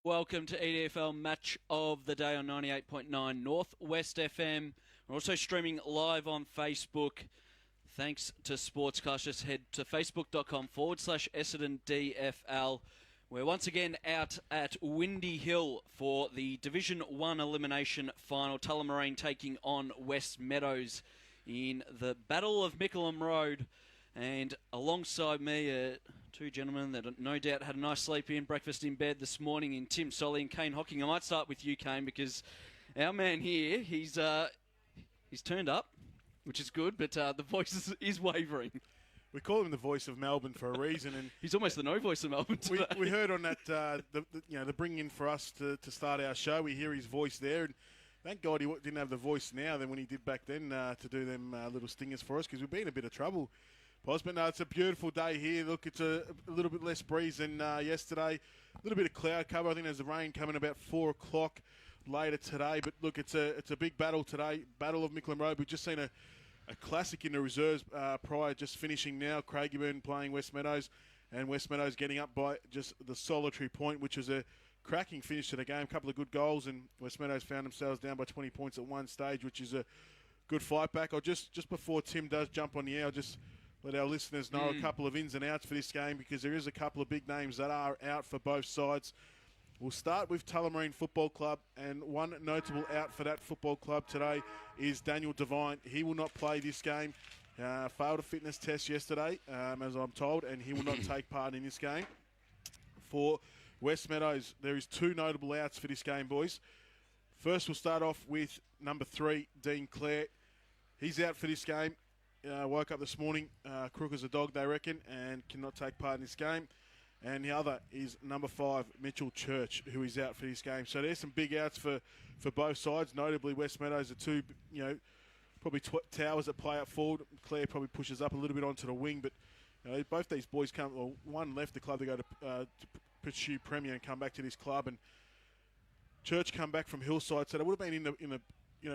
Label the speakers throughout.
Speaker 1: Welcome to EDFL Match of the Day on 98.9 Northwest FM. We're also streaming live on Facebook. Thanks to Sportscast. Just head to facebook.com/Essendon DFL. We're once again out at Windy Hill for the Division 1 elimination final. Tullamarine taking on West Meadows in the Battle of Mickleham Road. And alongside me, two gentlemen that no doubt had a nice sleep in, breakfast in bed this morning in Tim Solly and Kane Hocking. I might start with you, Kane, because our man here, he's turned up, which is good, but the voice is wavering.
Speaker 2: We call him the voice of Melbourne for a reason, and
Speaker 1: he's almost the no voice of Melbourne today.
Speaker 2: We heard on that the bring in for us to start our show. We hear his voice there, and thank God he didn't have the voice now than when he did back then to do them little stingers for us, because we've been in a bit of trouble. But no, it's a beautiful day here. Look, it's a little bit less breeze than yesterday. A little bit of cloud cover. I think there's the rain coming about 4 o'clock later today. But look, it's a big battle today. Battle of Mickleham Road. We've just seen a classic in the reserves prior, just finishing now. Craigieburn playing West Meadows, and West Meadows getting up by just the solitary point, which was a cracking finish to the game. A couple of good goals, and West Meadows found themselves down by 20 points at one stage, which is a good fight back. I'll just before Tim does jump on the air, I'll just let our listeners know a couple of ins and outs for this game, because there is a couple of big names that are out for both sides. We'll start with Tullamarine Football Club, and one notable out for that football club today is Daniel Devine. He will not play this game. Failed a fitness test yesterday, as I'm told, and he will not take part in this game. For West Meadows, there is two notable outs for this game, boys. First, we'll start off with number 3, Dean Clare. He's out for this game. Woke up this morning, crook as a dog, they reckon, and cannot take part in this game. And the other is number 5, Mitchell Church, who is out for this game. So there's some big outs for both sides. Notably, West Meadows are two, probably towers that play up forward. Clare probably pushes up a little bit onto the wing, but both these boys come. Well, one left the club to go to pursue Premier and come back to this club, and Church come back from Hillside. So they would have been in the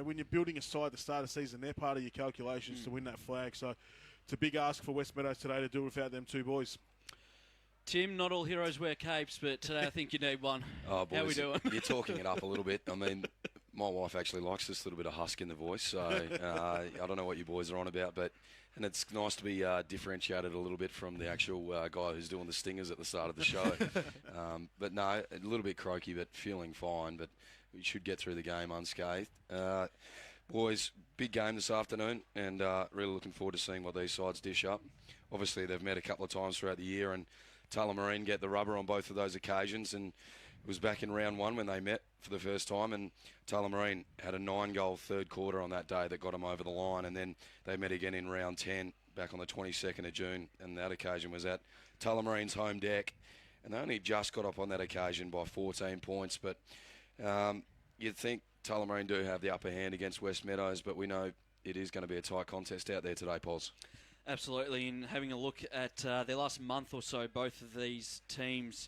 Speaker 2: when you're building a side at the start of the season, they're part of your calculations to win that flag. So it's a big ask for West Meadows today to do it without them two boys.
Speaker 1: Tim, not all heroes wear capes, but today I think you need one.
Speaker 3: Oh, boys,
Speaker 1: how are we doing?
Speaker 3: You're talking it up a little bit. I mean, my wife actually likes this little bit of husk in the voice, so I don't know what you boys are on about, and it's nice to be differentiated a little bit from the actual guy who's doing the stingers at the start of the show. But no, a little bit croaky, but feeling fine, but we should get through the game unscathed. Boys, big game this afternoon, and really looking forward to seeing what these sides dish up. Obviously, they've met a couple of times throughout the year, and Tullamarine get the rubber on both of those occasions, and it was back in round 1 when they met for the first time, and Tullamarine had a 9-goal third quarter on that day that got them over the line, and then they met again in round 10 back on the 22nd of June, and that occasion was at Tullamarine's home deck, and they only just got up on that occasion by 14 points, but you'd think Tullamarine do have the upper hand against West Meadows, but we know it is going to be a tight contest out there today, Poz.
Speaker 1: Absolutely, and having a look at their last month or so, both of these teams,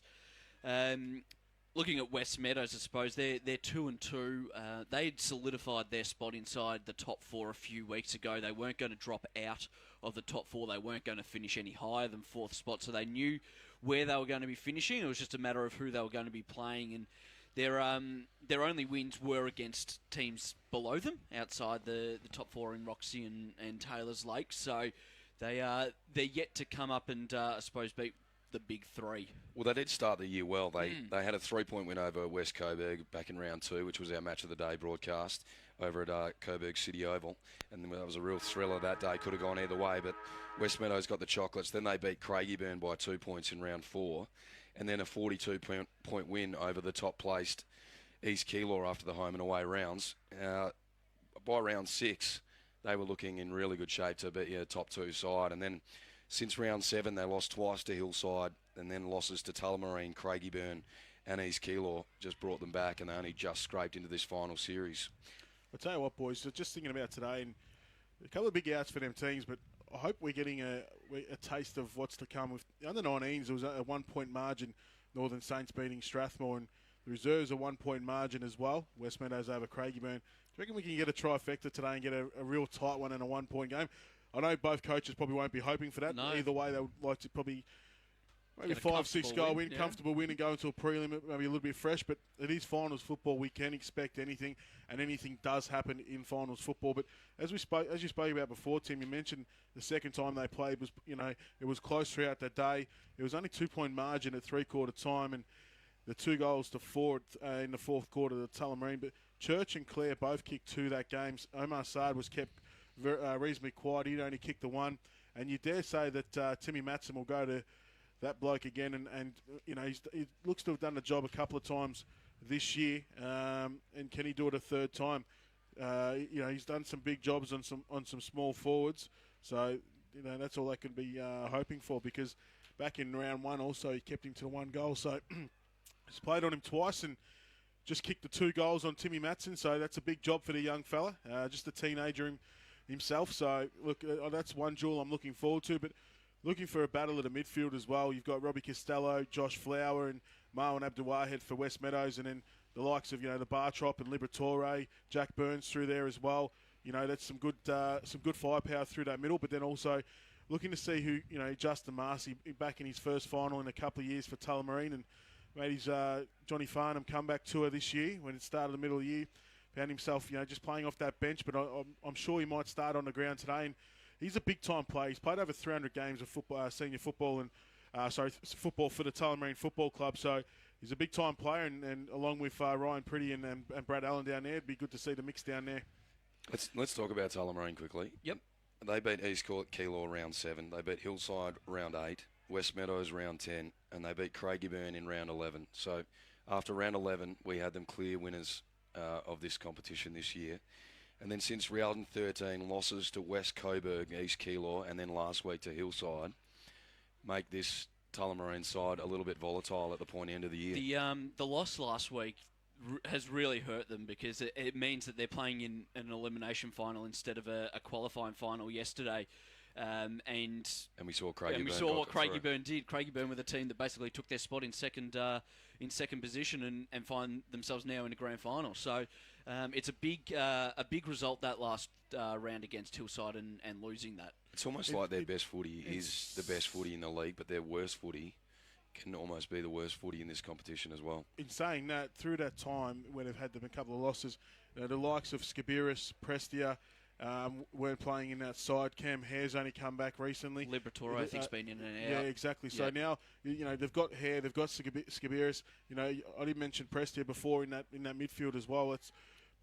Speaker 1: looking at West Meadows, I suppose, they're 2-2. They'd solidified their spot inside the top 4 a few weeks ago. They weren't going to drop out of the top 4. They weren't going to finish any higher than 4th spot, so they knew where they were going to be finishing. It was just a matter of who they were going to be playing, and their only wins were against teams below them, outside the top 4 in Roxy and Taylor's Lake. So they're yet to come up and, I suppose, beat the big 3.
Speaker 3: Well, they did start the year well. They had a 3-point win over West Coburg back in round 2, which was our match of the day broadcast over at Coburg City Oval. And that was a real thriller that day. Could have gone either way, but West Meadows got the chocolates. Then they beat Craigieburn by 2 points in round 4. And then a 42-point win over the top-placed East Keilor after the home and away rounds. By round 6, they were looking in really good shape to be a top 2 side. And then since round 7, they lost twice to Hillside, and then losses to Tullamarine, Craigieburn and East Keilor just brought them back, and they only just scraped into this final series.
Speaker 2: I'll tell you what, boys, just thinking about today, and a couple of big outs for them teams, but I hope we're getting a taste of what's to come. With the under-19s, there was a 1-point margin, Northern Saints beating Strathmore, and the reserves a 1-point margin as well, West Meadows over Craigieburn. Do you reckon we can get a trifecta today and get a real tight one and a 1-point game? I know both coaches probably won't be hoping for that.
Speaker 1: No.
Speaker 2: Either way, they would like to probably Maybe
Speaker 1: Get a
Speaker 2: 5-6 goal win,
Speaker 1: yeah.
Speaker 2: comfortable win, and go into a prelim, maybe a little bit fresh. But it is finals football. We can expect anything, and anything does happen in finals football. But as you spoke about before, Tim, you mentioned the second time they played was, it was close throughout that day. It was only 2-point margin at 3/4 time, and the 2 goals to 4 in the fourth quarter to Tullamarine. But Church and Clare both kicked 2 that game. Omar Saad was kept reasonably quiet. He'd only kicked the 1, and you dare say that Timmy Matson will go to that bloke again, and he looks to have done the job a couple of times this year, and can he do it a third time? He's done some big jobs on some small forwards, so that's all they can be hoping for, because back in round 1 also he kept him to the 1 goal, so he's played on him twice and just kicked the 2 goals on Timmy Matson, so that's a big job for the young fella, just a teenager himself. So look, that's one duel I'm looking forward to, but looking for a battle at the midfield as well. You've got Robbie Costello, Josh Flower, and Marwan Abdulwahed for West Meadows, and then the likes of the Bartrop and Liberatore, Jack Burns through there as well. That's some good firepower through that middle. But then also looking to see who Justin Marcy back in his first final in a couple of years for Tullamarine, and made his Johnny Farnham comeback tour this year when it started the middle of the year. Found himself just playing off that bench, but I'm sure he might start on the ground today. And he's a big-time player. He's played over 300 games of football, senior football, and football for the Tullamarine Football Club. So he's a big-time player, and along with Ryan Pretty and Brad Allen down there, it'd be good to see the mix down there.
Speaker 3: Let's talk about Tullamarine quickly.
Speaker 1: Yep.
Speaker 3: They beat East Keilor round 7. They beat Hillside round 8, West Meadows round 10, and they beat Craigieburn in round 11. So after round 11, we had them clear winners of this competition this year. And then since round 13, losses to West Coburg, East Keilor, and then last week to Hillside, make this Tullamarine side a little bit volatile at the point end of the year.
Speaker 1: The loss last week has really hurt them, because it means that they're playing in an elimination final instead of a qualifying final yesterday. And
Speaker 3: we saw Craigieburn.
Speaker 1: And we saw what Craigieburn did. Craigieburn with a team that basically took their spot in second position and find themselves now in a grand final. So it's a big result that last round against Hillside and losing that.
Speaker 3: It's almost like their best footy is the best footy in the league, but their worst footy can almost be the worst footy in this competition as well.
Speaker 2: In saying that, through that time when they've had them a couple of losses, the likes of Skabiris, Prestia, weren't playing in that side. Cam Hare's only come back recently.
Speaker 1: Liberatore, I think, has been in and out.
Speaker 2: Yeah, exactly. So now, they've got Hare, they've got Skabiris. I did mention Prestia before in that midfield as well. It's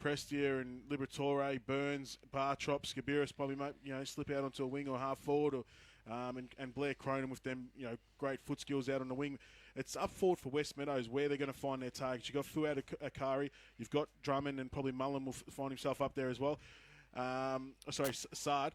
Speaker 2: Prestia and Liberatore, Burns, Bartrop, Skabiris probably might slip out onto a wing or half forward, or and Blair Cronin with them great foot skills out on the wing. It's up forward for West Meadows where they're going to find their targets. You've got Fuad Akari, you've got Drummond, and probably Mullen will find himself up there as well. Saad.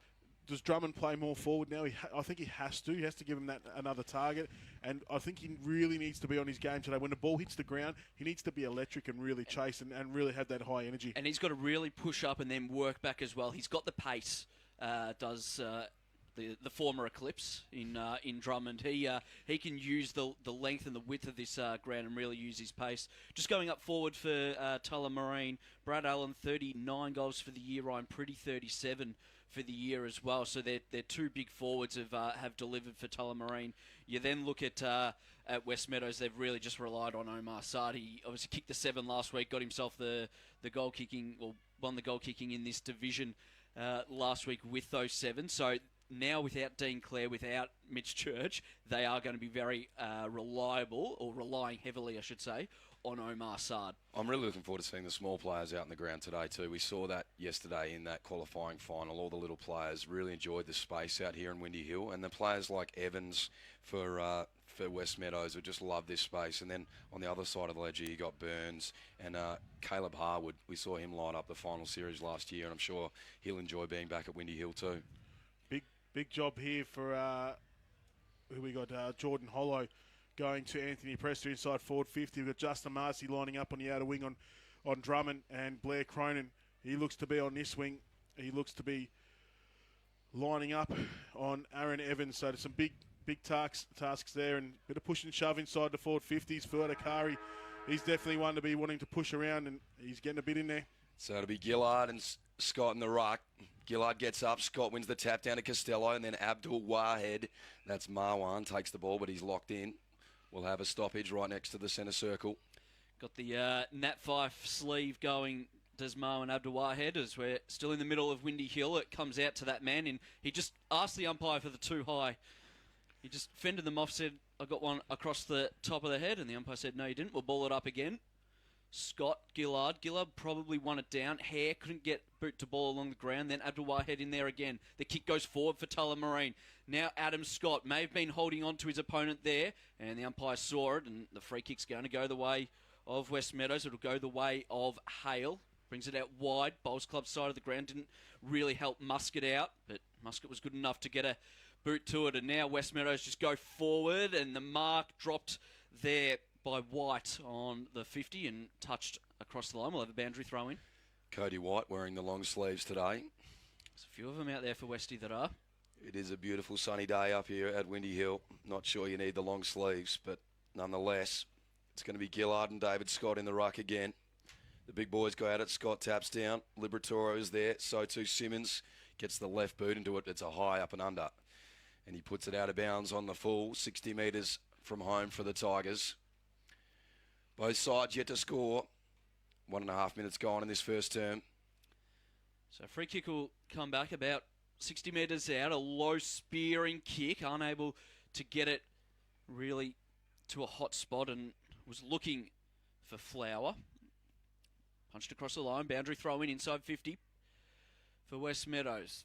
Speaker 2: Does Drummond play more forward now? I think he has to. He has to give him another target. And I think he really needs to be on his game today. When the ball hits the ground, he needs to be electric and really chase and really have that high energy.
Speaker 1: And he's got to really push up and then work back as well. He's got the pace, the former Eclipse in Drummond. He can use the length and the width of this ground and really use his pace. Just going up forward for Tullamarine, Brad Allen 39 goals for the year, Ryan Pretty 37 for the year as well. So they're two big forwards have delivered for Tullamarine. You then look at West Meadows. They've really just relied on Omar Saad. He obviously kicked the 7 last week, got himself the goal kicking, or won the goal kicking in this division last week with those 7. So now without Dean Clare, without Mitch Church, they are going to be very reliable, or relying heavily, I should say, on Omar Saad.
Speaker 3: I'm really looking forward to seeing the small players out in the ground today too. We saw that yesterday in that qualifying final. All the little players really enjoyed the space out here in Windy Hill, and the players like Evans for West Meadows would just love this space. And then on the other side of the ledger, you got Burns and Caleb Harwood. We saw him line up the final series last year, and I'm sure he'll enjoy being back at Windy Hill too.
Speaker 2: Big job here for who we got, Jordan Hollow going to Anthony Preston inside forward 50. We've got Justin Marcy lining up on the outer wing on Drummond, and Blair Cronin. He looks to be on this wing. He looks to be lining up on Aaron Evans. So there's some big tasks there, and a bit of push and shove inside the forward 50s. Fuad Akari, he's definitely one to be wanting to push around, and he's getting a bit in there.
Speaker 3: So it'll be Gillard and Scott in the ruck. Gillard gets up, Scott wins the tap down to Costello, and then Abdul Wahed, that's Marwan, takes the ball, but he's locked in. will have a stoppage right next to the centre circle.
Speaker 1: Got the Nat Fife sleeve going, Desmo and Abdelwahed, as we're still in the middle of Windy Hill. It comes out to that man, and he just asked the umpire for the too high. He just fended them off, said, I got one across the top of the head, and the umpire said, no, you didn't. We'll ball it up again. Scott, Gillard probably won it down. Hare couldn't get boot to ball along the ground. Then Abdelwahed in there again. The kick goes forward for Tullamarine. Now Adam Scott may have been holding on to his opponent there, and the umpire saw it, and the free kick's going to go the way of West Meadows. It'll go the way of Hale. Brings it out wide. Bowls Club side of the ground. Didn't really help Muscat out, but Muscat was good enough to get a boot to it. And now West Meadows just go forward, and the mark dropped there by White on the 50 and touched across the line. We'll have a boundary throw in.
Speaker 3: Cody White wearing the long sleeves today.
Speaker 1: There's a few of them out there for Westy that are.
Speaker 3: It is a beautiful sunny day up here at Windy Hill. Not sure you need the long sleeves, but nonetheless, it's going to be Gillard and David Scott in the ruck again. The big boys go at it. Scott taps down. Liberatore is there. So too Simmons gets the left boot into it. It's a high up and under. And he puts it out of bounds on the full. 60 metres from home for the Tigers. Both sides yet to score. 1.5 minutes gone in this first term.
Speaker 1: So free kick will come back about 60 metres out. A low spearing kick. Unable to get it really to a hot spot and was looking for Flower. Punched across the line. Boundary throw in inside 50 for West Meadows.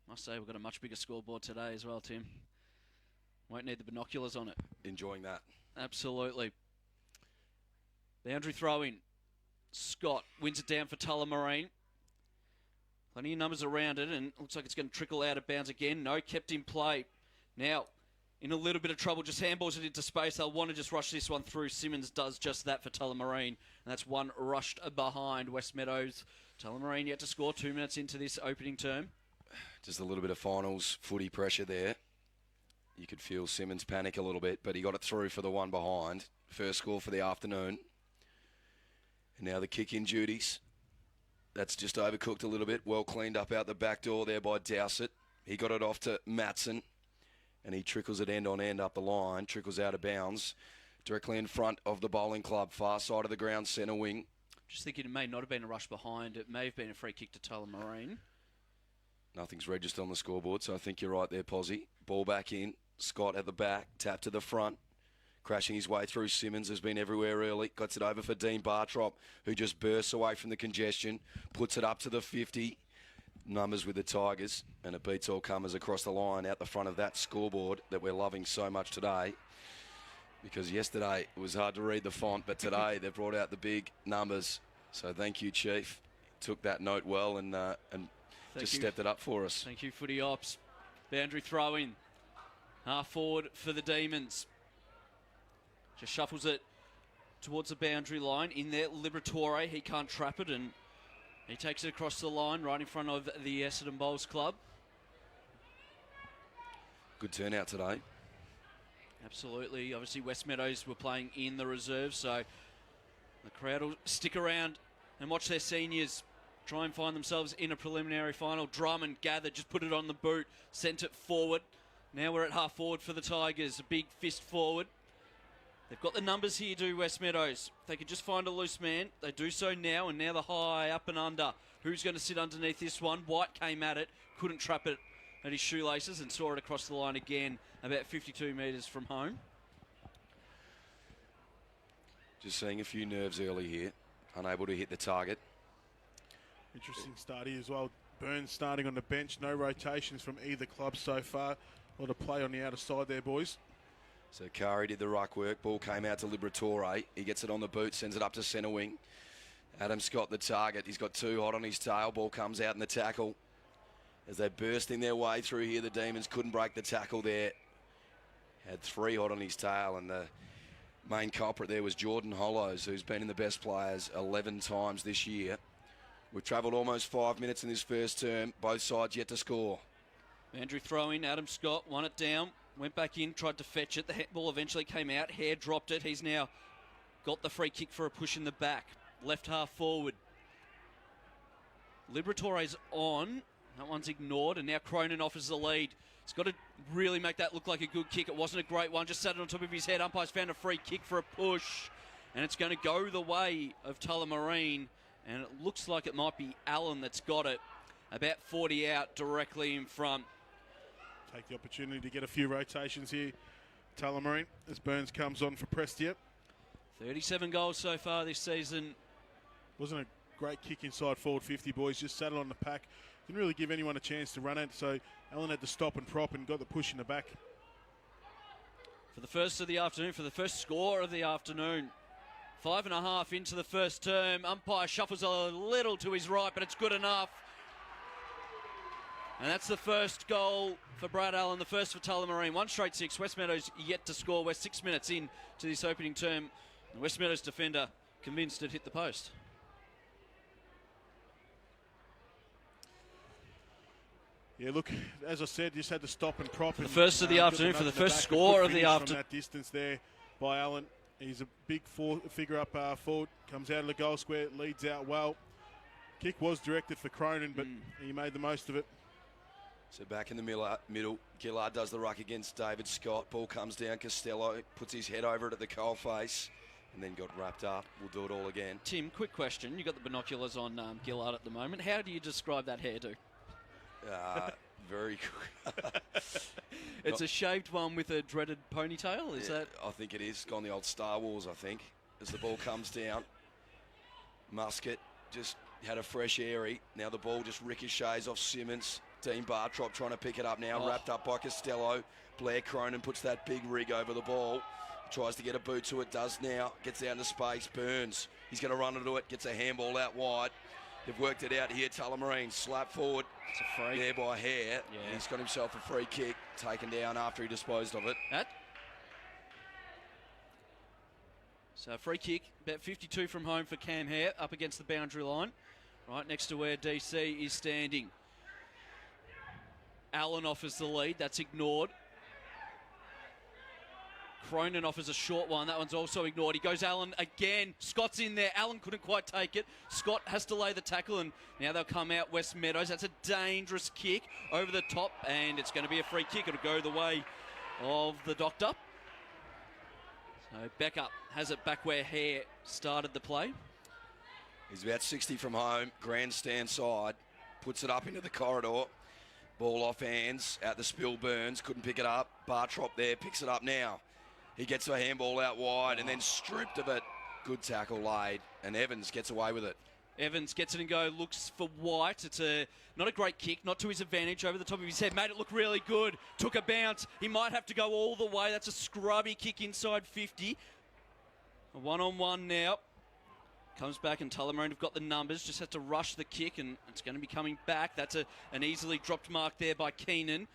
Speaker 1: Must say we've got a much bigger scoreboard today as well, Tim. Won't need the binoculars on it.
Speaker 3: Enjoying that.
Speaker 1: Absolutely. Boundary throw in. Scott wins it down for Tullamarine. Plenty of numbers around it, and looks like it's going to trickle out of bounds again. No, kept in play. Now, in a little bit of trouble, just handballs it into space. They'll want to just rush this one through. Simmons does just that for Tullamarine. And that's one rushed behind West Meadows. Tullamarine yet to score 2 minutes into this opening term.
Speaker 3: Just a little bit of finals footy pressure there. You could feel Simmons panic a little bit, but he got it through for the one behind. First score for the afternoon. And now the kick-in duties. That's just overcooked a little bit. Well cleaned up out the back door there by Dowsett. He got it off to Matson. And he trickles it end on end up the line. Trickles out of bounds. Directly in front of the bowling club. Far side of the ground, centre wing.
Speaker 1: Just thinking it may not have been a rush behind. It may have been a free kick to Tullamarine.
Speaker 3: Nothing's registered on the scoreboard, so I think you're right there, Posy. Ball back in. Scott at the back. Tap to the front. Crashing his way through. Simmons has been everywhere early. Gets it over for Dean Bartrop, who just bursts away from the congestion. Puts it up to the 50. Numbers with the Tigers. And it beats all comers across the line out the front of that scoreboard that we're loving so much today. Because yesterday it was hard to read the font, but today they've brought out the big numbers. So thank you, Chief. Took that note well and just stepped it up for us.
Speaker 1: Thank you, Footy Ops. Boundary throw in. Half forward for the Demons. Just shuffles it towards the boundary line. In there, Liberatore. He can't trap it, and he takes it across the line right in front of the Essendon Bowls Club.
Speaker 3: Good turnout today.
Speaker 1: Absolutely. Obviously, West Meadows were playing in the reserve, so the crowd will stick around and watch their seniors try and find themselves in a preliminary final. Drummond gathered, just put it on the boot, sent it forward. Now we're at half forward for the Tigers. A big fist forward. They've got the numbers here, do West Meadows. If they could just find a loose man, they do so now, and now the high up and under. Who's going to sit underneath this one? White came at it, couldn't trap it at his shoelaces and saw it across the line again, about 52 metres from home.
Speaker 3: Just seeing a few nerves early here. Unable to hit the target.
Speaker 2: Interesting start here as well. Burns starting on the bench. No rotations from either club so far. A lot of play on the outer side there, boys.
Speaker 3: So Kari did the ruck work. Ball came out to Liberatore. He gets it on the boot, sends it up to centre wing. Adam Scott the target. He's got two hot on his tail. Ball comes out in the tackle. As they burst in their way through here, the Demons couldn't break the tackle there. Had three hot on his tail, and the main culprit there was Jordan Hollows, who's been in the best players 11 times this year. We've travelled almost 5 minutes in this first term. Both sides yet to score.
Speaker 1: Andrew throw in. Adam Scott won it down. Went back in, tried to fetch it. The ball eventually came out. Hare dropped it. He's now got the free kick for a push in the back. Left half forward. Liberatore's on. That one's ignored, and now Cronin offers the lead. He's got to really make that look like a good kick. It wasn't a great one, just sat on top of his head. Umpire's found a free kick for a push, and it's going to go the way of Tullamarine, and it looks like it might be Allen that's got it. About 40 out directly in front.
Speaker 2: Take the opportunity to get a few rotations here, Tullamarine, as Burns comes on for Prestia.
Speaker 1: 37 goals so far this season.
Speaker 2: Wasn't a great kick inside forward 50, boys. Just sat on the pack. Didn't really give anyone a chance to run it, so Allen had to stop and prop and got the push in the back.
Speaker 1: For the first of the afternoon, for the first score of the afternoon. 5.5 into the first term. Umpire shuffles a little to his right, but it's good enough. And that's the first goal for Brad Allen, the first for Tullamarine. 1 straight 6. West Meadows yet to score. We're 6 minutes in to this opening term. The West Meadows defender convinced it hit the post.
Speaker 2: Yeah, look, as I said, just had to stop and prop.
Speaker 1: For the first of the afternoon, for the first score of the afternoon.
Speaker 2: From that distance there by Allen. He's a big figure up forward. Comes out of the goal square, leads out well. Kick was directed for Cronin, but he made the most of it.
Speaker 3: So back in the middle, Gillard does the ruck against David Scott. Ball comes down, Costello puts his head over it at the coalface and then got wrapped up. We'll do it all again.
Speaker 1: Tim, quick question. You got the binoculars on Gillard at the moment. How do you describe that hairdo?
Speaker 3: Very good.
Speaker 1: It's a shaved one with a dreaded ponytail, is that?
Speaker 3: I think it is. Gone the old Star Wars, I think. As the ball comes down, Muscat just had a fresh airy. Now the ball just ricochets off Simmons. Dean Bartrop trying to pick it up now, wrapped up by Costello. Blair Cronin puts that big rig over the ball. Tries to get a boot to it, does now. Gets out into space, Burns. He's going to run into it, gets a handball out wide. They've worked it out here, Tullamarine. Slap forward.
Speaker 1: It's a free.
Speaker 3: There by Hare.
Speaker 1: Yeah.
Speaker 3: He's got himself a free kick, taken down after he disposed of it.
Speaker 1: So free kick, about 52 from home for Cam Hare, up against the boundary line. Right next to where DC is standing. Allen offers the lead, that's ignored. Cronin offers a short one, that one's also ignored. He goes Allen again, Scott's in there, Allen couldn't quite take it. Scott has to lay the tackle and now they'll come out West Meadows. That's a dangerous kick over the top and it's going to be a free kick. It'll go the way of the Doctor. So Becker has it back where Hare started the play.
Speaker 3: He's about 60 from home, grandstand side, puts it up into the corridor. Ball off hands, out the spill, Burns, couldn't pick it up. Bartrop there, picks it up now. He gets a handball out wide and then stripped of it. Good tackle laid, and Evans gets away with it.
Speaker 1: Evans gets it and go, looks for White. It's not a great kick, not to his advantage, over the top of his head. Made it look really good, took a bounce. He might have to go all the way. That's a scrubby kick inside 50. A one-on-one now. Comes back and Tullamarine have got the numbers, just have to rush the kick and it's going to be coming back. That's an easily dropped mark there by Keenan.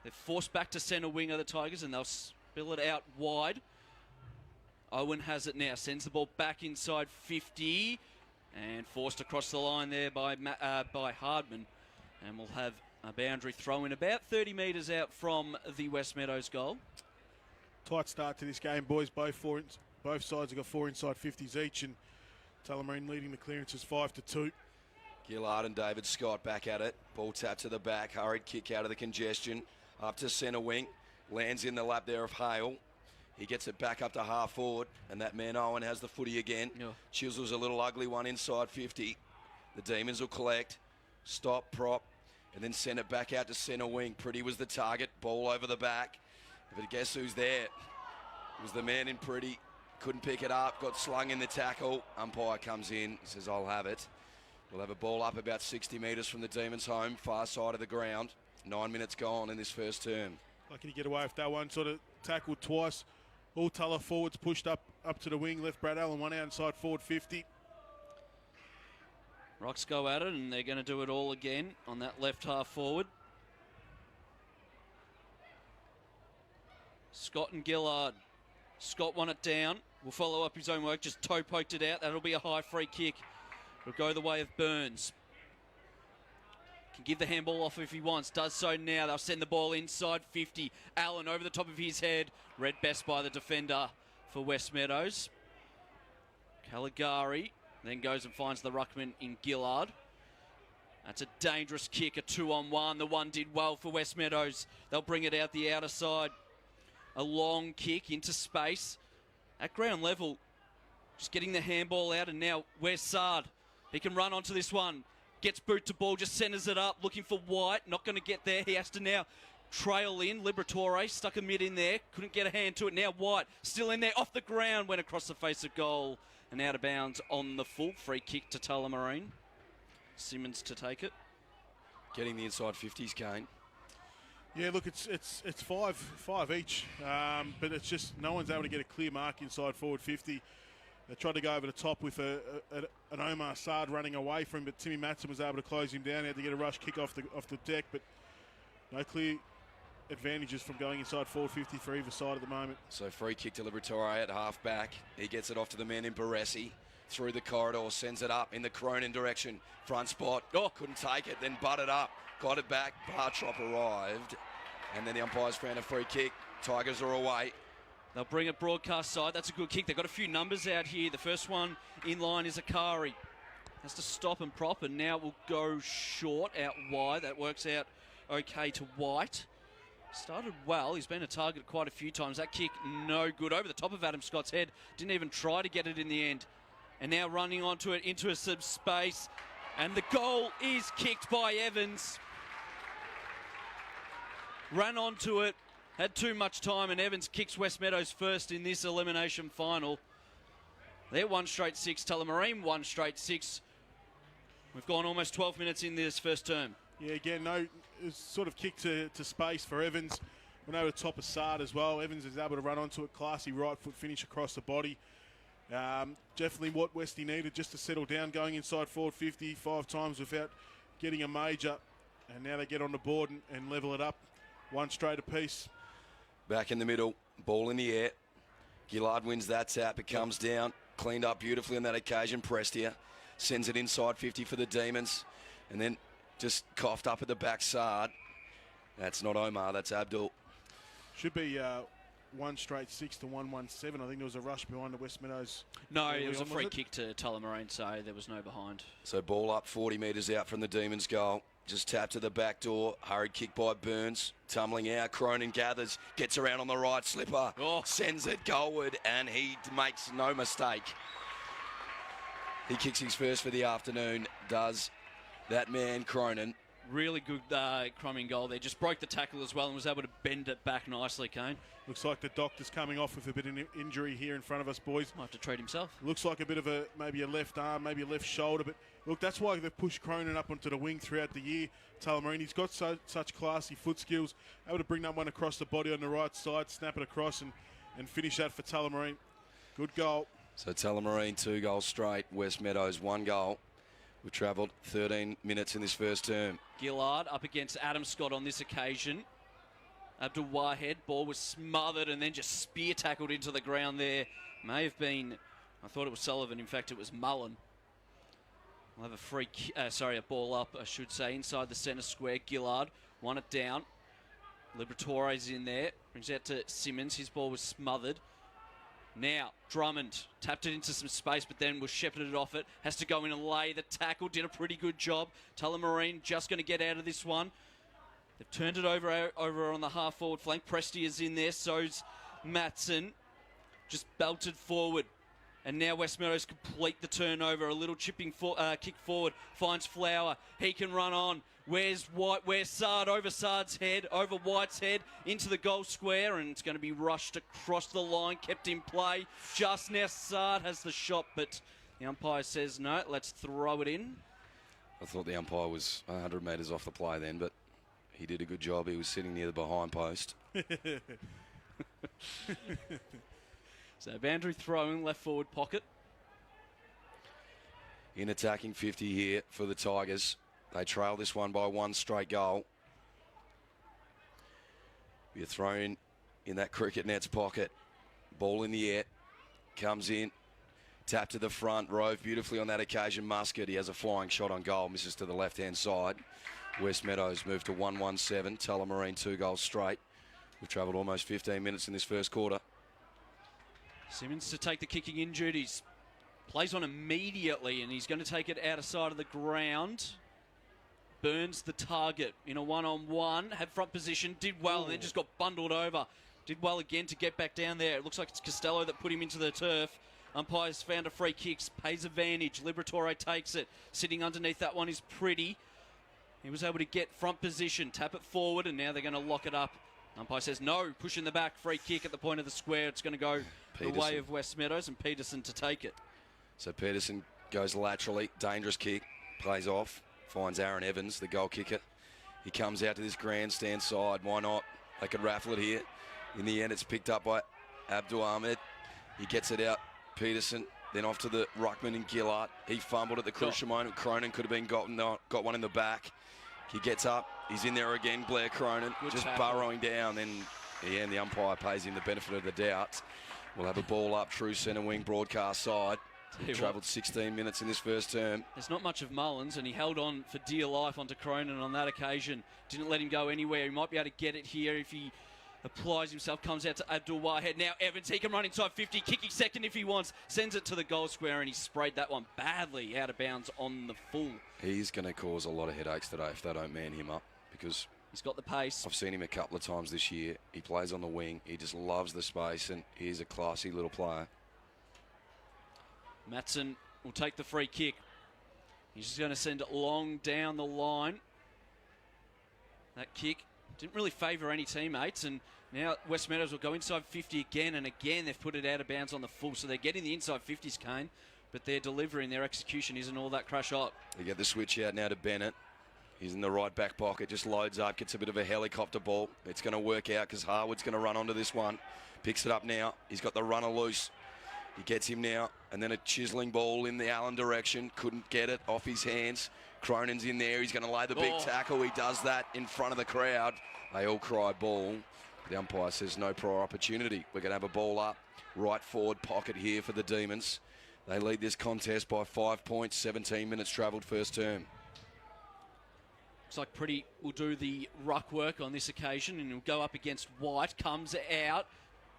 Speaker 1: They're forced back to centre wing of the Tigers and they'll spill it out wide. Owen has it now, sends the ball back inside 50 and forced across the line there by Hardman. And we'll have a boundary throw in about 30 metres out from the West Meadows goal.
Speaker 2: Tight start to this game, boys. Both sides have got 4 inside 50s each and Tullamarine leading the clearances 5-2.
Speaker 3: Gillard and David Scott back at it. Ball tap to the back. Hurried kick out of the congestion. Up to centre wing. Lands in the lap there of Hale. He gets it back up to half forward. And that man Owen has the footy again.
Speaker 1: Yeah.
Speaker 3: Chisels a little ugly one inside 50. The Demons will collect. Stop, prop. And then send it back out to centre wing. Pretty was the target. Ball over the back. But guess who's there? It was the man in Pretty. Couldn't pick it up, got slung in the tackle. Umpire comes in, says, I'll have it. We'll have a ball up about 60 metres from the Demons' home, far side of the ground. 9 minutes gone in this first term.
Speaker 2: Lucky to get away with that one. Sort of tackled twice. All Tulla forwards pushed up to the wing. Left Brad Allen, one out inside forward 50.
Speaker 1: Rocks go at it and they're going to do it all again on that left half forward. Scott and Gillard. Scott won it down. Will follow up his own work. Just toe poked it out. That'll be a high free kick. It'll go the way of Burns. Can give the handball off if he wants. Does so now. They'll send the ball inside 50. Allen over the top of his head. Read best by the defender for West Meadows. Caligari then goes and finds the ruckman in Gillard. That's a dangerous kick, a 2-on-1. The one did well for West Meadows. They'll bring it out the outer side. A long kick into space. At ground level, just getting the handball out, and now where's Sard? He can run onto this one. Gets boot to ball, just centres it up, looking for White. Not going to get there. He has to now trail in. Liberatore stuck a mid in there. Couldn't get a hand to it. Now White still in there. Off the ground. Went across the face of goal and out of bounds on the full. Free kick to Tullamarine. Simmons to take it.
Speaker 3: Getting the inside 50s, Kane.
Speaker 2: Yeah, look, it's five each, but it's just no one's able to get a clear mark inside forward 50. They tried to go over the top with an Omar Sard running away from him, but Timmy Matson was able to close him down. He had to get a rush kick off the deck, but no clear advantages from going inside forward 50 for either side at the moment.
Speaker 3: So free kick to Liberatore at half back. He gets it off to the man in Baresi. Through the corridor, sends it up in the Cronin direction. Front spot. Oh, couldn't take it, then butted up. Got it back. Bartrop arrived. And then the umpires found a free kick. Tigers are away.
Speaker 1: They'll bring it broadcast side. That's a good kick. They've got a few numbers out here. The first one in line is Akari. Has to stop and prop, and now will go short out wide. That works out okay to White. Started well. He's been a target quite a few times. That kick, no good. Over the top of Adam Scott's head. Didn't even try to get it in the end. And now running onto it into a sub space. And the goal is kicked by Evans. Ran onto it. Had too much time, and Evans kicks West Meadows first in this elimination final. They're 1 straight 6. Tullamarine 1 straight 6. We've gone almost 12 minutes in this first term.
Speaker 2: Yeah, again, no, it's sort of kick to space for Evans. Went over the top of Sard as well. Evans is able to run onto it. Classy right foot finish across the body. Definitely what Westie needed just to settle down, going inside forward 50 5 times without getting a major. And now they get on the board and level it up. 1 straight apiece.
Speaker 3: Back in the middle, ball in the air. Gillard wins that tap. It comes down, cleaned up beautifully on that occasion. Prestia sends it inside 50 for the Demons. And then just coughed up at the back Sard. That's not Omar, that's Abdul.
Speaker 2: Should be 1 straight 6 to 117. I think there was a rush behind the West Meadows.
Speaker 1: No, it was a free kick to Tullamarine, so there was no behind.
Speaker 3: So ball up 40 metres out from the Demons' goal. Just tapped to the back door. Hurried kick by Burns. Tumbling out. Cronin gathers. Gets around on the right slipper.
Speaker 1: Oh.
Speaker 3: Sends it goalward, and he makes no mistake. He kicks his first for the afternoon, does that man Cronin.
Speaker 1: Really good Cronin goal there. Just broke the tackle as well and was able to bend it back nicely, Kane.
Speaker 2: Looks like the doctor's coming off with a bit of injury here in front of us, boys.
Speaker 1: Might have to treat himself.
Speaker 2: Looks like a bit of maybe a left arm, maybe a left shoulder. But look, that's why they've pushed Cronin up onto the wing throughout the year. Tullamarine, he's got such classy foot skills. Able to bring that one across the body on the right side, snap it across and finish that for Tullamarine. Good goal.
Speaker 3: So Tullamarine 2 goals straight. West Meadows 1 goal. We've travelled 13 minutes in this first term.
Speaker 1: Gillard up against Adam Scott on this occasion. Abdul Wahed, ball was smothered and then just spear tackled into the ground there. May have been, I thought it was Sullivan. In fact, it was Mullen. We'll have a ball up, I should say, inside the centre square. Gillard won it down. Liberatore's in there. Brings out to Simmons. His ball was smothered. Now, Drummond tapped it into some space, but then was shepherded off it. Has to go in and lay the tackle. Did a pretty good job. Tullamarine just going to get out of this one. They've turned it over on the half-forward flank. Presti is in there. So's Matson. Just belted forward. And now West Meadows complete the turnover. A little chipping kick forward. Finds Flower. He can run on. Where's White? Where's Sard? Over Sard's head. Over White's head. Into the goal square. And it's going to be rushed across the line. Kept in play. Just now Sard has the shot. But the umpire says no. Let's throw it in.
Speaker 3: I thought the umpire was 100 metres off the play then, but he did a good job. He was sitting near the behind post.
Speaker 1: So boundary throwing left forward pocket.
Speaker 3: In attacking 50 here for the Tigers. They trail this one by 1 straight goal. Be a throw in that cricket net's pocket. Ball in the air. Comes in. Tap to the front. Rove beautifully on that occasion. Muscat, he has a flying shot on goal. Misses to the left-hand side. West Meadows move to 1-1-7. Tullamarine 2 goals straight. We've travelled almost 15 minutes in this first quarter.
Speaker 1: Simmons to take the kicking in duties. Plays on immediately, and he's going to take it out of sight of the ground. Burns the target in a one-on-one, had front position, did well, and then just got bundled over. Did well again to get back down there. It looks like it's Costello that put him into the turf. Umpires found a free kick, pays advantage. Liberatore takes it. Sitting underneath that one is Pretty. He was able to get front position, tap it forward, and now they're going to lock it up. Umpire says no, push in the back, free kick at the point of the square. It's going to go the way of West Meadows, and Peterson to take it.
Speaker 3: So Peterson goes laterally, dangerous kick, plays off, finds Aaron Evans, the goal kicker. He comes out to this grandstand side. Why not? They could raffle it here. In the end, it's picked up by Abdul Ahmed. He gets it out. Peterson, then off to the ruckman and Gillard. He fumbled at the crucial moment. Cronin could have been got one in the back. He gets up. He's in there again. Blair Cronin just burrowing down. Then the umpire pays him the benefit of the doubt. We'll have a ball up, true centre wing broadcast side. He travelled 16 minutes in this first term.
Speaker 1: There's not much of Mullins, and he held on for dear life onto Cronin on that occasion. Didn't let him go anywhere. He might be able to get it here if he applies himself, comes out to Abdul Wahed. Now Evans, he can run inside 50, kicking second if he wants, sends it to the goal square, and he sprayed that one badly out of bounds on the full. He's
Speaker 3: going to cause a lot of headaches today if they don't man him up, because
Speaker 1: he's got the pace.
Speaker 3: I've seen him a couple of times this year. He plays on the wing. He just loves the space, and he's a classy little player.
Speaker 1: Matson will take the free kick. He's just going to send it long down the line. That kick didn't really favour any teammates, and now West Meadows will go inside 50 again, and again they've put it out of bounds on the full, so they're getting the inside 50s, Kane, but their delivery and their execution isn't all that crash hot.
Speaker 3: They get the switch out now to Bennett. He's in the right back pocket, just loads up, gets a bit of a helicopter ball. It's going to work out because Harwood's going to run onto this one. Picks it up now. He's got the runner loose. He gets him now, and then a chiselling ball in the Allen direction. Couldn't get it off his hands. Cronin's in there. He's going to lay the big tackle. He does that in front of the crowd. They all cry ball. The umpire says no prior opportunity. We're going to have a ball up. Right forward pocket here for the Demons. They lead this contest by 5 points, 17 minutes travelled first term.
Speaker 1: Looks like Pretty will do the ruck work on this occasion, and he'll go up against White. Comes out.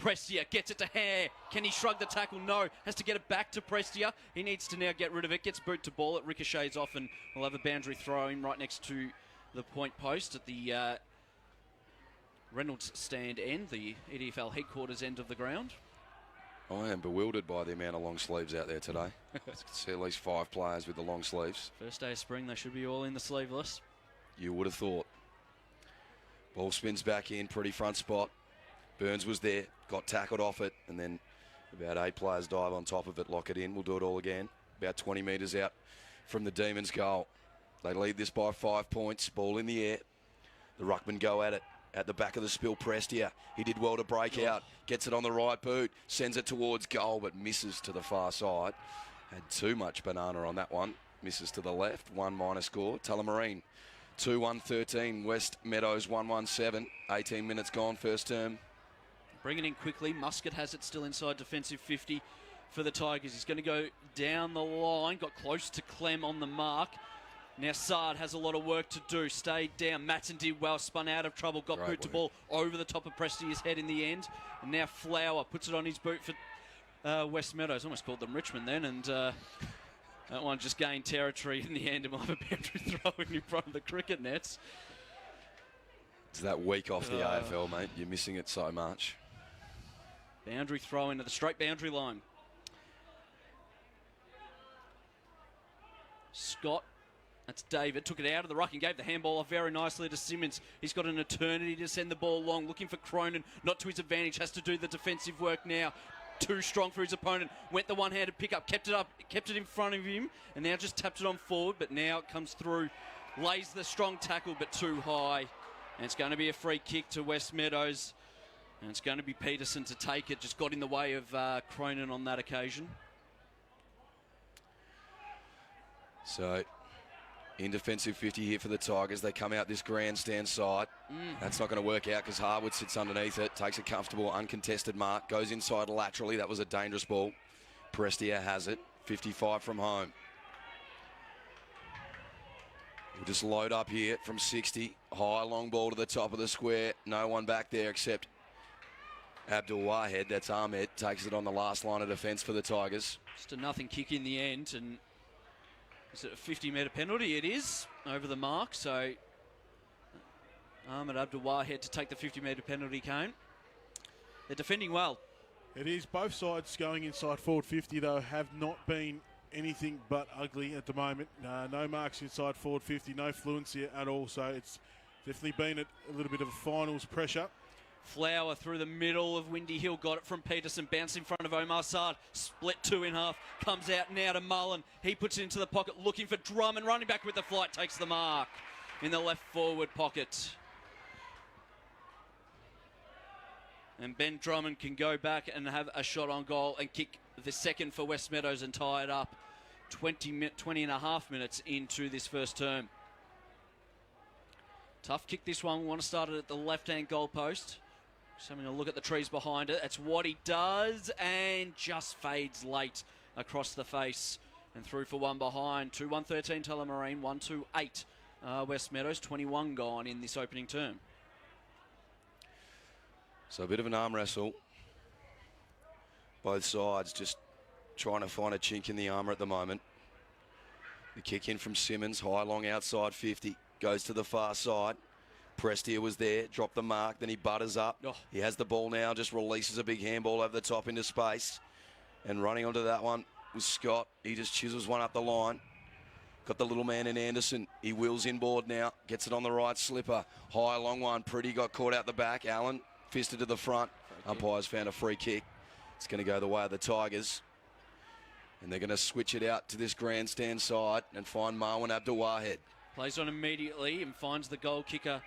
Speaker 1: Prestia gets it to Hare. Can he shrug the tackle? No. Has to get it back to Prestia. He needs to now get rid of it. Gets boot to ball. It ricochets off, and we'll have a boundary throw in right next to the point post at the Reynolds stand end, the EDFL headquarters end of the ground.
Speaker 3: I am bewildered by the amount of long sleeves out there today. I see at least 5 players with the long sleeves.
Speaker 1: First day of spring, they should be all in the sleeveless.
Speaker 3: You would have thought. Ball spins back in, Pretty front spot. Burns was there, got tackled off it, and then about 8 players dive on top of it, lock it in. We'll do it all again. About 20 metres out from the Demons' goal. They lead this by 5 points. Ball in the air. The ruckmen go at it. At the back of the spill, Prestia. He did well to break out. Gets it on the right boot. Sends it towards goal, but misses to the far side. Had too much banana on that one. Misses to the left. 1 minor score. Tullamarine 2-1-13. West Meadows 1-1-7. 18 minutes gone first term.
Speaker 1: Bring it in quickly. Muscat has it still inside defensive 50 for the Tigers. He's going to go down the line. Got close to Clem on the mark. Now Sard has a lot of work to do. Stayed down. Matson did well. Spun out of trouble. Got boot to ball over the top of Prestia's head in the end. And now Flower puts it on his boot for West Meadows. Almost called them Richmond then. And that one just gained territory in the end. And we'll have a boundary throw in front of the cricket nets.
Speaker 3: It's that week off the AFL, mate. You're missing it so much.
Speaker 1: Boundary throw into the straight boundary line. Scott, that's David, took it out of the ruck and gave the handball off very nicely to Simmons. He's got an eternity to send the ball long, looking for Cronin, not to his advantage, has to do the defensive work now. Too strong for his opponent. Went the one-handed pick-up, kept it up, kept it in front of him, and now just tapped it on forward, but now it comes through. Lays the strong tackle, but too high. And it's going to be a free kick to West Meadows. And it's going to be Peterson to take it. Just got in the way of Cronin on that occasion.
Speaker 3: So, in defensive 50 here for the Tigers. They come out this grandstand side. That's not going to work out because Harwood sits underneath it. Takes a comfortable, uncontested mark. Goes inside laterally. That was a dangerous ball. Prestia has it. 55 from home. We'll just load up here from 60. High, long ball to the top of the square. No one back there except Abdul Wahed. That's Ahmed. Takes it on the last line of defence for the Tigers.
Speaker 1: Just a nothing kick in the end, and Is it a 50-metre penalty? It is over the mark. So Ahmed Abdul-Wahed to take the 50-metre penalty cone. They're defending well.
Speaker 2: It is. Both sides going inside forward 50, though, have not been anything but ugly at the moment. No marks inside forward 50, no fluency at all. So it's definitely been a little bit of a finals pressure.
Speaker 1: Flower through the middle of Windy Hill, got it from Peterson, bounced in front of Omar Saad, split two in half, comes out now to Mullen. He puts it into the pocket, looking for Drummond, running back with the flight, takes the mark in the left forward pocket. And Ben Drummond can go back and have a shot on goal and kick the second for West Meadows and tie it up 20 and a half minutes into this first term. Tough kick this one. We want to start it at the left-hand goal post. Just having a look at the trees behind it. That's what he does and just fades late across the face and through for one behind. 2-1-13 Tullamarine, 1-2-8 West Meadows, 21 gone in this opening term.
Speaker 3: So a bit of an arm wrestle. Both sides just trying to find a chink in the armour at the moment. The kick in from Simmons, high long outside 50, goes to the far side. Prestia was there, dropped the mark, then he butters up.
Speaker 1: Oh.
Speaker 3: He has the ball now, just releases a big handball over the top into space. And running onto that one was Scott. He just chisels one up the line. Got the little man in Anderson. He wheels inboard now, gets it on the right slipper. High long one, Pretty got caught out the back. Allen fisted to the front. Umpires found a free kick. It's going to go the way of the Tigers. And they're going to switch it out to this grandstand side and find Marwan Abdul-Wahed.
Speaker 1: Plays on immediately and finds the goal kicker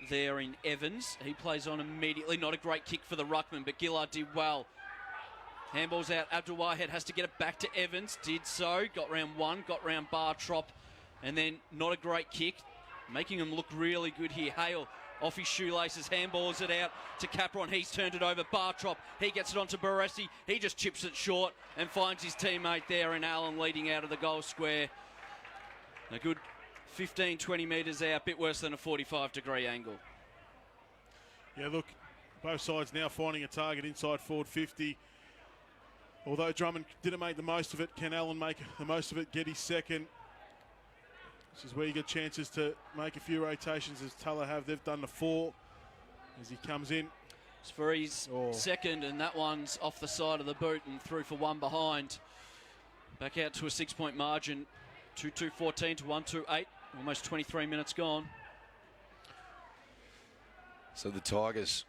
Speaker 1: there in Evans. He plays on immediately. Not a great kick for the ruckman, but Gillard did well. Handball's out. Abdul-Wahed has to get it back to Evans. Did so. Got round one. Got round Bartrop. And then not a great kick. Making him look really good here. Hale off his shoelaces. Handballs it out to Capron. He's turned it over. Bartrop. He gets it onto Barassi. He just chips it short and finds his teammate there in Allen leading out of the goal square. A good 15, 20 metres out. Bit worse than a 45-degree angle.
Speaker 2: Yeah, look, both sides now finding a target inside forward 50. Although Drummond didn't make the most of it, can Allen make the most of it, get his second? This is where you get chances to make a few rotations as Tulla have. They've done the 4 as he comes in.
Speaker 1: It's for his second, and that one's off the side of the boot and through for one behind. Back out to a 6-point margin, 2-2-14 to 1-2-8. Almost 23 minutes gone.
Speaker 3: So the Tigers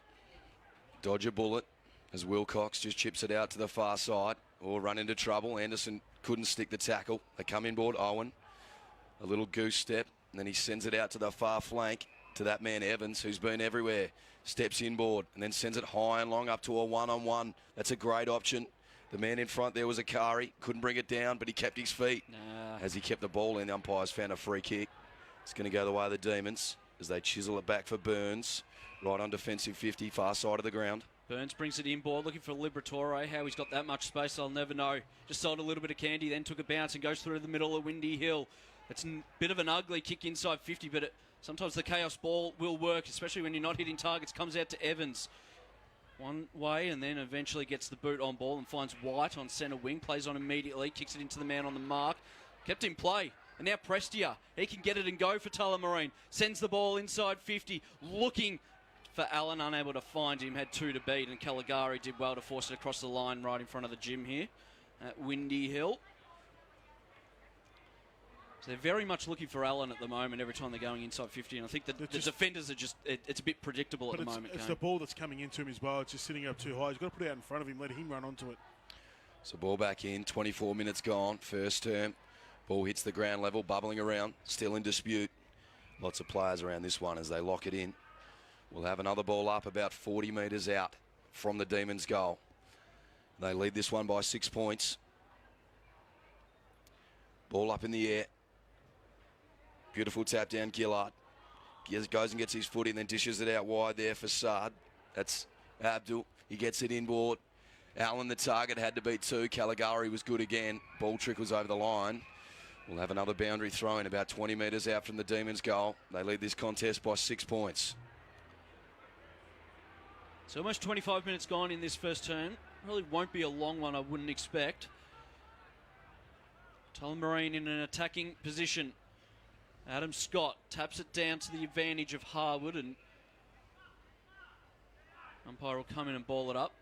Speaker 3: dodge a bullet as Wilcox just chips it out to the far side or run into trouble. Anderson couldn't stick the tackle. They come inboard, Owen. A little goose step, and then he sends it out to the far flank to that man Evans, who's been everywhere. Steps inboard and then sends it high and long up to a one-on-one. That's a great option. The man in front there was Akari. Couldn't bring it down, but he kept his feet. As he kept the ball in, the umpires found a free kick. It's going to go the way of the Demons as they chisel it back for Burns. Right on defensive 50, far side of the ground.
Speaker 1: Burns brings it inboard, looking for Liberatore. How he's got that much space, I'll never know. Just sold a little bit of candy, then took a bounce and goes through the middle of Windy Hill. It's a bit of an ugly kick inside 50, but sometimes the chaos ball will work, especially when you're not hitting targets. Comes out to Evans one way and then eventually gets the boot on ball and finds White on centre wing. Plays on immediately, kicks it into the man on the mark. Kept in play. And now Prestia, he can get it and go for Tullamarine. Sends the ball inside 50, looking for Allen, unable to find him. Had 2 to beat, and Caligari did well to force it across the line right in front of the gym here at Windy Hill. So they're very much looking for Allen at the moment every time they're going inside 50, and I think the defenders are just, it's a bit predictable at the moment.
Speaker 2: It's the ball that's coming into him as well. It's just sitting up too high. He's got to put it out in front of him, let him run onto it.
Speaker 3: So ball back in, 24 minutes gone, first term. Ball hits the ground level, bubbling around, still in dispute. Lots of players around this one as they lock it in. We'll have another ball up about 40 metres out from the Demons' goal. They lead this one by 6 points. Ball up in the air. Beautiful tap down, Gillard. Goes and gets his foot in, then dishes it out wide there for Saad. That's Abdul. He gets it inboard. Allen, the target, had to beat 2. Caligari was good again. Ball trickles over the line. We'll have another boundary throw in about 20 metres out from the Demons' goal. They lead this contest by 6 points.
Speaker 1: So almost 25 minutes gone in this first turn. Really won't be a long one, I wouldn't expect. Tullamarine in an attacking position. Adam Scott taps it down to the advantage of Harwood, and umpire will come in and ball it up.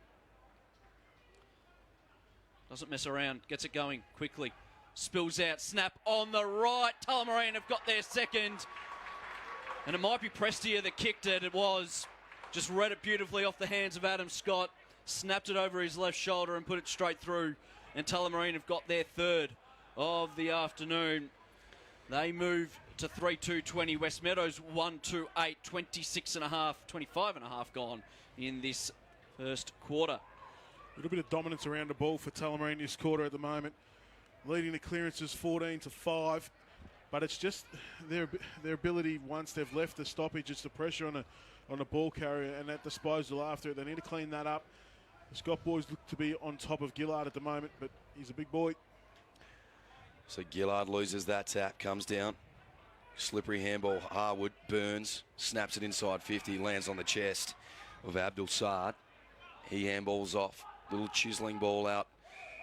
Speaker 1: Doesn't mess around, gets it going quickly. Spills out, snap on the right. Tullamarine have got their second. And it might be Prestia that kicked it. It was. Just read it beautifully off the hands of Adam Scott. Snapped it over his left shoulder and put it straight through. And Tullamarine have got their third of the afternoon. They move to 3-2-20. West Meadows 1-2-8, 25.5 gone in this first quarter.
Speaker 2: A little bit of dominance around the ball for Tullamarine this quarter at the moment. Leading the clearances 14-5. But it's just their ability, once they've left the stoppage, it's the pressure on a ball carrier and that disposal after it. They need to clean that up. The Scott boys look to be on top of Gillard at the moment, but he's a big boy.
Speaker 3: So Gillard loses that tap, comes down. Slippery handball, Harwood, Burns, snaps it inside 50, lands on the chest of Abdul Saad. He handballs off, little chiseling ball out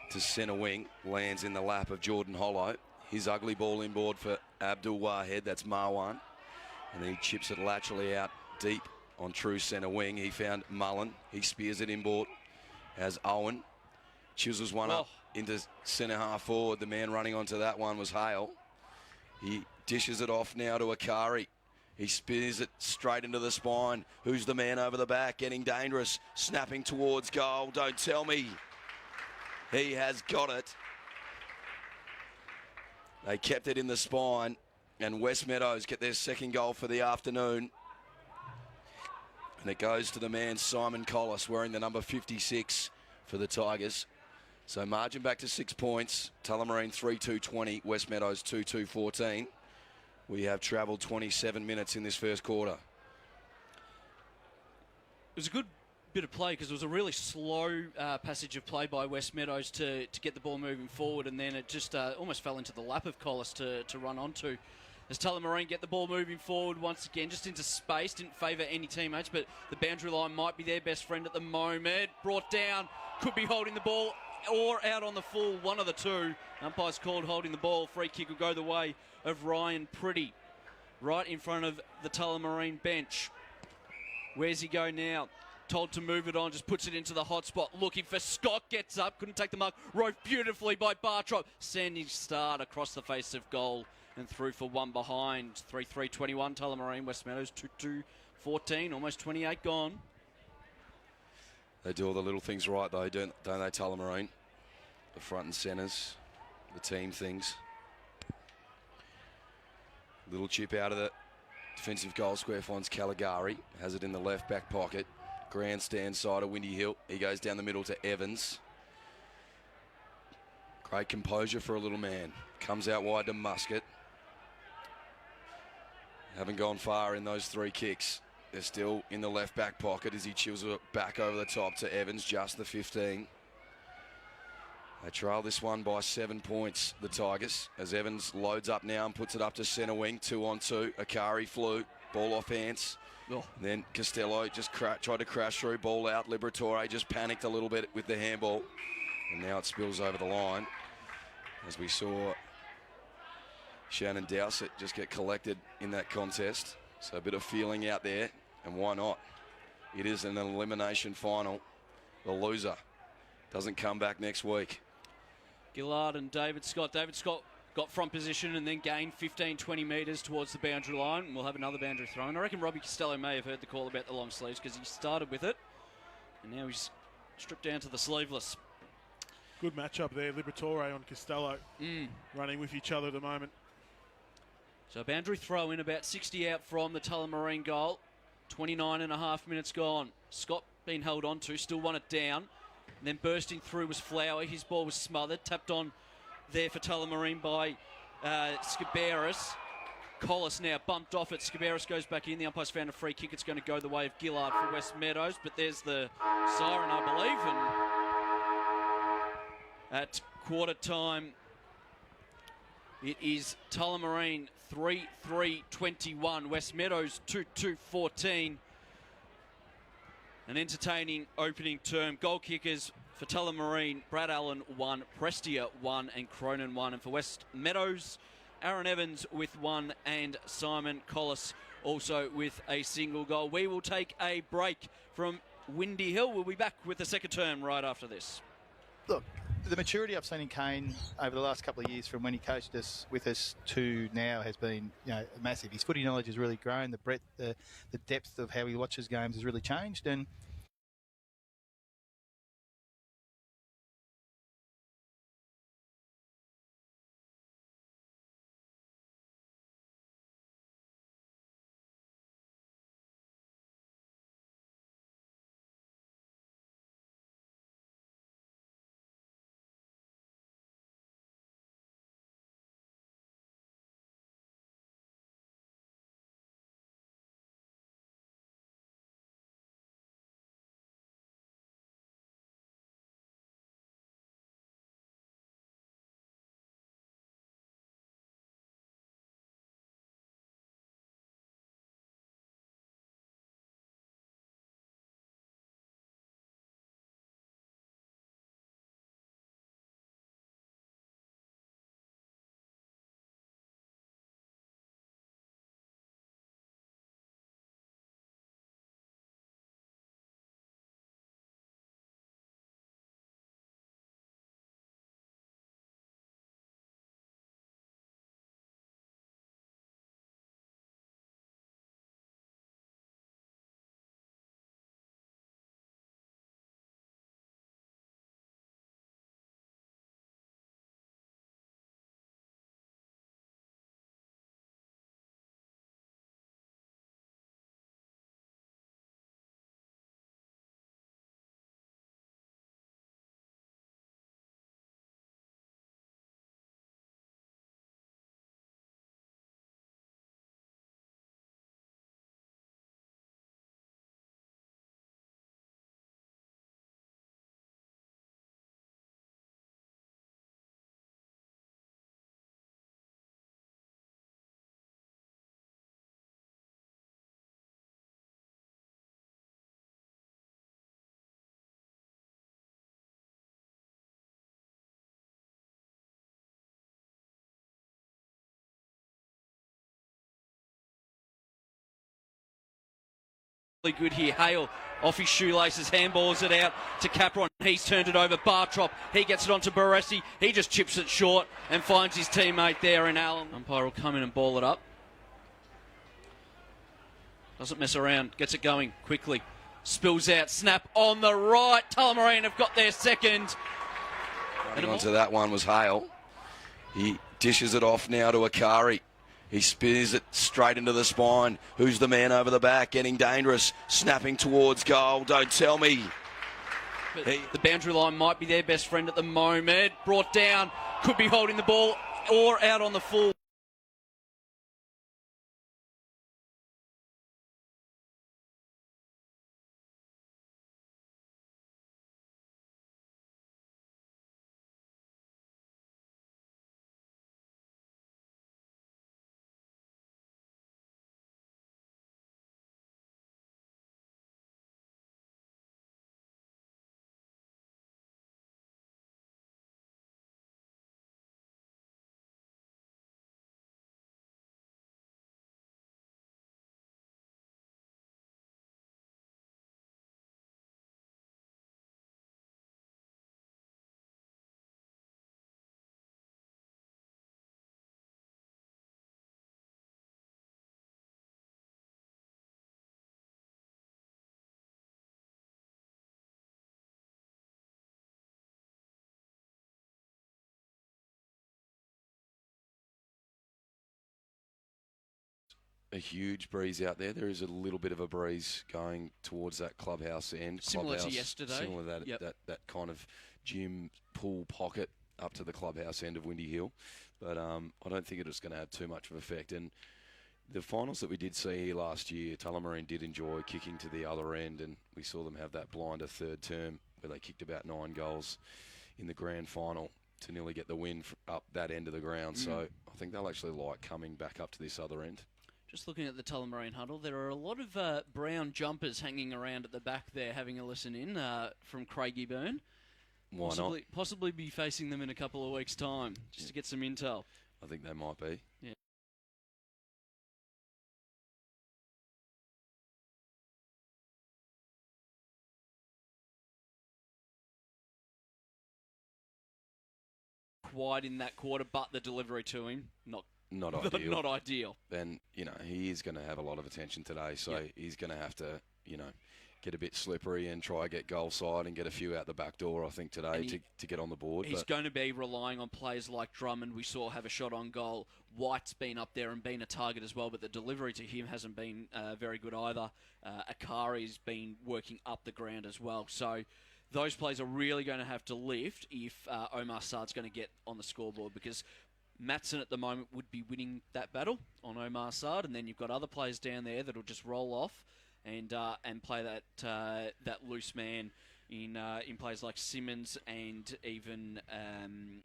Speaker 3: to centre wing, lands in the lap of Jordan Hollow. His ugly ball inboard for Abdul Wahed, that's Marwan. And then he chips it laterally out deep on true centre wing. He found Mullen, he spears it inboard as Owen. Chisels one up into centre half forward. The man running onto that one was Hale. He dishes it off now to Akari. He spears it straight into the spine. Who's the man over the back? Getting dangerous. Snapping towards goal. Don't tell me. He has got it. They kept it in the spine. And West Meadows get their second goal for the afternoon. And it goes to the man Simon Collis wearing the number 56 for the Tigers. So margin back to 6 points. Tullamarine 3-2-20. West Meadows 2-2-14. We have travelled 27 minutes in this first quarter.
Speaker 1: It was a good bit of play because it was a really slow passage of play by West Meadows to get the ball moving forward, and then it just almost fell into the lap of Collis to run onto. As Tullamarine get the ball moving forward once again, just into space, didn't favour any teammates, but the boundary line might be their best friend at the moment. Brought down, could be holding the ball or out on the full, one of the two. Umpire's called holding the ball. Free kick will go the way of Ryan Pretty, right in front of the Tullamarine bench. Where's he go now? Told to move it on, just puts it into the hot spot, looking for Scott, gets up, couldn't take the mark, rode beautifully by Bartrop, sending start across the face of goal and through for one behind. 3-3-21 Tullamarine, West Meadows 2-2-14, almost 28 gone.
Speaker 3: They do all the little things right though, don't they, Tullamarine? The front and centres, the team things. Little chip out of the defensive goal square, finds Caligari, has it in the left back pocket. Grandstand side of Windy Hill. He goes down the middle to Evans. Great composure for a little man. Comes out wide to Muscat. Haven't gone far in those three kicks. They're still in the left back pocket as he chisels it back over the top to Evans, just the 15. They trail this one by 7 points, the Tigers, as Evans loads up now and puts it up to centre wing, 2-on-2. Akari flew, ball off hands. Oh. Then Costello just tried to crash through, ball out. Liberatore just panicked a little bit with the handball. And now it spills over the line. As we saw Shannon Dowsett just get collected in that contest. So a bit of feeling out there, and why not? It is an elimination final. The loser doesn't come back next week.
Speaker 1: Gillard and David Scott. David Scott got front position and then gained 15-20 metres towards the boundary line. We'll have another boundary throw. And I reckon Robbie Costello may have heard the call about the long sleeves because he started with it. And now he's stripped down to the sleeveless.
Speaker 2: Good matchup there. Liberatore on Costello running with each other at the moment.
Speaker 1: So boundary throw in about 60 out from the Tullamarine goal. 29.5 minutes gone. Scott being held on to, still won it down. And then bursting through was Flower. His ball was smothered. Tapped on there for Tullamarine by Skiberis. Collis now bumped off it. Skiberis goes back in. The umpire's found a free kick. It's going to go the way of Gillard for West Meadows. But there's the siren, I believe. And at quarter time, it is Tullamarine 3-3-21. West Meadows 2-2-14. An entertaining opening term. Goal kickers For Tullamarine, Brad Allen 1, Prestia 1 and Cronin 1. And for West Meadows, Aaron Evans with 1 and Simon Collis also with a single goal. We will take a break from Windy Hill. We'll be back with the second term right after this.
Speaker 4: Look, the maturity I've seen in Kane over the last couple of years from when he coached us with us to now has been, massive. His footy knowledge has really grown. The breadth, the depth of how he watches games has really changed. And
Speaker 1: Good here. Hale off his shoelaces, handballs it out to Capron. He's turned it over. Bartrop, he gets it onto Baresi. He just chips it short and finds his teammate there in Allen. Umpire will come in and ball it up. Doesn't mess around. Gets it going quickly. Spills out. Snap on the right. Tullamarine have got their second.
Speaker 3: Running onto that one was Hale. He dishes it off now to Akari. He spears it straight into the spine. Who's the man over the back? Getting dangerous. Snapping towards goal. Don't tell me.
Speaker 1: The boundary line might be their best friend at the moment. Brought down. Could be holding the ball or out on the full.
Speaker 3: A huge breeze out there. There is a little bit of a breeze going towards that clubhouse end.
Speaker 1: Similar to yesterday.
Speaker 3: Similar to that,
Speaker 1: yep.
Speaker 3: that kind of gym pool pocket up to the clubhouse end of Windy Hill. But I don't think it's going to have too much of effect. And the finals that we did see here last year, Tullamarine did enjoy kicking to the other end, and we saw them have that blinder third term where they kicked about 9 goals in the grand final to nearly get the win up that end of the ground. So I think they'll actually like coming back up to this other end.
Speaker 1: Just looking at the Tullamarine huddle, there are a lot of brown jumpers hanging around at the back there having a listen in from Craigie Byrne.
Speaker 3: Why not?
Speaker 1: Possibly be facing them in a couple of weeks' time, just to get some intel.
Speaker 3: I think they might be.
Speaker 1: Yeah. Quite in that quarter, but the delivery to him, not
Speaker 3: ideal.
Speaker 1: not ideal.
Speaker 3: And, he is going to have a lot of attention today, so he's going to have to, get a bit slippery and try get goal side and get a few out the back door, I think, today to get on the board.
Speaker 1: He's going to be relying on players like Drummond. We saw have a shot on goal. White's been up there and been a target as well, but the delivery to him hasn't been very good either. Akari's been working up the ground as well. So those players are really going to have to lift if Omar Saad's going to get on the scoreboard, because Matson at the moment would be winning that battle on Omar Saad, and then you've got other players down there that'll just roll off and play that loose man in players like Simmons and even I'm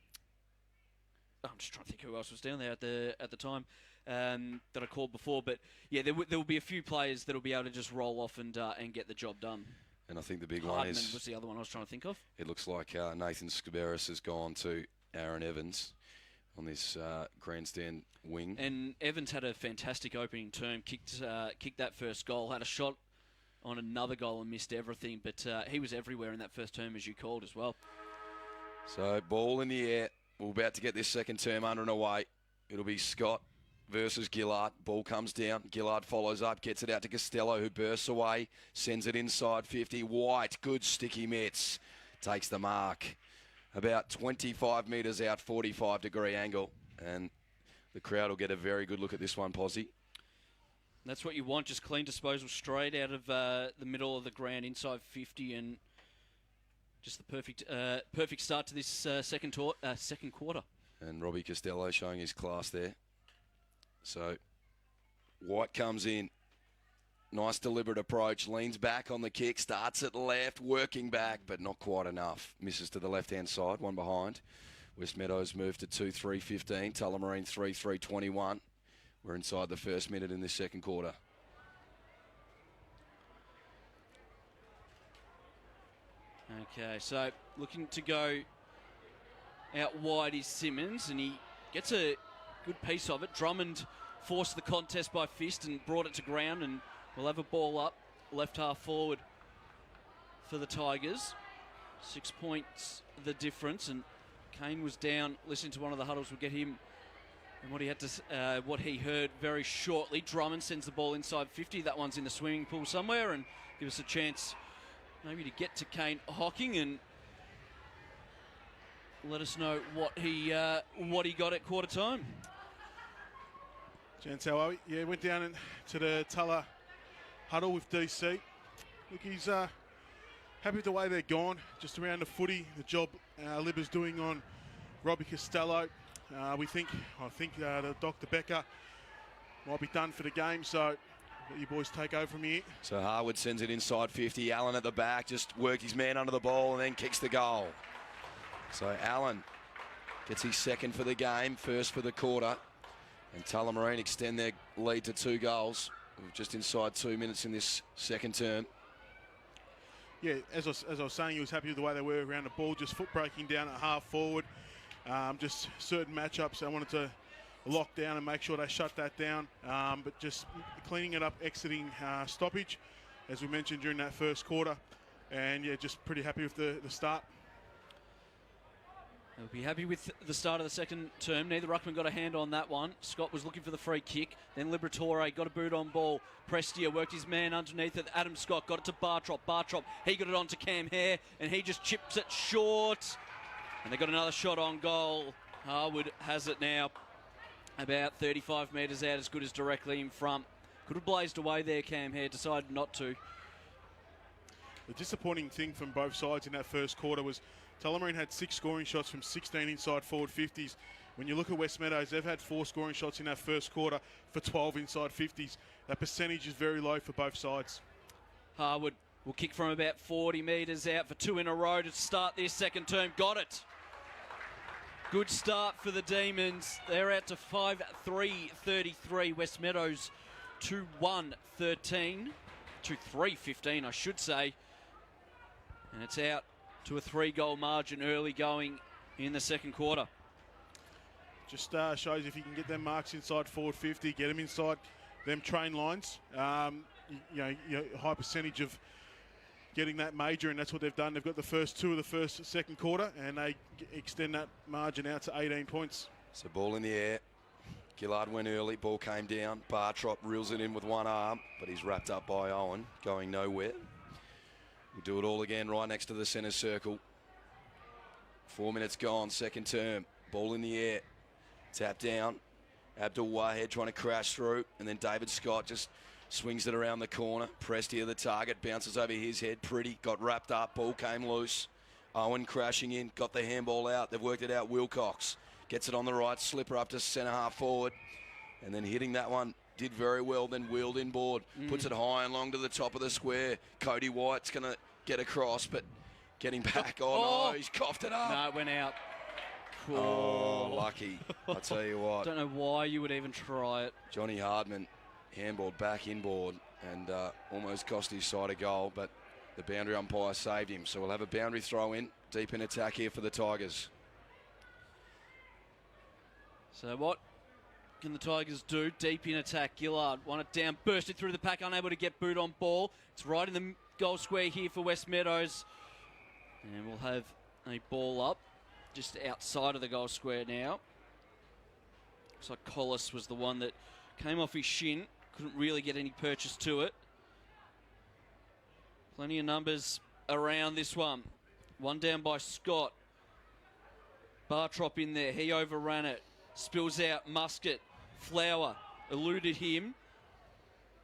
Speaker 1: just trying to think who else was down there at the time that I called before. But yeah, there will be a few players that'll be able to just roll off and get the job done.
Speaker 3: And I think the big
Speaker 1: Hardman
Speaker 3: one
Speaker 1: was the other one I was trying to think of.
Speaker 3: It looks like Nathan Scaberis has gone to Aaron Evans on this grandstand wing.
Speaker 1: And Evans had a fantastic opening term, kicked that first goal, had a shot on another goal and missed everything, but he was everywhere in that first term, as you called as well.
Speaker 3: So, ball in the air. We're about to get this second term under and away. It'll be Scott versus Gillard. Ball comes down. Gillard follows up, gets it out to Costello, who bursts away, sends it inside 50. White, good sticky mitts, takes the mark. About 25 metres out, 45-degree angle. And the crowd will get a very good look at this one, Posse.
Speaker 1: That's what you want, just clean disposal straight out of the middle of the ground, inside 50, and just the perfect start to this second quarter.
Speaker 3: And Robbie Costello showing his class there. So White comes in. Nice deliberate approach, leans back on the kick, starts at left, working back, but not quite enough. Misses to the left-hand side, one behind. West Meadows moved to 2-3-15, Tullamarine 3-3-21. We're inside the first minute in this second quarter.
Speaker 1: Okay, so looking to go out wide is Simmons, and he gets a good piece of it. Drummond forced the contest by fist and brought it to ground, and we'll have a ball up, left half forward for the Tigers. 6 points the difference, and Kane was down. Listening to one of the huddles, we'll get him and what he heard very shortly. Drummond sends the ball inside 50. That one's in the swimming pool somewhere, and give us a chance maybe to get to Kane Hocking and let us know what he got at quarter time.
Speaker 2: Gents, how are we? Yeah, went down to the Tulla huddle with DC. Look, he's happy with the way they're gone. Just around the footy, the job Libba's doing on Robbie Costello. I think the Dr. Becker might be done for the game, so let you boys take over from here.
Speaker 3: So Harwood sends it inside 50. Allen at the back, just worked his man under the ball and then kicks the goal. So Allen gets his second for the game, first for the quarter. And Tullamarine extend their lead to 2 goals. We're just inside 2 minutes in this second term.
Speaker 2: Yeah, as I was saying, he was happy with the way they were around the ball, just foot breaking down at half forward. Just certain matchups they wanted to lock down and make sure they shut that down. But just cleaning it up, exiting stoppage, as we mentioned during that first quarter. And yeah, just pretty happy with the start.
Speaker 1: They'll be happy with the start of the second term. Neither ruckman got a hand on that one. Scott was looking for the free kick. Then Liberatore got a boot on ball. Prestia worked his man underneath it. Adam Scott got it to Bartrop. Bartrop, he got it on to Cam Hare, and he just chips it short. And they got another shot on goal. Harwood has it now about 35 metres out, as good as directly in front. Could have blazed away there, Cam Hare, decided not to.
Speaker 2: The disappointing thing from both sides in that first quarter was Tullamarine had 6 scoring shots from 16 inside forward 50s. When you look at West Meadows, they've had 4 scoring shots in that first quarter for 12 inside 50s. That percentage is very low for both sides.
Speaker 1: Harwood will kick from about 40 metres out for 2 in a row to start their second term. Got it. Good start for the Demons. They're out to 5-3-33. West Meadows 2-1-13. 2-3-15, I should say. And it's out to a 3-goal margin early going in the second quarter.
Speaker 2: Just shows if you can get them marks inside forward 50, get them inside them train lines. High percentage of getting that major, and that's what they've done. They've got the first 2 of the second quarter, and they extend that margin out to 18 points.
Speaker 3: So ball in the air. Gillard went early, ball came down. Bartrop reels it in with one arm, but he's wrapped up by Owen, going nowhere. We'll do it all again right next to the centre circle. 4 minutes gone, second term. Ball in the air. Tap down. Abdul Wahed trying to crash through, and then David Scott just swings it around the corner. Prestia the target, bounces over his head. Pretty got wrapped up, ball came loose. Owen crashing in, got the handball out. They've worked it out. Wilcox gets it on the right, slipper up to centre half forward, and then hitting that one. Did very well, then wheeled inboard. Puts it high and long to the top of the square. Cody White's going to get across, but getting back. Oh, no, he's coughed it up.
Speaker 1: No, it went out.
Speaker 3: Oh, lucky. I'll tell you what.
Speaker 1: Don't know why you would even try it.
Speaker 3: Johnny Hardman handballed back inboard and almost cost his side a goal, but the boundary umpire saved him. So we'll have a boundary throw in, deep in attack here for the Tigers.
Speaker 1: So what can the Tigers do? Deep in attack. Gillard won it down, burst it through the pack, unable to get boot on ball. It's right in the goal square here for West Meadows. And we'll have a ball up just outside of the goal square now. Looks like Collis was the one that came off his shin. Couldn't really get any purchase to it. Plenty of numbers around this one. One down by Scott. Bartrop in there. He overran it. Spills out Muscat. Flower eluded him.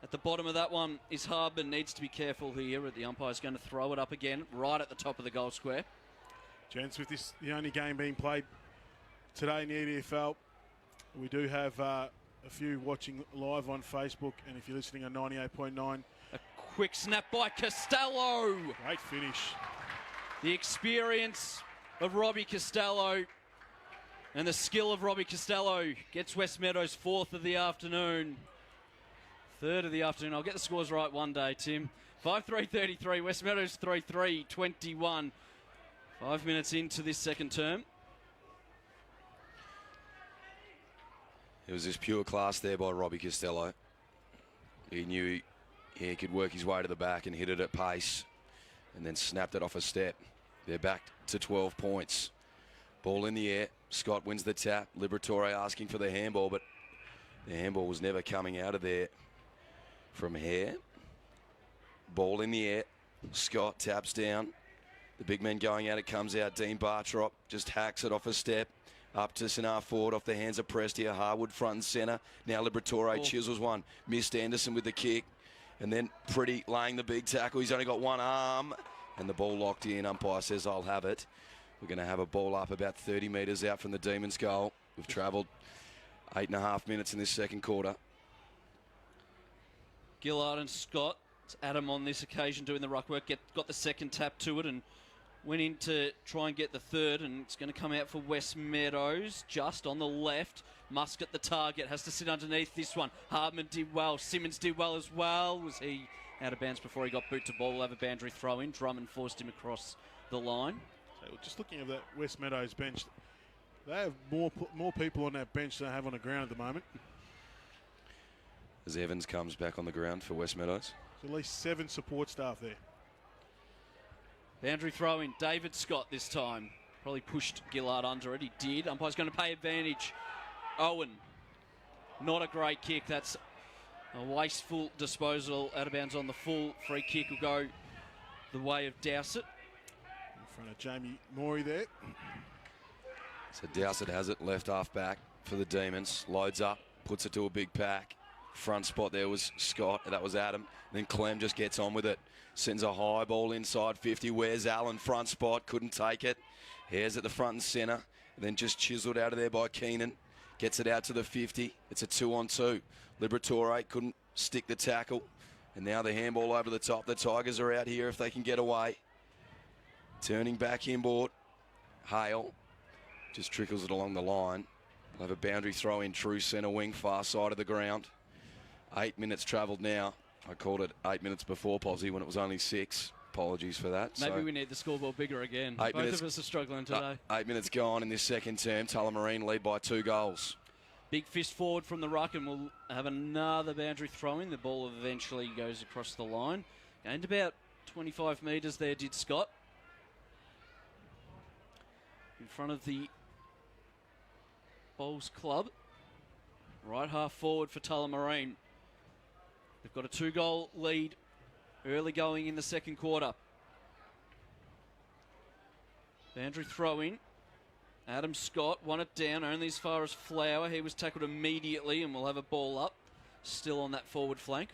Speaker 1: At the bottom of that one is Harbin. Needs to be careful here. The umpire's going to throw it up again right at the top of the goal square.
Speaker 2: Gents, with this the only game being played today in the EDFL, we do have a few watching live on Facebook, and if you're listening on 98.9.
Speaker 1: A quick snap by Costello.
Speaker 2: Great finish.
Speaker 1: The experience of Robbie Costello and the skill of Robbie Costello gets West Meadows 4th of the afternoon. 3rd of the afternoon. I'll get the scores right one day, Tim. 5-3-33, West Meadows 3-3-21. 5 minutes into this second term.
Speaker 3: It was just pure class there by Robbie Costello. He knew he could work his way to the back and hit it at pace, and then snapped it off a step. They're back to 12 points. Ball in the air. Scott wins the tap. Liberatore asking for the handball, but the handball was never coming out of there from Hare. Ball in the air. Scott taps down. The big man going at it, comes out. Dean Bartrop just hacks it off a step. Up to Sinar forward off the hands of Prestia. Harwood front and centre. Now Liberatore chisels one. Missed Anderson with the kick. And then Pretty laying the big tackle. He's only got one arm. And the ball locked in. Umpire says, I'll have it. We're going to have a ball up about 30 metres out from the Demons' goal. We've travelled 8.5 minutes in this second quarter.
Speaker 1: Gillard and Scott. It's Adam on this occasion doing the ruck work. Got the second tap to it and went in to try and get the third, and it's going to come out for West Meadows just on the left. Muscat the target, has to sit underneath this one. Hardman did well. Simmons did well as well. Was he out of bounds before he got boot to ball? We'll have a boundary throw in. Drummond forced him across the line.
Speaker 2: So just looking at that West Meadows bench, they have more people on that bench than they have on the ground at the moment.
Speaker 3: As Evans comes back on the ground for West Meadows.
Speaker 2: There's at least 7 support staff there.
Speaker 1: Boundary throw in. David Scott this time. Probably pushed Gillard under it. He did. Umpire's going to pay advantage. Owen. Not a great kick. That's a wasteful disposal. Out of bounds on the full. Free kick will go the way of Dowsett.
Speaker 2: In front of Jamie Morey there.
Speaker 3: So Dowsett has it left half back for the Demons. Loads up. Puts it to a big pack. Front spot there was Scott. That was Adam. Then Clem just gets on with it. Sends a high ball inside 50. Where's Allen? Front spot. Couldn't take it. Hares at the front and centre. Then just chiseled out of there by Keenan. Gets it out to the 50. It's a 2-on-2. Liberatore couldn't stick the tackle. And now the handball over the top. The Tigers are out here if they can get away. Turning back inboard. Hale just trickles it along the line. We'll have a boundary throw in true centre wing, far side of the ground. 8 minutes travelled now. I called it 8 minutes before, Posy, when it was only 6. Apologies for that.
Speaker 1: Maybe we need the scoreboard bigger again.
Speaker 3: 8
Speaker 1: Both
Speaker 3: minutes,
Speaker 1: of us are struggling today.
Speaker 3: 8 minutes gone in this second term. Tullamarine lead by 2 goals.
Speaker 1: Big fist forward from the ruck, and we'll have another boundary throw-in. The ball eventually goes across the line. Gained about 25 metres there, did Scott. In front of the Bowls Club. Right half forward for Tullamarine. They've got a 2-goal lead early going in the second quarter. Boundary throw-in. Adam Scott won it down only as far as Flower. He was tackled immediately and will have a ball up. Still on that forward flank.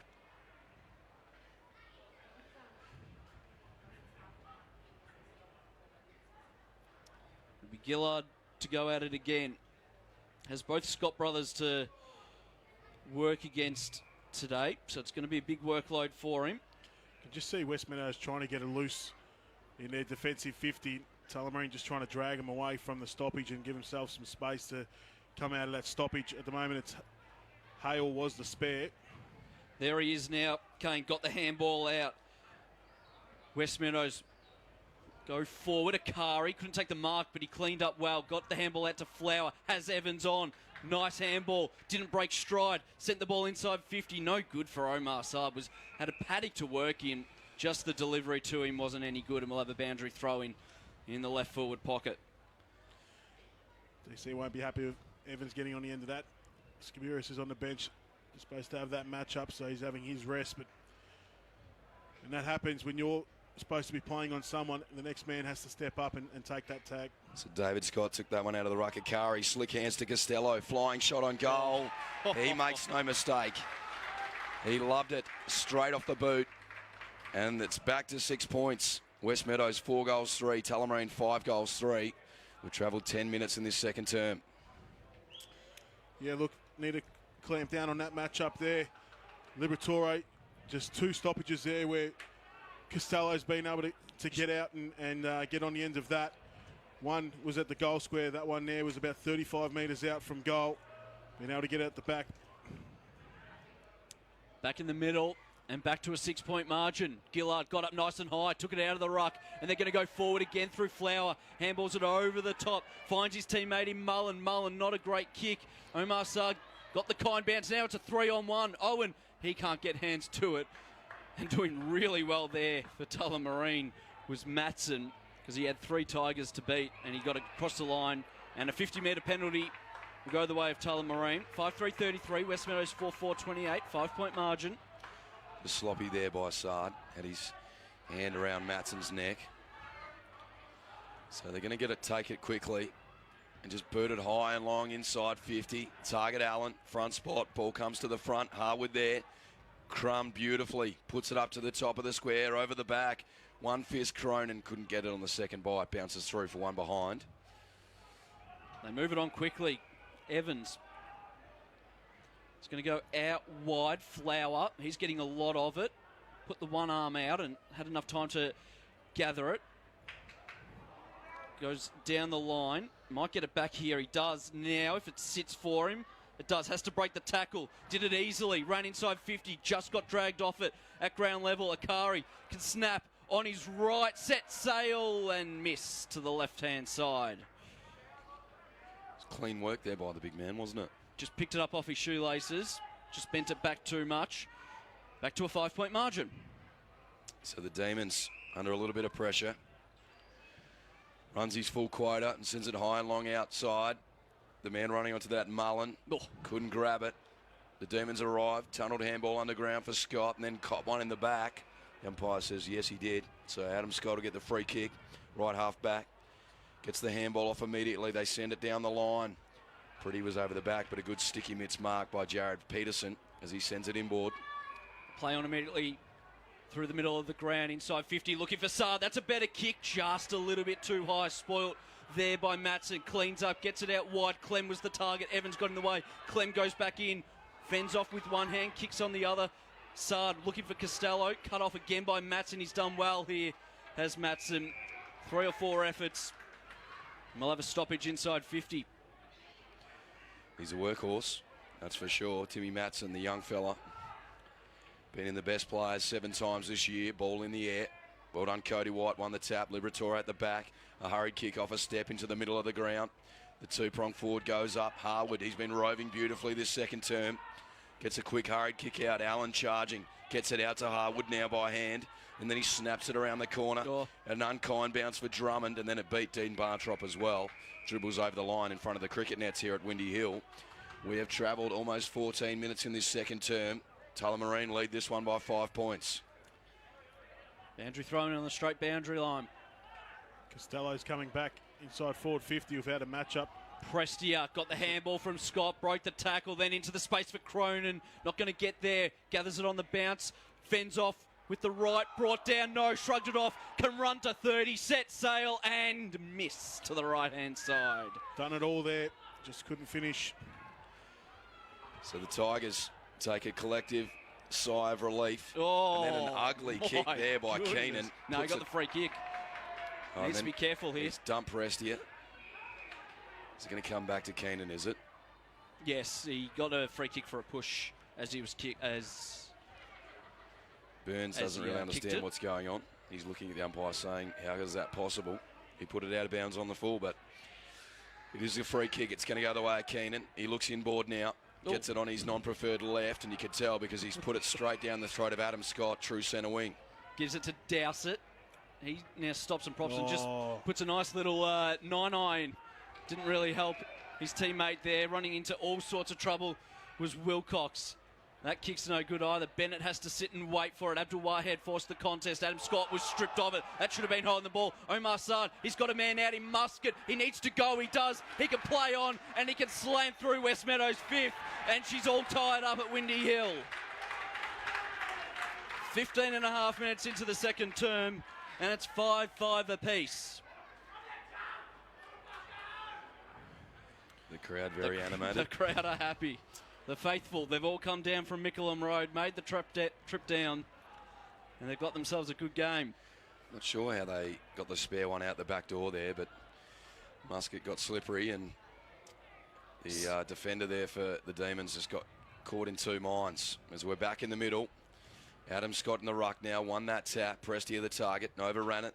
Speaker 1: It'll be Gillard to go at it again. Has both Scott brothers to work against today, so it's going to be a big workload for him.
Speaker 2: You can just see West Meadows trying to get it loose in their defensive 50. Tullamarine just trying to drag him away from the stoppage and give himself some space to come out of that stoppage. At the moment, it's Hale was the spare.
Speaker 1: There he is now. Kane got the handball out. West Meadows go forward. Akari couldn't take the mark, but he cleaned up well. Got the handball out to Flower. Has Evans on. Nice handball. Didn't break stride. Sent the ball inside 50. No good for Omar Saab. Had a paddock to work in. Just the delivery to him wasn't any good, and we'll have a boundary throw in the left forward pocket.
Speaker 2: DC won't be happy with Evans getting on the end of that. Skibiris is on the bench. He's supposed to have that matchup, so he's having his rest. But and that happens when you're supposed to be playing on someone, the next man has to step up and take that tag.
Speaker 3: So David Scott took that one out of the ruck. Akari, slick hands to Costello, flying shot on goal. He makes no mistake. He loved it straight off the boot. And it's back to 6 points. West Meadows 4 goals 3, Tullamarine 5 goals 3. We've travelled 10 minutes in this second term.
Speaker 2: Yeah, look, need to clamp down on that matchup there. Liberatore, just 2 stoppages there where Costello's been able to get out and get on the end of that. One was at the goal square. That one there was about 35 metres out from goal. Being able to get out the back.
Speaker 1: Back in the middle and back to a 6-point margin. Gillard got up nice and high, took it out of the ruck, and they're going to go forward again through Flower. Handballs it over the top. Finds his teammate in Mullen. Mullen, not a great kick. Omar Saad got the kind bounce. Now it's a 3-on-1. Owen, he can't get hands to it. And doing really well there for Tullamarine was Matson, because he had 3 Tigers to beat, and he got across the line. And a 50-metre penalty will go the way of Tullamarine. 5-3-33, West Meadows 4-4-28, 5-point margin.
Speaker 3: The sloppy there by Saad. Had his hand around Matson's neck. So they're going to get it, take it quickly, and just boot it high and long inside 50. Target Allen, front spot. Ball comes to the front. Harwood there. Crum beautifully puts it up to the top of the square, over the back. One fist Cronin couldn't get it on the second bite. Bounces through for one behind.
Speaker 1: They move it on quickly. Evans. It's going to go out wide. Flower. He's getting a lot of it. Put the one arm out and had enough time to gather it. Goes down the line. Might get it back here. He does now if it sits for him. It does. Has to break the tackle. Did it easily. Ran inside 50. Just got dragged off it at ground level. Akari can snap on his right. Set sail and miss to the left-hand side.
Speaker 3: Clean work there by the big man, wasn't it?
Speaker 1: Just picked it up off his shoelaces. Just bent it back too much. Back to a 5-point margin.
Speaker 3: So the Demons under a little bit of pressure. Runs his full quota and sends it high and long outside. The man running onto that Mullen couldn't grab it. The Demons arrived, tunneled handball underground for Scott, and then caught one in the back. The umpire says yes, he did. So Adam Scott will get the free kick, right half back. Gets the handball off immediately. They send it down the line. Pretty was over the back, but a good sticky mitts mark by Jared Peterson as he sends it inboard.
Speaker 1: Play on immediately through the middle of the ground, inside 50, looking for Saad. That's a better kick, just a little bit too high. Spoilt there by Matson. Cleans up, gets it out wide. Clem was the target. Evans got in the way. Clem goes back in. Fends off with one hand, kicks on the other. Saad looking for Costello. Cut off again by Matson. He's done well here, has Matson. 3 or 4 efforts. And we'll have a stoppage inside 50.
Speaker 3: He's a workhorse, that's for sure. Timmy Matson, the young fella. Been in the best players 7 times this year. Ball in the air. Well done, Cody White won the tap. Liberatore at the back. A hurried kick off a step into the middle of the ground. The two-prong forward goes up. Harwood, he's been roving beautifully this second term. Gets a quick hurried kick out. Allen charging. Gets it out to Harwood now by hand. And then he snaps it around the corner.
Speaker 1: Oh.
Speaker 3: An unkind bounce for Drummond, and then it beat Dean Bartrop as well. Dribbles over the line in front of the cricket nets here at Windy Hill. We have travelled almost 14 minutes in this second term. Tullamarine lead this one by 5 points.
Speaker 1: Boundary thrown on the straight boundary line.
Speaker 2: Costello's coming back inside forward 50 without a matchup.
Speaker 1: Prestia got the handball from Scott, broke the tackle, then into the space for Cronin. Not going to get there. Gathers it on the bounce. Fends off with the right. Brought down, no. Shrugged it off. Can run to 30. Set sail and miss to the right-hand side.
Speaker 2: Done it all there. Just couldn't finish.
Speaker 3: So the Tigers take a collective sigh of relief.
Speaker 1: Oh,
Speaker 3: and then an ugly kick there by
Speaker 1: goodness.
Speaker 3: Keenan.
Speaker 1: No, he got the free kick. Needs to be careful here.
Speaker 3: He's dumped Prestia. Is it going to come back to Keenan, is it?
Speaker 1: Yes, he got a free kick for a push as he was
Speaker 3: Burns doesn't really understand what's going on. He's looking at the umpire saying, how is that possible? He put it out of bounds on the full, but it is a free kick. It's going to go the way of Keenan. He looks inboard now. Gets it on his non-preferred left, and you can tell because he's put it straight down the throat of Adam Scott, true centre wing.
Speaker 1: Gives it to Dowsett. He now stops and props and just puts a nice little 9-eye in. Didn't really help his teammate there. Running into all sorts of trouble was Wilcox. That kick's no good either. Bennett has to sit and wait for it. Abdul Wahed forced the contest. Adam Scott was stripped of it. That should have been holding the ball. Omar Saad, he's got a man out in Muscat. He needs to go. He does. He can play on and he can slam through West Meadows' fifth. And she's all tied up at Windy Hill. 15 and a half minutes into the second term, and it's 5-5 apiece.
Speaker 3: The crowd very animated.
Speaker 1: The crowd are happy. The faithful, they've all come down from Mickleham Road, made the trip down, and they've got themselves a good game.
Speaker 3: Not sure how they got the spare one out the back door there, but Muscat got slippery, and the defender there for the Demons just got caught in two minds. As we're back in the middle, Adam Scott in the ruck now, won that tap. Prestia the target, overran it,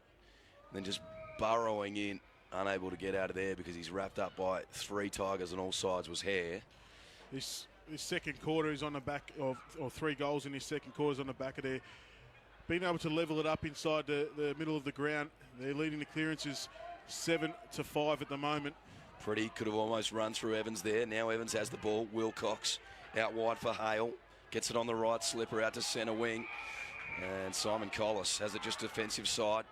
Speaker 3: and then just burrowing in, unable to get out of there because he's wrapped up by three Tigers on all sides was hair.
Speaker 2: This second quarter is on the back of, or 3 goals in his second quarter is on the back of there. Being able to level it up inside the middle of the ground. They're leading the clearances 7-5 at the moment.
Speaker 3: Pretty could have almost run through Evans there. Now Evans has the ball. Wilcox out wide for Hale. Gets it on the right, slipper out to centre wing. And Simon Collis has it just defensive side.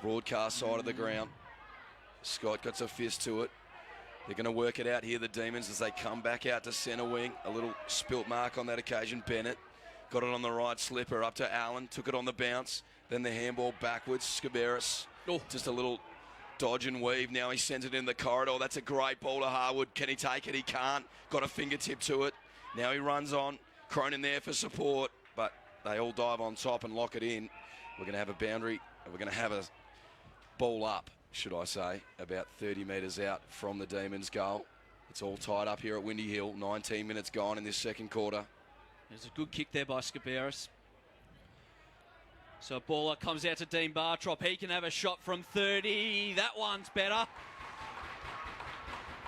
Speaker 3: Broadcast side of the ground. Scott gets a fist to it. They're going to work it out here, the Demons, as they come back out to centre wing. A little spilt mark on that occasion. Bennett got it on the right, slipper up to Allen. Took it on the bounce. Then the handball backwards. Scaberis. Just a little dodge and weave. Now he sends it in the corridor. That's a great ball to Harwood. Can he take it? He can't. Got a fingertip to it. Now he runs on. Cronin there for support, but they all dive on top and lock it in. We're going to have a boundary. We're going to have a ball up, should I say, about 30 metres out from the Demons' goal. It's all tied up here at Windy Hill. 19 minutes gone in this second quarter.
Speaker 1: There's a good kick there by Scaberis. So a baller comes out to Dean Bartrop. He can have a shot from 30. That one's better.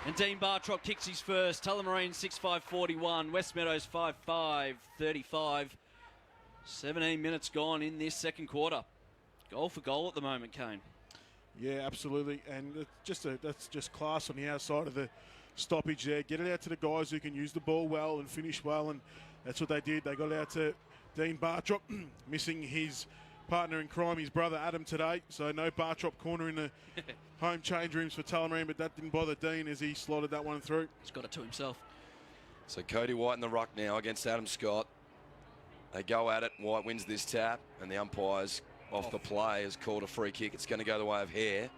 Speaker 1: And Dean Bartrop kicks his first. Tullamarine 6-5-41. West Meadows 5-5-35. 17 minutes gone in this second quarter. Goal for goal at the moment, Kane.
Speaker 2: Yeah, absolutely. And that's just class on the outside of the stoppage there. Get it out to the guys who can use the ball well and finish well. And that's what they did. They got out to Dean Bartrop, missing his partner in crime, his brother Adam, today. So no Bartrop corner in the home change rooms for Tullamarine, but that didn't bother Dean as he slotted that one through.
Speaker 1: He's got it to himself.
Speaker 3: So Cody White in the ruck now against Adam Scott. They go at it. White wins this tap, and the umpires off the play has called a free kick. It's going to go the way of Hare.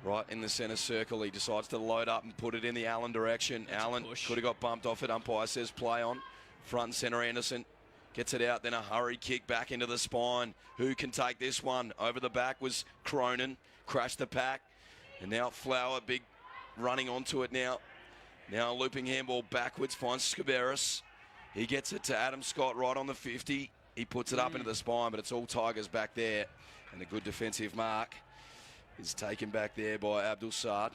Speaker 3: Right in the centre circle, he decides to load up and put it in the Allen direction.
Speaker 1: That's
Speaker 3: Allen could have got bumped off it. Umpire says play on. Front and centre, Anderson gets it out, then a hurry kick back into the spine. Who can take this one? Over the back was Cronin. Crashed the pack. And now Flower, big running onto it now. Now a looping handball backwards, finds Scaberis. He gets it to Adam Scott right on the 50. He puts it up into the spine, but it's all Tigers back there. And a good defensive mark is taken back there by Abdul Saad.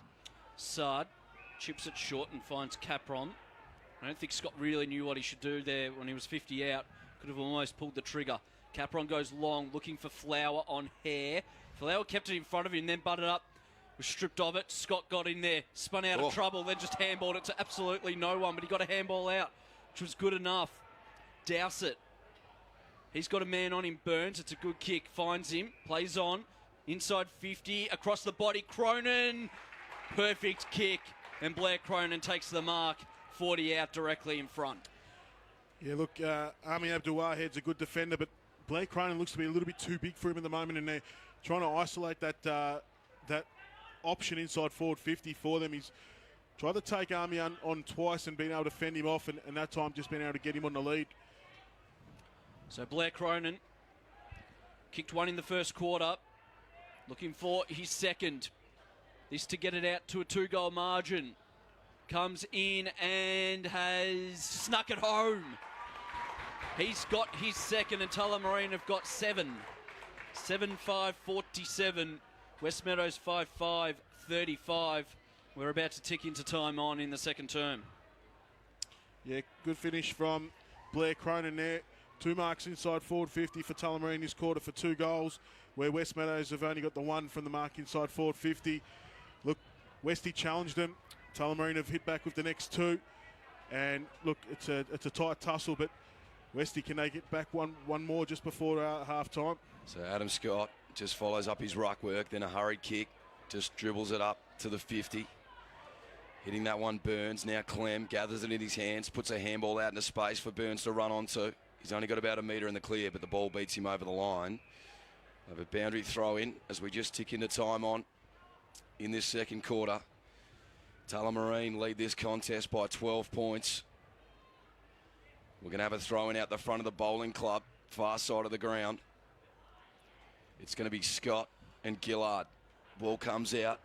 Speaker 1: Saad chips it short and finds Capron. I don't think Scott really knew what he should do there when he was 50 out. Could have almost pulled the trigger. Capron goes long, looking for Flower on Hare. Flower kept it in front of him, then butted up. Was stripped of it. Scott got in there, spun out of trouble, then just handballed it to absolutely no one. But he got a handball out, which was good enough. Dowsett. He's got a man on him, Burns. It's a good kick. Finds him, plays on. Inside 50, across the body. Cronin. Perfect kick. And Blair Cronin takes the mark. 40 out directly in front.
Speaker 2: Yeah, look, Army Abdul-Wahed's a good defender, but Blair Cronin looks to be a little bit too big for him at the moment, and they're trying to isolate that that option inside forward 50 for them. He's tried to take Army on twice and been able to fend him off, and that time just been able to get him on the lead.
Speaker 1: So Blair Cronin kicked one in the first quarter, looking for his second. This to get it out to a 2-goal margin. Comes in and has snuck it home. He's got his second, and Tullamarine have got 7. 7-5-47. West Meadows 5-5-35. We're about to tick into time on in the second term.
Speaker 2: Yeah, good finish from Blair Cronin there. 2 marks inside forward 50 for Tullamarine this quarter for 2 goals, where West Meadows have only got the 1 from the mark inside forward 50. Look, Westy challenged them. Tullamarine have hit back with the next 2. And look, it's a tight tussle, but Westy, can they get back one more just before half time?
Speaker 3: So Adam Scott just follows up his ruck work, then a hurried kick, just dribbles it up to the 50. Hitting that one, Burns. Now Clem gathers it in his hands, puts a handball out into space for Burns to run onto. He's only got about a metre in the clear, but the ball beats him over the line. Have a boundary throw in as we just tick into time on in this second quarter. Tullamarine lead this contest by 12 points. We're going to have a throw in out the front of the bowling club, far side of the ground. It's going to be Scott and Gillard. Ball comes out.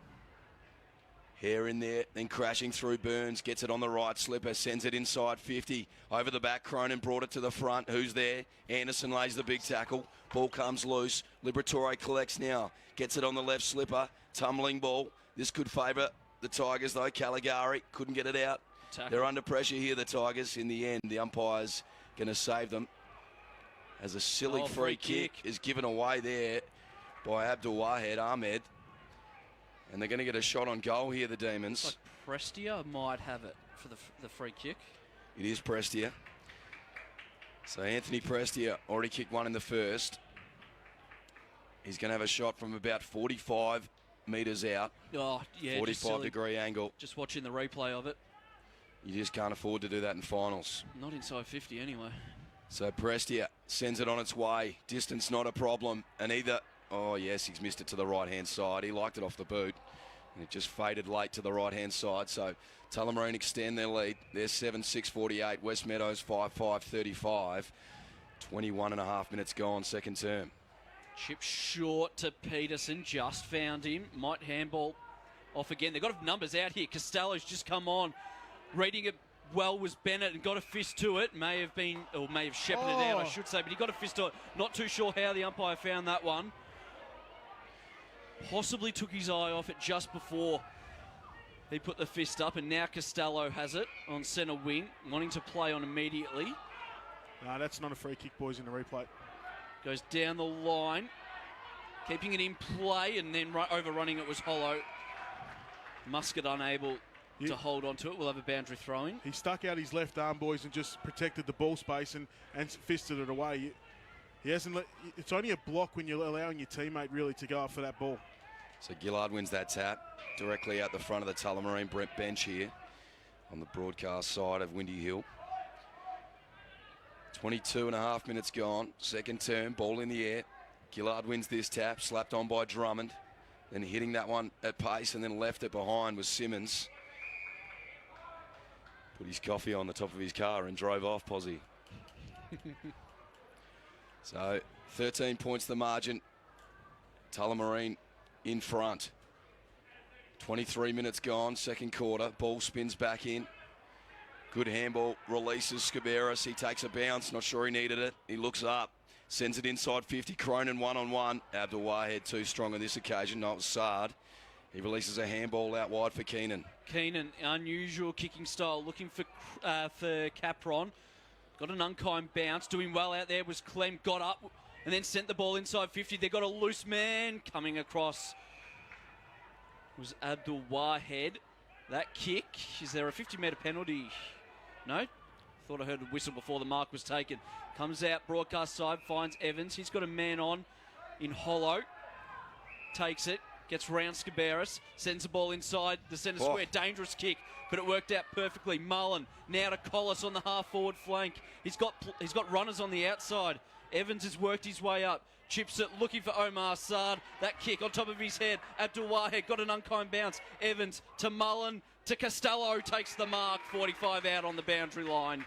Speaker 3: Hare in there, then crashing through Burns, gets it on the right slipper, sends it inside 50. Over the back, Cronin brought it to the front. Who's there? Anderson lays the big tackle. Ball comes loose. Liberatore collects now. Gets it on the left slipper. Tumbling ball. This could favour the Tigers, though. Caligari couldn't get it out.
Speaker 1: Tackle.
Speaker 3: They're under pressure here, the Tigers. In the end, the umpire's going to save them. As a silly free kick is given away there by Abdul Wahed Ahmed. And they're going to get a shot on goal here, the Demons.
Speaker 1: Like Prestia might have it for the free kick.
Speaker 3: It is Prestia. So Anthony Prestia already kicked one in the first. He's going to have a shot from about 45 metres out.
Speaker 1: Oh, yeah.
Speaker 3: 45-degree angle.
Speaker 1: Just watching the replay of it.
Speaker 3: You just can't afford to do that in finals.
Speaker 1: Not inside 50 anyway.
Speaker 3: So Prestia sends it on its way. Distance not a problem. And either... Oh, yes, he's missed it to the right-hand side. He liked it off the boot. And it just faded late to the right-hand side. So Tullamarine extend their lead. They're 7-6-48. West Meadows 5-5-35. 21 and a half minutes gone, second term.
Speaker 1: Chip short to Peterson. Just found him. Might handball off again. They've got numbers out here. Costello's just come on. Reading it well was Bennett and got a fist to it. May have shepherded it out, I should say. But he got a fist to it. Not too sure how the umpire found that one. Possibly took his eye off it just before he put the fist up, and now Costello has it on centre wing, wanting to play on immediately.
Speaker 2: No, that's not a free kick, boys, in the replay.
Speaker 1: Goes down the line, keeping it in play, and then overrunning it was Hollow. Muscat unable to hold on to it. We'll have a boundary throw-in.
Speaker 2: He stuck out his left arm, boys, and just protected the ball space and fisted it away. He hasn't it's only a block when you're allowing your teammate really to go up for that ball.
Speaker 3: So Gillard wins that tap directly out the front of the Tullamarine bench here on the broadcast side of Windy Hill. 22 and a half minutes gone. Second term, ball in the air. Gillard wins this tap, slapped on by Drummond. Then hitting that one at pace and then left it behind was Simmons. Put his coffee on the top of his car and drove off, Posse. So 13 points the margin. Tullamarine in front. 23 minutes gone, second quarter. Ball spins back in. Good handball, releases Scaberis. He takes a bounce, not sure he needed it. He looks up. Sends it inside 50. Cronin 1-on-1. Abdul Wahed too strong on this occasion. No, it was Saad. He releases a handball out wide for Keenan.
Speaker 1: Keenan, unusual kicking style, looking for Capron. Got an unkind bounce. Doing well out there was Clem. Got up and then sent the ball inside 50. They got a loose man coming across. Was Abdul Wahed. That kick. Is there a 50-metre penalty? No? Thought I heard a whistle before the mark was taken. Comes out, broadcast side, finds Evans. He's got a man on in hollow. Takes it. Gets round Scabaris, sends the ball inside the centre square. Dangerous kick, but it worked out perfectly. Mullen now to Collis on the half-forward flank. He's got runners on the outside. Evans has worked his way up. Chips it, looking for Omar Saad. That kick on top of his head. Abdul Wahed got an unkind bounce. Evans to Mullen to Costello, takes the mark. 45 out on the boundary line.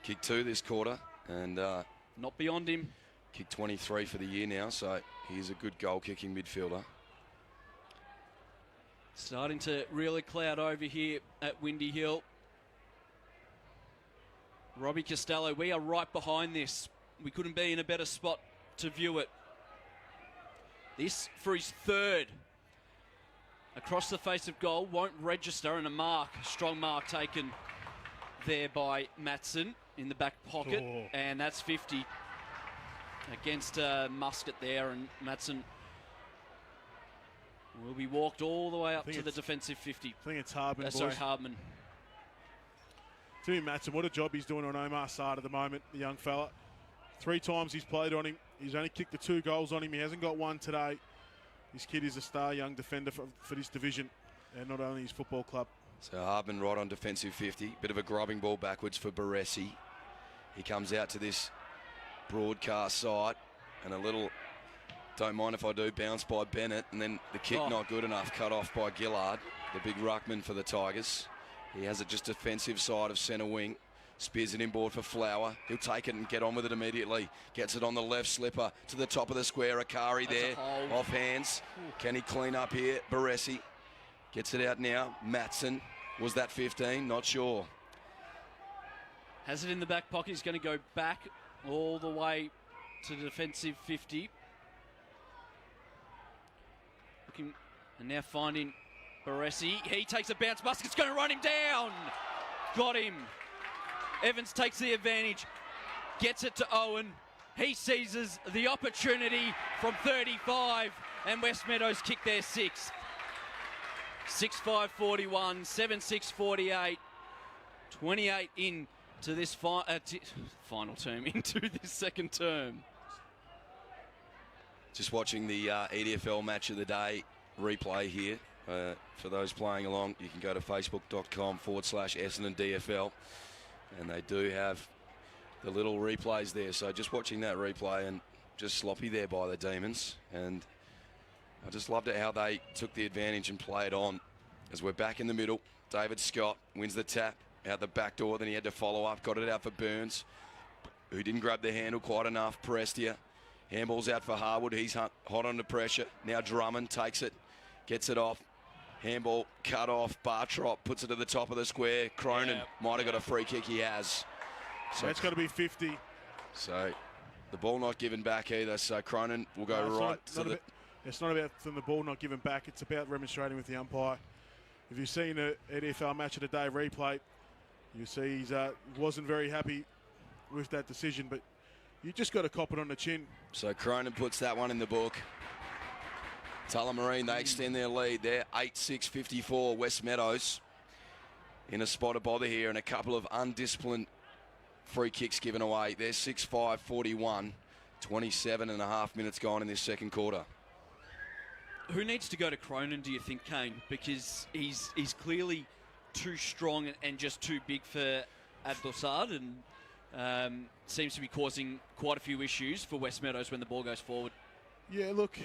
Speaker 3: Kick 2 this quarter, and
Speaker 1: not beyond him.
Speaker 3: Kick 23 for the year now, so he's a good goal-kicking midfielder.
Speaker 1: Starting to really cloud over here at Windy Hill. Robbie Costello, we are right behind this. We couldn't be in a better spot to view it. This for his third. Across the face of goal, won't register, and a strong mark taken there by Matson in the back pocket, and that's 50. Against Muscat there, and Matson will be walked all the way up to the defensive 50.
Speaker 2: I think it's Hardman,
Speaker 1: Sorry, Hardman.
Speaker 2: Timmy Matson, what a job he's doing on Omar Saad at the moment, the young fella. 3 times he's played on him. He's only kicked the 2 goals on him. He hasn't got one today. This kid is a star young defender for this division, and not only his football club.
Speaker 3: So Hardman right on defensive 50. Bit of a grubbing ball backwards for Baresi. He comes out to this broadcast side, and a little, don't mind if I do, bounce by Bennett, and then the kick not good enough, cut off by Gillard, the big ruckman for the Tigers. He has it just defensive side of centre wing. Spears it inboard for Flower. He'll take it and get on with it immediately. Gets it on the left slipper to the top of the square. Akari there, off hands. Can he clean up here? Baresi gets it out now. Matson, was that 15? Not sure.
Speaker 1: Has it in the back pocket. He's going to go back all the way to the defensive 50. Looking, and now finding Baresi. He takes a bounce. Muscat's going to run him down. Got him. Evans takes the advantage. Gets it to Owen. He seizes the opportunity from 35, and West Meadows kick their 6th. 6-5-41, 7-6 48. 28 in to this final term, into this second term.
Speaker 3: Just watching the EDFL match of the day replay here. For those playing along, you can go to facebook.com/Essendon DFL, and they do have the little replays there. So just watching that replay, and just sloppy there by the Demons. And I just loved it how they took the advantage and played on. As we're back in the middle, David Scott wins the tap out the back door, then he had to follow up, got it out for Burns, who didn't grab the handle quite enough. Prestia, handball's out for Harwood, he's hot under pressure. Now Drummond takes it, gets it off, handball cut off. Bartrop puts it to the top of the square. Cronin might have got a free kick, he has.
Speaker 2: So that's got to be 50.
Speaker 3: So the ball not given back either, so Cronin will go
Speaker 2: It's not about the ball not given back, it's about remonstrating with the umpire. If you've seen an EDFL match of the day replay, you see he wasn't very happy with that decision, but you just got to cop it on the chin.
Speaker 3: So Cronin puts that one in the book. Tullamarine, they extend their lead there, 8-6-54. West Meadows in a spot of bother here, and a couple of undisciplined free kicks given away. They're 6-5-41. 27 and a half minutes gone in this second quarter.
Speaker 1: Who needs to go to Cronin, do you think, Kane? Because he's clearly too strong and just too big for Abdul Saad, and seems to be causing quite a few issues for West Meadows when the ball goes forward.
Speaker 2: Yeah, look.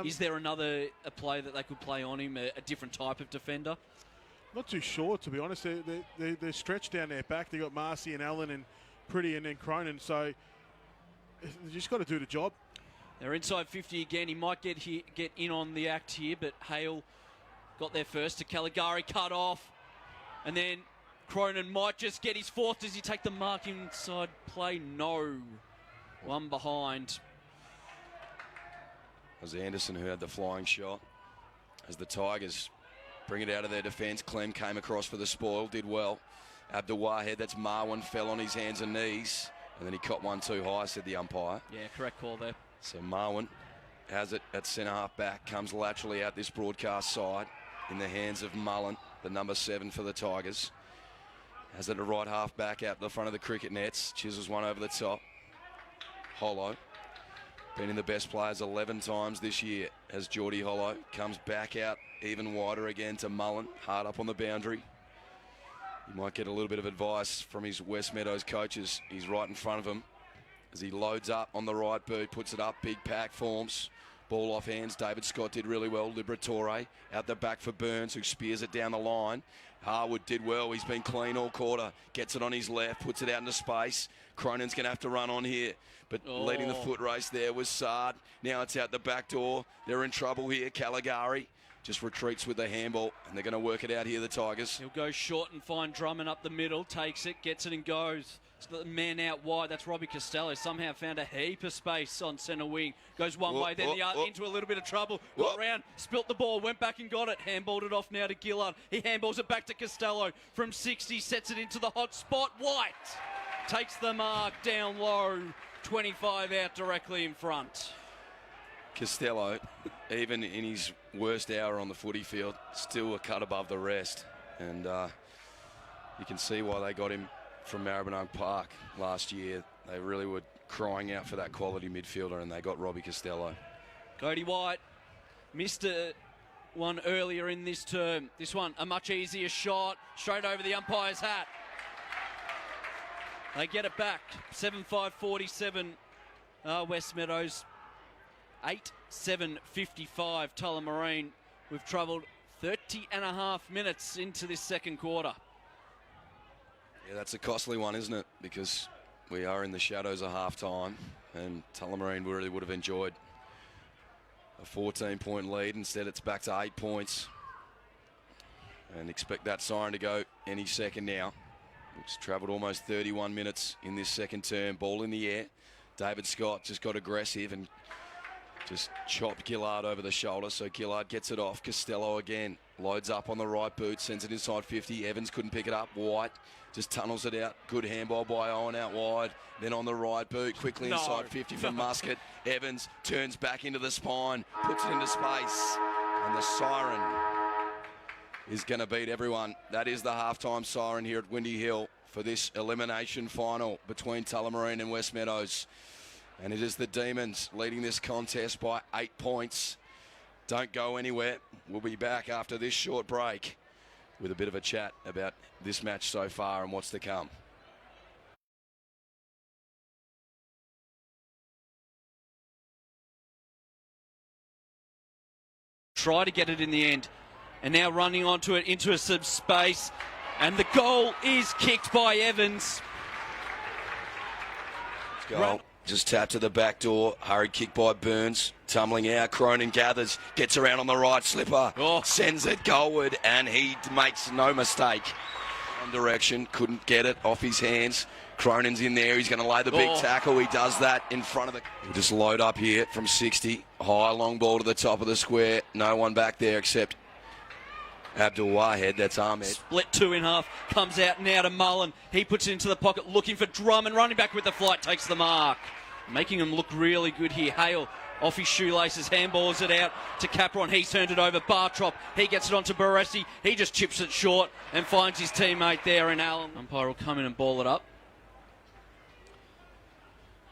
Speaker 1: Is there a play that they could play on him, a different type of defender?
Speaker 2: Not too sure, to be honest. They're stretched down their back. They got Marcy and Allen and Pretty and then Cronin. So you just got to do the job.
Speaker 1: They're inside 50 again. He might get in on the act here, but Hale got there first. To Caligari, cut off. And then Cronin might just get his 4th. Does he take the mark inside play? No. One behind.
Speaker 3: It was Anderson who had the flying shot. As the Tigers bring it out of their defence, Clem came across for the spoil, did well. Abdul Wahed, that's Marwan, fell on his hands and knees. And then he caught one too high, said the umpire.
Speaker 1: Yeah, correct call there.
Speaker 3: So Marwan has it at centre half back, comes laterally out this broadcast side in the hands of Mullen, the number 7 for the Tigers. Has it at right half back out the front of the cricket nets. Chisels one over the top. Hollow. Been in the best players 11 times this year as Geordie Hollow. Comes back out even wider again to Mullen. Hard up on the boundary. He might get a little bit of advice from his West Meadows coaches. He's right in front of him as he loads up on the right boot, puts it up, big pack forms. Ball off hands. David Scott did really well. Liberatore out the back for Burns, who spears it down the line. Harwood did well. He's been clean all quarter. Gets it on his left, puts it out into space. Cronin's going to have to run on here. But leading the foot race there was Sard. Now it's out the back door. They're in trouble here. Caligari just retreats with the handball, and they're going to work it out here, the Tigers.
Speaker 1: He'll go short and find Drummond up the middle. Takes it, gets it and goes. It's got the man out wide. That's Robbie Costello. Somehow found a heap of space on centre wing. Goes one way, then the other, into a little bit of trouble. Got around, spilt the ball, went back and got it. Handballed it off now to Gillard. He handballs it back to Costello. From 60, sets it into the hot spot. White takes the mark down low. 25 out directly in front.
Speaker 3: Costello, even in his worst hour on the footy field, still a cut above the rest. And you can see why they got him from Maribyrnong Park last year. They really were crying out for that quality midfielder, and they got Robbie Costello.
Speaker 1: Cody White missed one earlier in this term. This one, a much easier shot, straight over the umpire's hat. They get it back. 7-5-47 West Meadows. 8-7-55 Tullamarine. We've travelled 30 and a half minutes into this second quarter.
Speaker 3: Yeah, that's a costly one, isn't it? Because we are in the shadows of half-time, and Tullamarine really would have enjoyed a 14-point lead. Instead, it's back to 8 points. And expect that siren to go any second now. It's travelled almost 31 minutes in this second term. Ball in the air. David Scott just got aggressive and just chopped Gillard over the shoulder. So Gillard gets it off. Costello again loads up on the right boot, sends it inside 50. Evans couldn't pick it up. White just tunnels it out. Good handball by Owen out wide. Then on the right boot, quickly inside 50 from Muscat. Evans turns back into the spine, puts it into space. And the siren is going to beat everyone. That is the halftime siren here at Windy Hill for this elimination final between Tullamarine and West Meadows. And it is the Demons leading this contest by 8 points. Don't go anywhere. We'll be back after this short break with a bit of a chat about this match so far and what's to come.
Speaker 1: Try to get it in the end. And now running onto it into some space. And the goal is kicked by Evans.
Speaker 3: Goal. Just tapped to the back door. Hurried kick by Burns. Tumbling out. Cronin gathers. Gets around on the right slipper. Sends it goalward. And he makes no mistake. One direction. Couldn't get it off his hands. Cronin's in there. He's going to lay the big tackle. He does that in front of the... He'll just load up here from 60. High long ball to the top of the square. No one back there except Abdul Wahed. That's Ahmed.
Speaker 1: Split two in half. Comes out now to Mullen. He puts it into the pocket looking for Drummond. Running back with the flight. Takes the mark. Making him look really good here. Hale off his shoelaces. Handballs it out to Capron. He's turned it over. Bartrop. He gets it onto Baresi. He just chips it short and finds his teammate there in Allen. Umpire will come in and ball it up.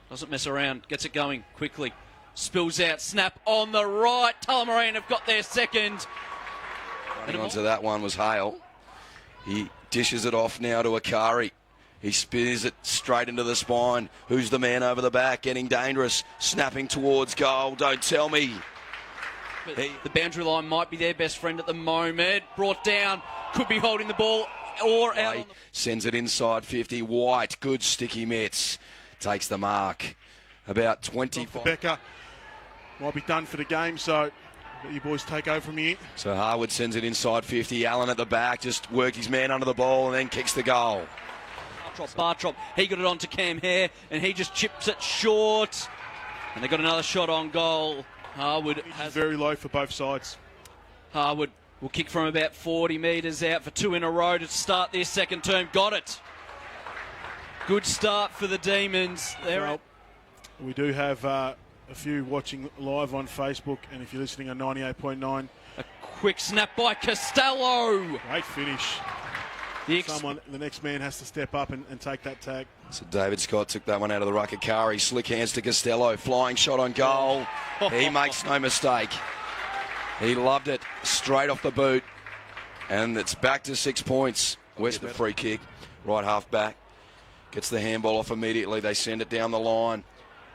Speaker 1: Doesn't mess around. Gets it going quickly. Spills out. Snap on the right. Tullamarine have got their second.
Speaker 3: Running onto that one was Hale. He dishes it off now to Akari. He spears it straight into the spine. Who's the man over the back? Getting dangerous. Snapping towards goal. Don't tell me.
Speaker 1: The boundary line might be their best friend at the moment. Brought down. Could be holding the ball or out.
Speaker 3: Sends it inside 50. White. Good sticky mitts. Takes the mark. About 25.
Speaker 2: Becker might be done for the game, so let you boys take over from here.
Speaker 3: So Harwood sends it inside 50. Allen at the back. Just worked his man under the ball and then kicks the goal.
Speaker 1: Bartrop, he got it on to Cam Hare, and he just chips it short. And they got another shot on goal. Harwood has
Speaker 2: very low for both sides.
Speaker 1: Harwood will kick from about 40 metres out for 2 in a row to start their second term. Got it. Good start for the Demons.
Speaker 2: Well, we do have a few watching live on Facebook, and if you're listening on 98.9.
Speaker 1: A quick snap by Costello.
Speaker 2: Great finish. The next man has to step up and take that tag.
Speaker 3: So David Scott took that one out of the ruck. Akari, slick hands to Costello, flying shot on goal. He makes no mistake. He loved it, straight off the boot. And it's back to 6 points. West the free kick, right half back. Gets the handball off immediately. They send it down the line.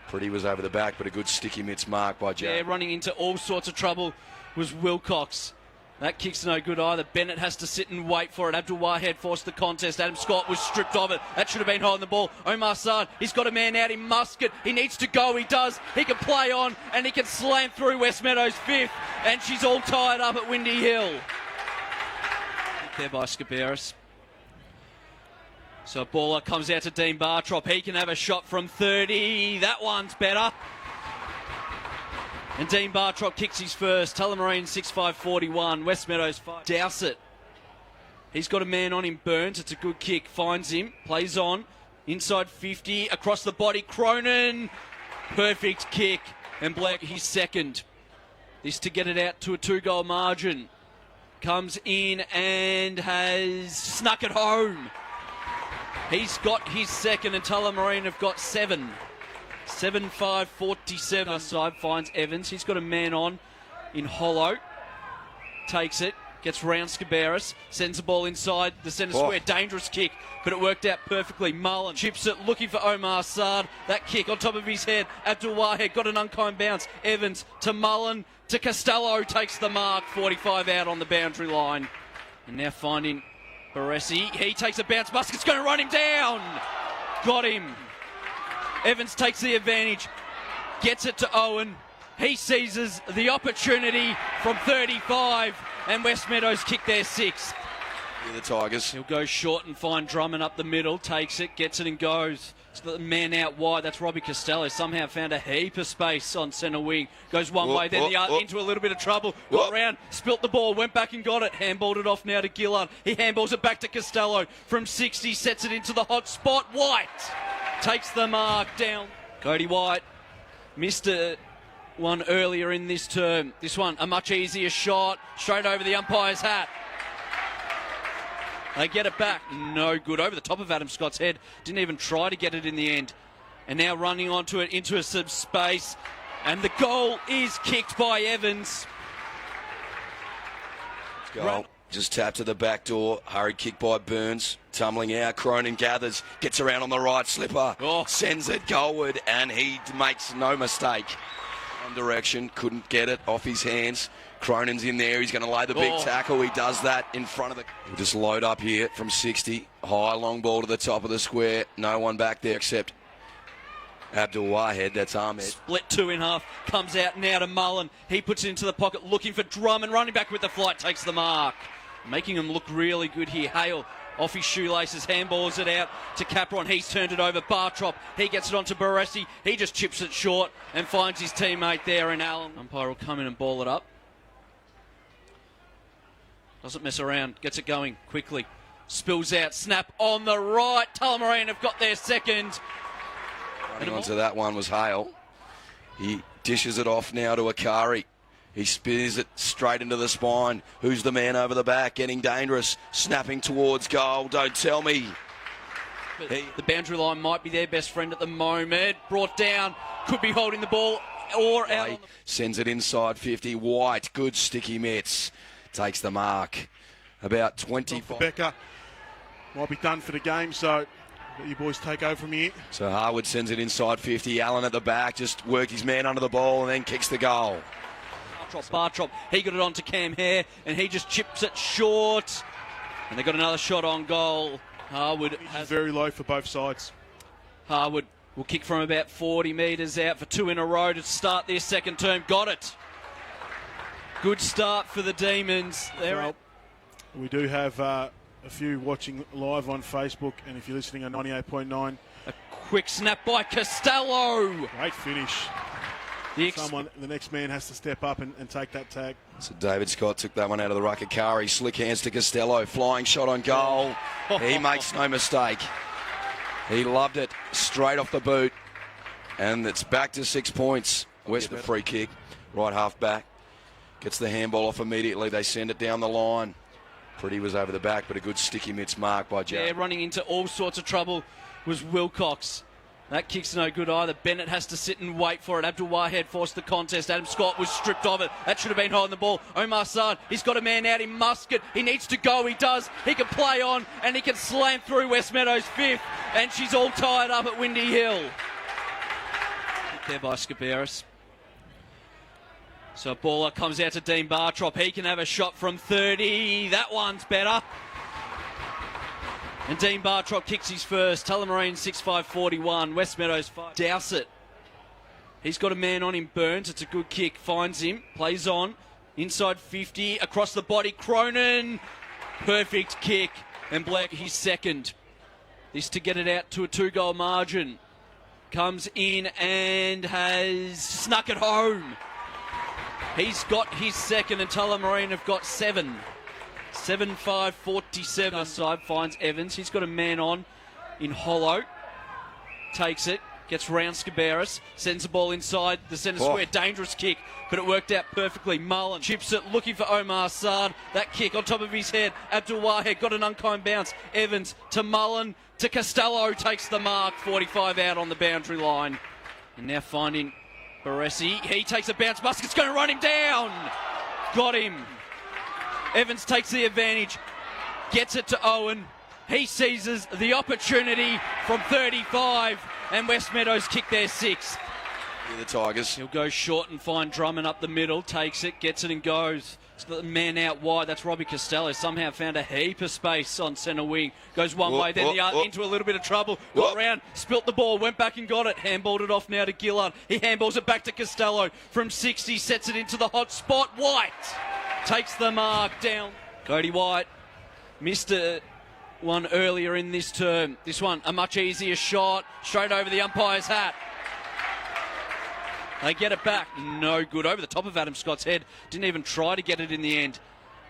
Speaker 3: Pretty was over the back, but a good sticky mitts mark by Jay.
Speaker 1: Yeah, running into all sorts of trouble was Wilcox. That kick's no good either. Bennett has to sit and wait for it. Abdul Wahed forced the contest. Adam Scott was stripped of it. That should have been holding the ball. Omar Saad, he's got a man out in Muscat. He needs to go. He does. He can play on and he can slam through West Meadows' fifth. And she's all tied up at Windy Hill. There by Scaberis. So baller comes out to Dean Bartrop. He can have a shot from 30. That one's better. And Dean Bartrop kicks his first. Tullamarine 6-5-41. West Meadows 5. Dowsett. He's got a man on him. Burns. It's a good kick. Finds him. Plays on. Inside 50. Across the body. Cronin. Perfect kick. And Black, his second. This to get it out to a 2-goal margin. Comes in and has snuck it home. He's got his second and Tullamarine have got 7. 7-5-47. Side finds Evans. He's got a man on in hollow. Takes it. Gets round Scaberis. Sends the ball inside the centre square. Dangerous kick, but it worked out perfectly. Mullen chips it, looking for Omar Saad. That kick on top of his head. Abdul Wahed got an unkind bounce. Evans to Mullen to Costello. Takes the mark. 45 out on the boundary line. And now finding Baresi. He takes a bounce. Muscat's going to run him down. Got him. Evans takes the advantage, gets it to Owen. He seizes the opportunity from 35, and West Meadows kick their 6th.
Speaker 3: Yeah, the Tigers.
Speaker 1: He'll go short and find Drummond up the middle, takes it, gets it and goes. It's the man out wide, that's Robbie Costello. Somehow found a heap of space on centre wing. Goes one way, then the other, into a little bit of trouble. Got round, spilt the ball, went back and got it. Handballed it off now to Gillard. He handballs it back to Costello. From 60, sets it into the hot spot. White takes the mark down. Cody White missed one earlier in this term. This one, a much easier shot. Straight over the umpire's hat. They get it back. No good. Over the top of Adam Scott's head. Didn't even try to get it in the end. And now running onto it into a sub-space. And the goal is kicked by Evans.
Speaker 3: Goal. Just tapped to the back door. Hurried kick by Burns. Tumbling out. Cronin gathers. Gets around on the right slipper. Sends it goalward. And he makes no mistake. One direction. Couldn't get it off his hands. Cronin's in there. He's going to lay the big tackle. He does that in front of the... We'll just load up here from 60. High long ball to the top of the square. No one back there except Abdul Wahed. That's Ahmed.
Speaker 1: Split 2 in half. Comes out now to Mullen. He puts it into the pocket looking for Drummond. Running back with the flight. Takes the mark. Making him look really good here. Hale off his shoelaces. Handballs it out to Capron. He's turned it over. Bartrop. He gets it onto Baresi. He just chips it short and finds his teammate there in Allen. Umpire will come in and ball it up. Doesn't mess around. Gets it going quickly. Spills out. Snap on the right. Tullamarine have got their second.
Speaker 3: Running onto that one was Hale. He dishes it off now to Akari. He spears it straight into the spine. Who's the man over the back? Getting dangerous. Snapping towards goal. Don't tell me.
Speaker 1: The boundary line might be their best friend at the moment. Brought down. Could be holding the ball or out.
Speaker 3: Sends it inside 50. White. Good sticky mitts. Takes the mark. About 25.
Speaker 2: Becker might be done for the game, so let you boys take over from here.
Speaker 3: So Harwood sends it inside 50. Allen at the back. Just worked his man under the ball and then kicks the goal.
Speaker 1: Bartrop, he got it on to Cam Hare and he just chips it short. And they got another shot on goal. Harwood has
Speaker 2: very low for both sides.
Speaker 1: Harwood will kick from about 40 metres out for 2 in a row to start their second term. Got it. Good start for the Demons.
Speaker 2: Well, we do have a a few watching live on Facebook, and if you're listening on 98.9.
Speaker 1: A quick snap by Costello.
Speaker 2: Great finish. The next man has to step up and take that tag.
Speaker 3: So David Scott took that one out of the ruck. Akari, slick hands to Costello, flying shot on goal. He makes no mistake. He loved it, straight off the boot. And it's back to 6 points. West the free kick, right half back. Gets the handball off immediately. They send it down the line. Pretty was over the back, but a good sticky mitts mark by Jack.
Speaker 1: Yeah, running into all sorts of trouble was Wilcox. That kick's no good either. Bennett has to sit and wait for it. Abdul Wahed forced the contest. Adam Scott was stripped of it. That should have been holding the ball. Omar Saad, he's got a man out in Muscat. He needs to go. He does. He can play on and he can slam through West Meadows' fifth. And she's all tied up at Windy Hill. There by Scaberis. So baller comes out to Dean Bartrop. He can have a shot from 30. That one's better. And Dean Bartrop kicks his first. Tullamarine 6-5-41. West Meadows 5. Dowsett. He's got a man on him. Burns. It's a good kick. Finds him. Plays on. Inside 50. Across the body. Cronin. Perfect kick. And Black his second. This to get it out to a 2-goal margin. Comes in and has snuck it home. He's got his second and Tullamarine have got 7. 7-5-47. Side finds Evans. He's got a man on in hollow. Takes it. Gets round Scaberis. Sends the ball inside the centre square. Dangerous kick, but it worked out perfectly. Mullen chips it, looking for Omar Saad. That kick on top of his head. Abdul Wahed got an unkind bounce. Evans to Mullen to Costello. Takes the mark. 45 out on the boundary line. And now finding Baresi. He takes a bounce. Muscat's going to run him down. Got him. Evans takes the advantage, gets it to Owen. He seizes the opportunity from 35, and West Meadows kick their 6th.
Speaker 3: The Tigers.
Speaker 1: He'll go short and find Drummond up the middle, takes it, gets it and goes. It's got the man out wide, that's Robbie Costello. Somehow found a heap of space on centre wing. Goes one way, then the other, into a little bit of trouble. Got round, spilt the ball, went back and got it. Handballed it off now to Gillard. He handballs it back to Costello from 60, sets it into the hot spot. White takes the mark down. Cody White missed one earlier in this term. This one, a much easier shot, straight over the umpire's hat. They get it back. No good. Over the top of Adam Scott's head. Didn't even try to get it in the end.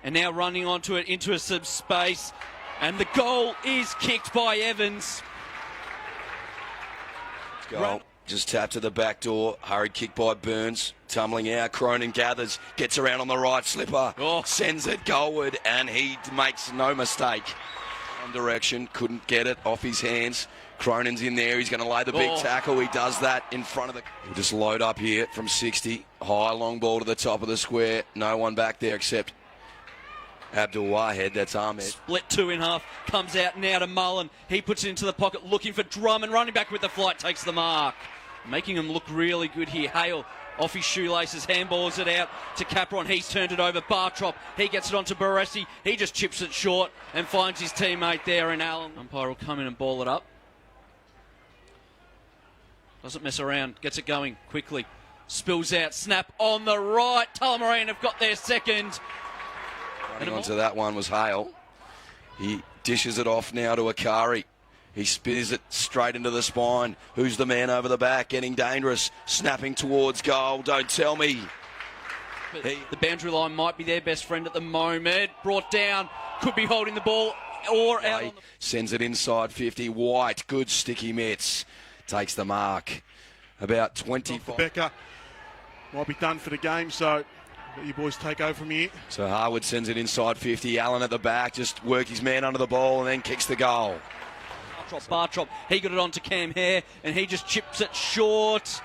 Speaker 1: And now running onto it into a sub-space. And the goal is kicked by Evans.
Speaker 3: Goal. Just tapped to the back door. Hurried kick by Burns. Tumbling out. Cronin gathers. Gets around on the right slipper. Sends it goalward. And he makes no mistake. One direction. Couldn't get it off his hands. Cronin's in there. He's going to lay the big tackle. He does that in front of the... He'll just load up here from 60. High long ball to the top of the square. No one back there except Abdul Wahed. That's Ahmed.
Speaker 1: Split 2 in half. Comes out now to Mullen. He puts it into the pocket looking for Drummond. Running back with the flight. Takes the mark. Making him look really good here. Hale off his shoelaces. Handballs it out to Capron. He's turned it over. Bartrop. He gets it onto Baresi. He just chips it short and finds his teammate there in Allen. Umpire will come in and ball it up. Doesn't mess around. Gets it going quickly. Spills out. Snap on the right. Tullamarine have got their second.
Speaker 3: Running onto that one was Hale. He dishes it off now to Akari. He spears it straight into the spine. Who's the man over the back? Getting dangerous. Snapping towards goal. Don't tell me.
Speaker 1: The boundary line might be their best friend at the moment. Brought down. Could be holding the ball or out.
Speaker 3: Sends it inside 50. White. Good sticky mitts. Takes the mark. About 25.
Speaker 2: Becker might be done for the game, so let you boys take over from here.
Speaker 3: So Harwood sends it inside 50. Allen at the back, just work his man under the ball and then kicks the goal.
Speaker 1: Bartrop, he got it on to Cam Hare and he just chips it short.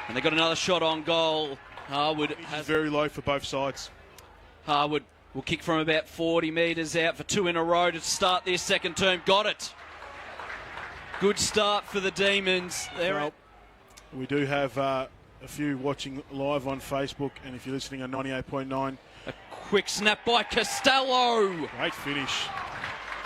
Speaker 1: And they got another shot on goal. Harwood has
Speaker 2: very low for both sides.
Speaker 1: Harwood will kick from about 40 metres out for 2 in a row to start their second term. Got it. Good start for the Demons.
Speaker 2: Well, we do have a few watching live on Facebook, and if you're listening on 98.9.
Speaker 1: A quick snap by Costello.
Speaker 2: Great finish.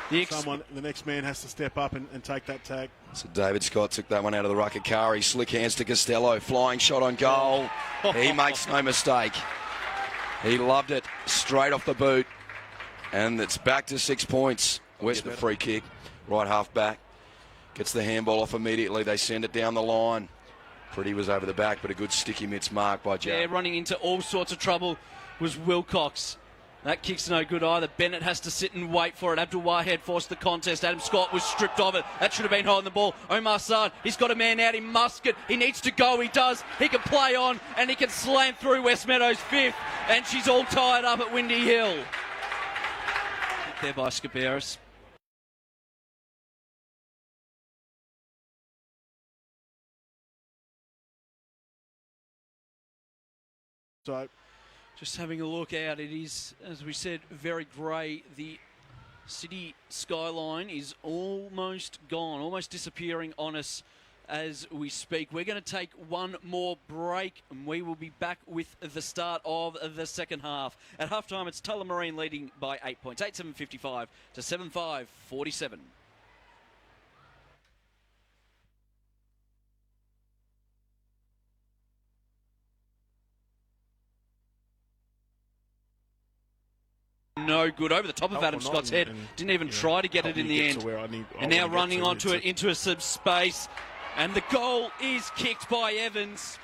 Speaker 2: The next man has to step up and take that tag.
Speaker 3: So David Scott took that one out of the ruck. Akari, slick hands to Costello. Flying shot on goal. He makes no mistake. He loved it. Straight off the boot. And it's back to 6 points. West the free kick, right half back. Gets the handball off immediately. They send it down the line. Pretty was over the back, but a good sticky mitts mark by Jack.
Speaker 1: Yeah, running into all sorts of trouble was Wilcox. That kick's no good either. Bennett has to sit and wait for it. Abdul Wahed forced the contest. Adam Scott was stripped of it. That should have been holding the ball. Omar Saad, he's got a man out in Muscat. He needs to go. He does. He can play on and he can slam through West Meadows' fifth. And she's all tied up at Windy Hill. There by Scaberis.
Speaker 2: So,
Speaker 1: just having a look out, it is, as we said, very grey. The city skyline is almost gone, almost disappearing on us as we speak. We're going to take one more break and we will be back with the start of the second half. At halftime, it's Tullamarine leading by 8 points, 8-7-55 to 7-5-47. No good. Over the top of Adam Scott's head. Didn't even try to get it in the end. And now running onto it into some space. And the goal is kicked by Evans.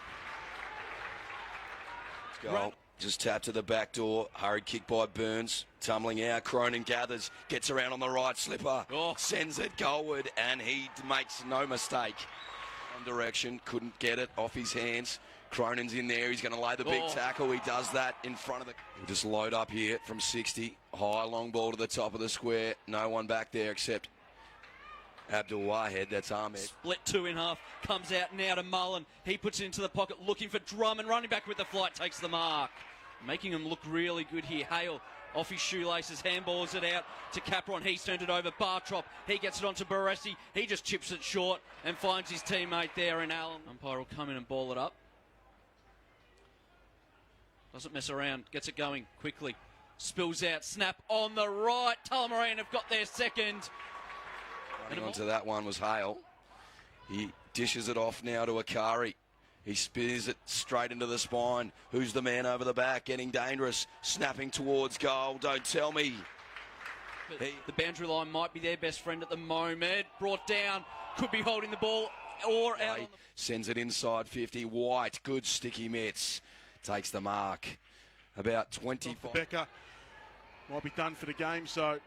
Speaker 3: Goal. Just tapped to the back door. Hurried kick by Burns. Tumbling out. Cronin gathers. Gets around on the right slipper. Sends it goalward. And he makes no mistake. One direction. Couldn't get it off his hands. Cronin's in there. He's going to lay the big tackle. He does that in front of the... He'll just load up here from 60. High, long ball to the top of the square. No one back there except Abdul Wahed. That's Ahmed.
Speaker 1: Split two in half. Comes out now to Mullen. He puts it into the pocket looking for Drummond. Running back with the flight. Takes the mark. Making him look really good here. Hale off his shoelaces. Handballs it out to Capron. He's turned it over. Bartrop. He gets it onto Barassi. He just chips it short and finds his teammate there in Allen. Umpire will come in and ball it up. Doesn't mess around. Gets it going quickly. Spills out. Snap on the right. Tullamarine have got their second.
Speaker 3: Running onto that one was Hale. He dishes it off now to Akari. He spears it straight into the spine. Who's the man over the back? Getting dangerous. Snapping towards goal. Don't tell me.
Speaker 1: The boundary line might be their best friend at the moment. Brought down. Could be holding the ball or out.
Speaker 3: Sends it inside 50. White. Good sticky mitts. Takes the mark. About 25.
Speaker 2: Becker might be done for the game, so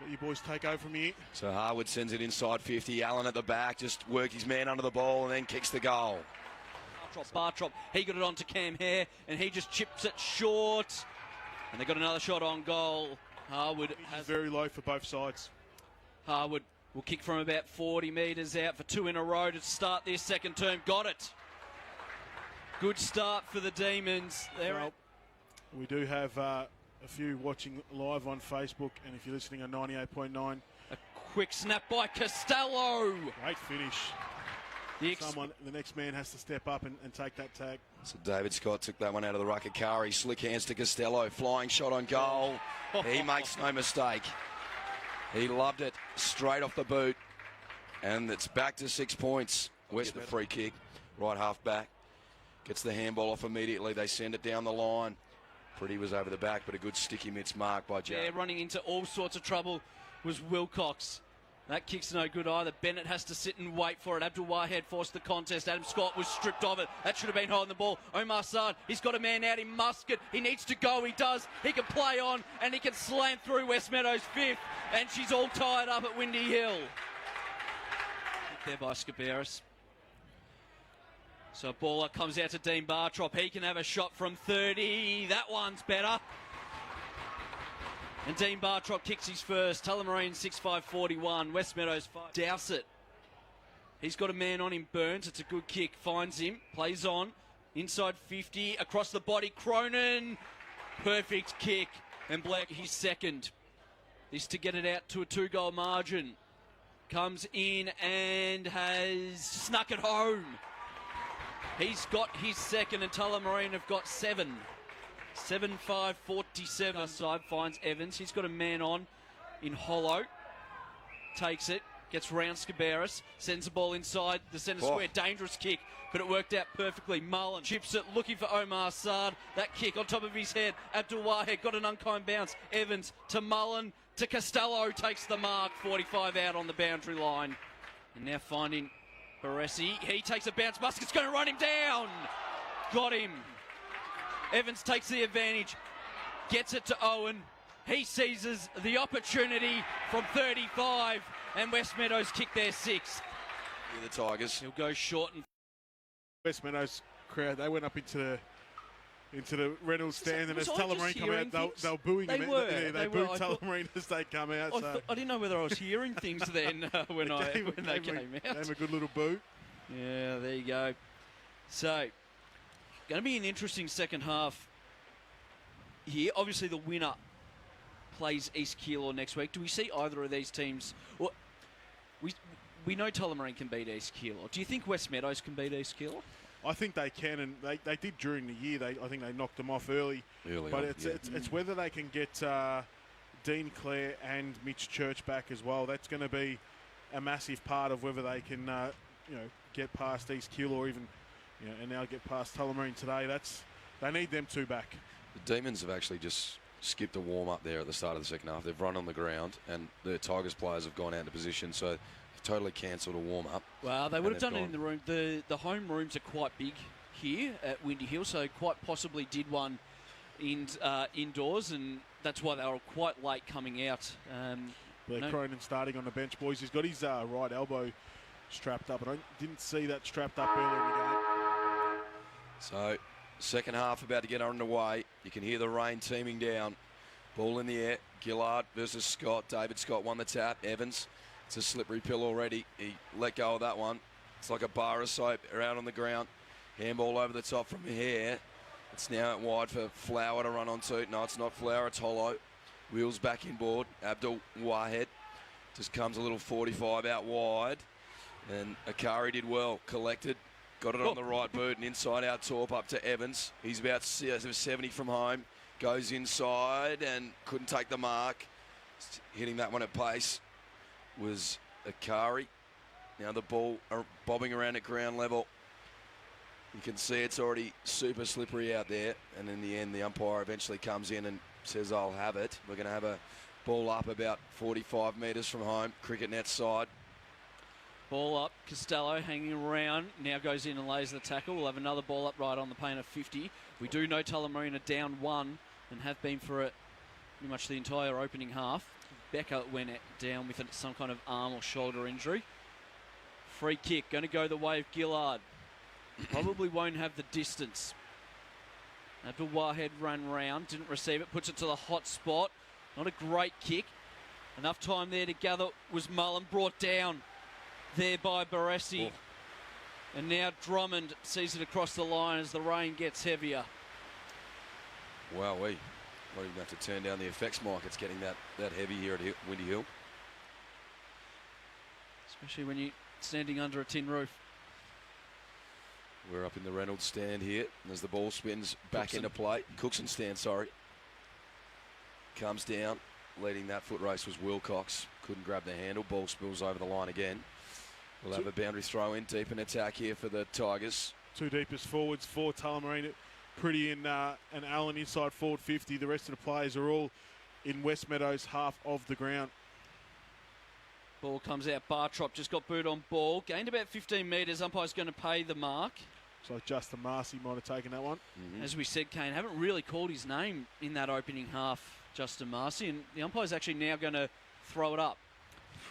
Speaker 2: let you boys take over from here.
Speaker 3: So Harwood sends it inside 50. Allen at the back, just worked his man under the ball and then kicks the goal.
Speaker 1: Bartrop, he got it on to Cam Hare and he just chips it short. And they got another shot on goal. Harwood has
Speaker 2: very low for both sides.
Speaker 1: Harwood will kick from about 40 metres out for two in a row to start their second term. Got it. Good start for the Demons.
Speaker 2: Well, we do have a few watching live on Facebook, and if you're listening on 98.9.
Speaker 1: A quick snap by Costello.
Speaker 2: Great finish. The next man has to step up and take that tag.
Speaker 3: So David Scott took that one out of the ruck. Akari, slick hands to Costello. Flying shot on goal. He makes no mistake. He loved it straight off the boot. And it's back to 6 points. West the free kick. Right half back. Gets the handball off immediately. They send it down the line. Pretty was over the back, but a good sticky mitts mark by Jack.
Speaker 1: Yeah, running into all sorts of trouble was Wilcox. That kick's no good either. Bennett has to sit and wait for it. Abdul Wahed forced the contest. Adam Scott was stripped of it. That should have been holding the ball. Omar Saad, he's got a man out in Muscat. He needs to go. He does. He can play on and he can slam through West Meadows' fifth. And she's all tied up at Windy Hill. There by Scaberis. So baller comes out to Dean Bartrop. He can have a shot from 30. That one's better. And Dean Bartrop kicks his first. Tullamarine 6-5-41. West Meadows 5. Dowsett. He's got a man on him. Burns. It's a good kick. Finds him. Plays on. Inside 50. Across the body. Cronin. Perfect kick. And Black his second. This to get it out to a 2-goal margin. Comes in and has snuck it home. He's got his second and Tullamarine have got 7. 7-5-47. Side finds Evans. He's got a man on in hollow. Takes it. Gets round Scaberis. Sends the ball inside the centre square. Dangerous kick, but it worked out perfectly. Mullen chips it, looking for Omar Saad. That kick on top of his head. Abdul Wahed got an unkind bounce. Evans to Mullen. to Costello, takes the mark, 45 out on the boundary line. And now finding Baresi. He takes a bounce. Muscat's going to run him down. Got him. Evans takes the advantage. Gets it to Owen. He seizes the opportunity from 35. And West Meadows kick their 6th.
Speaker 3: The Tigers.
Speaker 1: He'll go short and
Speaker 2: West Meadows crowd, they went up into the Reynolds stand, and as Tullamarine come out, they were booing him. They booed Tullamarine as they come out.
Speaker 1: I didn't know whether I was hearing things then when they came out.
Speaker 2: Gave him a good little boo.
Speaker 1: Yeah, there you go. So, going to be an interesting second half here. Obviously, the winner plays East Keilor next week. Do we see either of these teams? Well, we know Tullamarine can beat East Keilor. Do you think West Meadows can beat East Keilor?
Speaker 2: I think they can, and they did during the year. I think they knocked them off early. But it's whether they can get Dean Clare and Mitch Church back as well. That's going to be a massive part of whether they can get past East Keilor or even and now get past Tullamarine today. They need them two back.
Speaker 3: The Demons have actually just skipped a warm-up there at the start of the second half. They've run on the ground, and the Tigers players have gone out into position, so they've totally cancelled a warm-up.
Speaker 1: Well, they would have done it in the room. The home rooms are quite big here at Windy Hill, so quite possibly did one indoors, and that's why they were quite late coming out.
Speaker 2: Cronin starting on the bench, boys. He's got his right elbow strapped up. I didn't see that strapped up earlier in the game.
Speaker 3: So, second half about to get underway. You can hear the rain teeming down. Ball in the air. Gillard versus Scott. David Scott won the tap. Evans. It's a slippery pill already. He let go of that one. It's like a bar of soap around on the ground. Handball over the top from here. It's now out wide for Flower to run onto. No, it's not Flower. It's Hollow. Wheels back inboard. Abdul Wahed just comes a little 45 out wide. And Akari did well. Collected. Got it on the right boot. And inside out Torp up to Evans. He's about 70 from home. Goes inside and couldn't take the mark. Hitting that one at pace was Akari. Now the ball bobbing around at ground level. You can see it's already super slippery out there. And in the end, the umpire eventually comes in and says, I'll have it. We're going to have a ball up about 45 metres from home. Cricket net side.
Speaker 1: Ball up. Costello hanging around. Now goes in and lays the tackle. We'll have another ball up right on the paint of 50. We do know Tullamarine are down 1 and have been for it pretty much the entire opening half. Becker went down with some kind of arm or shoulder injury. Free kick, going to go the way of Gillard. Probably won't have the distance. Abdul Wahed ran round, didn't receive it, puts it to the hot spot. Not a great kick. Enough time there to gather was Mullen, brought down there by Baresi. Oh. And now Drummond sees it across the line as the rain gets heavier.
Speaker 3: Wow, we might even have to turn down the effects mic. It's getting that heavy here at Windy Hill.
Speaker 1: Especially when you're standing under a tin roof.
Speaker 3: We're up in the Reynolds stand here. And as the ball spins back into play. Cookson stand, sorry. Comes down. Leading that foot race was Wilcox. Couldn't grab the handle. Ball spills over the line again. We'll have a boundary throw in. Deep in attack here for the Tigers.
Speaker 2: Two deepest forwards for Tullamarine. Pretty and Allen inside forward 50. The rest of the players are all in West Meadows half of the ground.
Speaker 1: Ball comes out. Bartrop just got booed on ball. Gained about 15 metres. Umpire's going to pay the mark.
Speaker 2: So Justin Marcy might have taken that one.
Speaker 1: Mm-hmm. As we said, Kane, haven't really called his name in that opening half, Justin Marcy. And the umpire's actually now going to throw it up.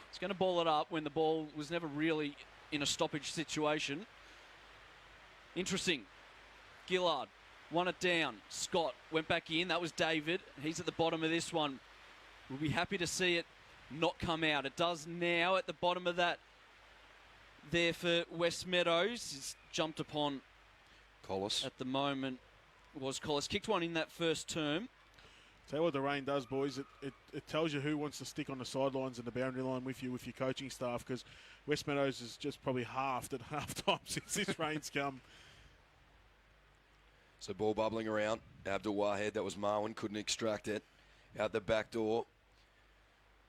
Speaker 1: He's going to ball it up when the ball was never really in a stoppage situation. Interesting. Gillard won it down. Scott went back in. That was David. He's at the bottom of this one. We'll be happy to see it not come out. It does now at the bottom of that there for West Meadows. It's jumped upon
Speaker 3: Collis.
Speaker 1: At the moment was Collis. Kicked one in that first term.
Speaker 2: Tell you what the rain does, boys. It tells you who wants to stick on the sidelines and the boundary line with you, with your coaching staff, because West Meadows is just probably halved at half time since this rain's come.
Speaker 3: So ball bubbling around. Abdul Wahed, that was Marwin, couldn't extract it. Out the back door.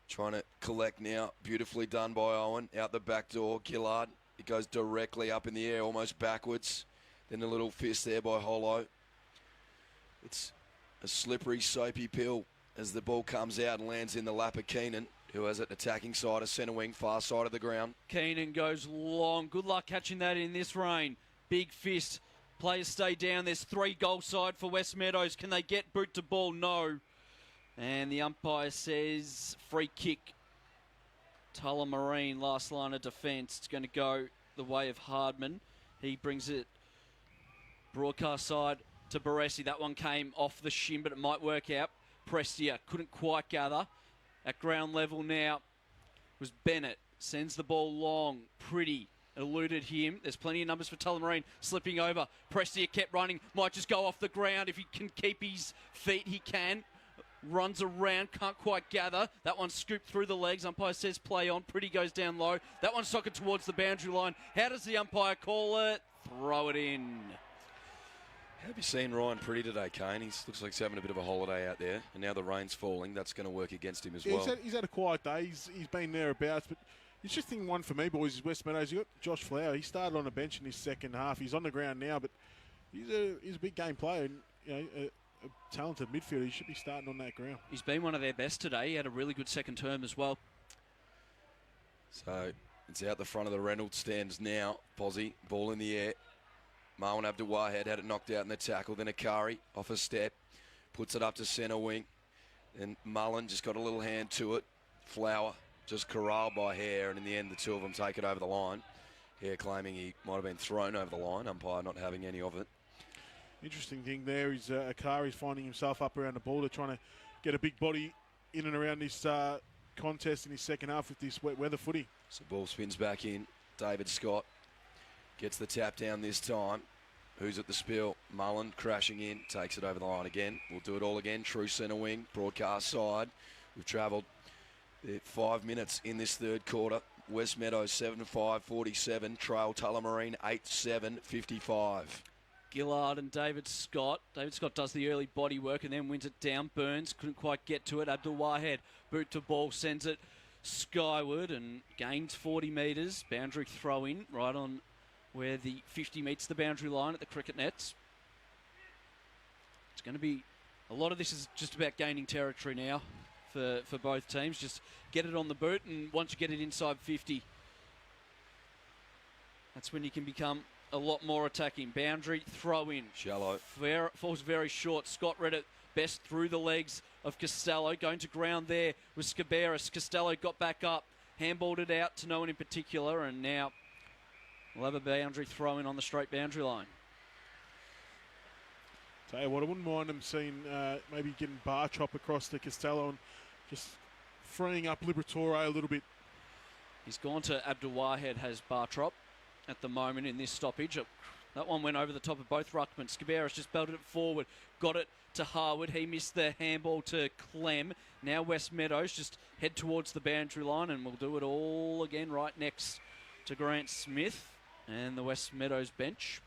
Speaker 3: Trying to collect now. Beautifully done by Owen. Out the back door, Gillard. It goes directly up in the air, almost backwards. Then a little fist there by Hollow. It's a slippery, soapy pill. as the ball comes out and lands in the lap of Keenan, who has it attacking side of centre wing, far side of the ground.
Speaker 1: Keenan goes long. Good luck catching that in this rain. Big fist. Players stay down. There's 3 goal side for West Meadows. Can they get boot to ball? No. And the umpire says free kick. Tullamarine, last line of defence. It's going to go the way of Hardman. He brings it broadcast side to Baresi. That one came off the shin, but it might work out. Prestia couldn't quite gather. At ground level now was Bennett. Sends the ball long. Pretty. Eluded him. There's plenty of numbers for Tullamarine. Slipping over. Prestia kept running. Might just go off the ground. If he can keep his feet, he can. Runs around. Can't quite gather. That one scooped through the legs. Umpire says play on. Pretty goes down low. That one's socket towards the boundary line. How does the umpire call it? Throw it in.
Speaker 3: Have you seen Ryan Pretty today, Kane? He looks like he's having a bit of a holiday out there, and now the rain's falling. That's going to work against him as well.
Speaker 2: He's had a quiet day. He's been thereabouts, but it's just thing one for me, boys, is West Meadows. You got Josh Flower. He started on the bench in his second half. He's on the ground now, but he's a big game player. And, you know, a talented midfielder. He should be starting on that ground.
Speaker 1: He's been one of their best today. He had a really good second term as well.
Speaker 3: So it's out the front of the Reynolds stands now. Posy, ball in the air. Marwan Abdul-Wahed had it knocked out in the tackle. Then Akari off a step. Puts it up to centre wing. Then Mullen just got a little hand to it. Flower just corralled by Hare. And in the end, the two of them take it over the line. Hare claiming he might have been thrown over the line. Umpire not having any of it.
Speaker 2: Interesting thing there is Akari's finding himself up around the border, trying to get a big body in and around this contest in his second half with this wet weather footy.
Speaker 3: So ball spins back in. David Scott gets the tap down this time. Who's at the spill? Mullen crashing in, takes it over the line again. We'll do it all again. True centre wing, broadcast side. We've travelled 5 minutes in this third quarter. West Meadows 7-5-47. Trail Tullamarine 8-7-55.
Speaker 1: Gillard and David Scott. David Scott does the early body work and then wins it down. Burns couldn't quite get to it. Abdul-Wahed, boot to ball, sends it skyward and gains 40 metres. Boundary throw in right on where the 50 meets the boundary line at the cricket nets. It's going to be, a lot of this is just about gaining territory now for both teams. Just get it on the boot, and once you get it inside 50, that's when you can become a lot more attacking. Boundary throw in.
Speaker 3: Shallow.
Speaker 1: Falls very short. Scott read it best through the legs of Costello. Going to ground there was Scaberis. Costello got back up, handballed it out to no one in particular, and now we'll have a boundary throw in on the straight boundary line.
Speaker 2: Tell you what, I wouldn't mind them seeing maybe getting bar chop across to Costello and just freeing up Liberatore a little bit.
Speaker 1: He's gone to Abdul-Wahed, has Bartrop at the moment in this stoppage. That one went over the top of both ruckmen. Scaberis just belted it forward, got it to Harwood. He missed the handball to Clem. Now West Meadows just head towards the boundary line, and we'll do it all again right next to Grant Smith and the West Meadows bench.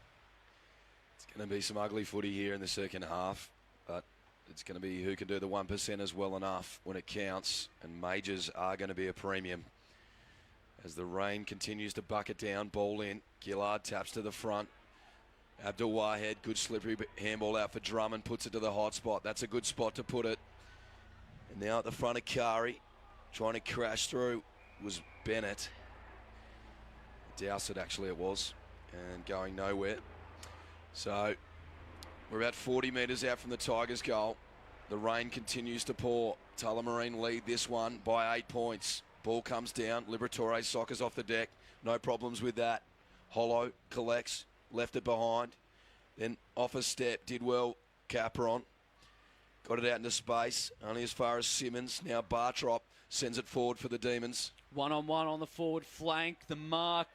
Speaker 3: It's going to be some ugly footy here in the second half, but it's going to be who can do the 1%ers well enough when it counts, and majors are going to be a premium. As the rain continues to bucket down, ball in. Gillard taps to the front. Abdul-Wahed, good slippery handball out for Drummond, puts it to the hot spot. That's a good spot to put it. And now at the front of Kari, trying to crash through, was Bennett. Dowsett actually it was, and going nowhere. So we're about 40 metres out from the Tigers' goal. The rain continues to pour. Tullamarine lead this one by 8 points. Ball comes down. Liberatore soccers off the deck. No problems with that. Hollow collects. Left it behind. Then off a step. Did well. Capron. Got it out into space. Only as far as Simmons. Now Bartrop sends it forward for the Demons.
Speaker 1: 1-on-1 on the forward flank. The mark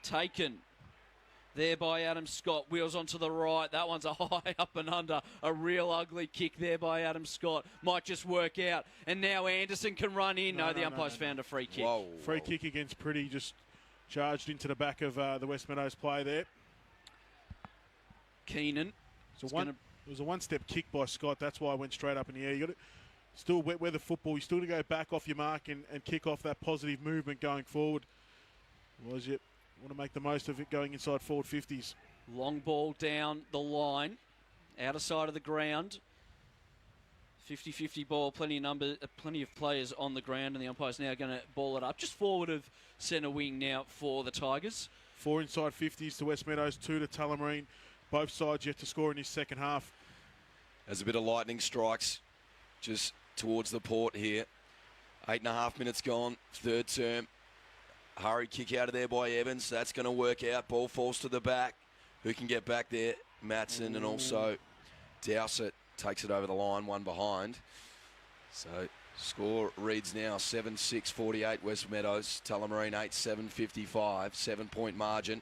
Speaker 1: taken there by Adam Scott. Wheels onto the right. That one's a high up and under. A real ugly kick there by Adam Scott. Might just work out. And now Anderson can run in. No, the umpire's found a free kick.
Speaker 3: Whoa,
Speaker 2: Free kick against Pretty, just charged into the back of the West Meadows play there.
Speaker 1: Keenan.
Speaker 2: It was a one-step kick by Scott. That's why I went straight up in the air. You got to still wet weather football. You still to go back off your mark and kick off that positive movement going forward. Otherwise, you want to make the most of it going inside forward 50s.
Speaker 1: Long ball down the line. Outer side of the ground. 50-50 ball, plenty of players on the ground, and the umpire's now going to ball it up. Just forward of centre wing now for the Tigers.
Speaker 2: 4 inside 50s to West Meadows, 2 to Tullamarine. Both sides yet to score in his second half.
Speaker 3: There's a bit of lightning strikes just towards the port here. 8.5 minutes gone, third term. Hurry kick out of there by Evans. That's going to work out. Ball falls to the back. Who can get back there? Matson and also Dowsett takes it over the line, one behind. So score reads now 7-6-48 West Meadows. Tullamarine 8-7-55, 7-point margin.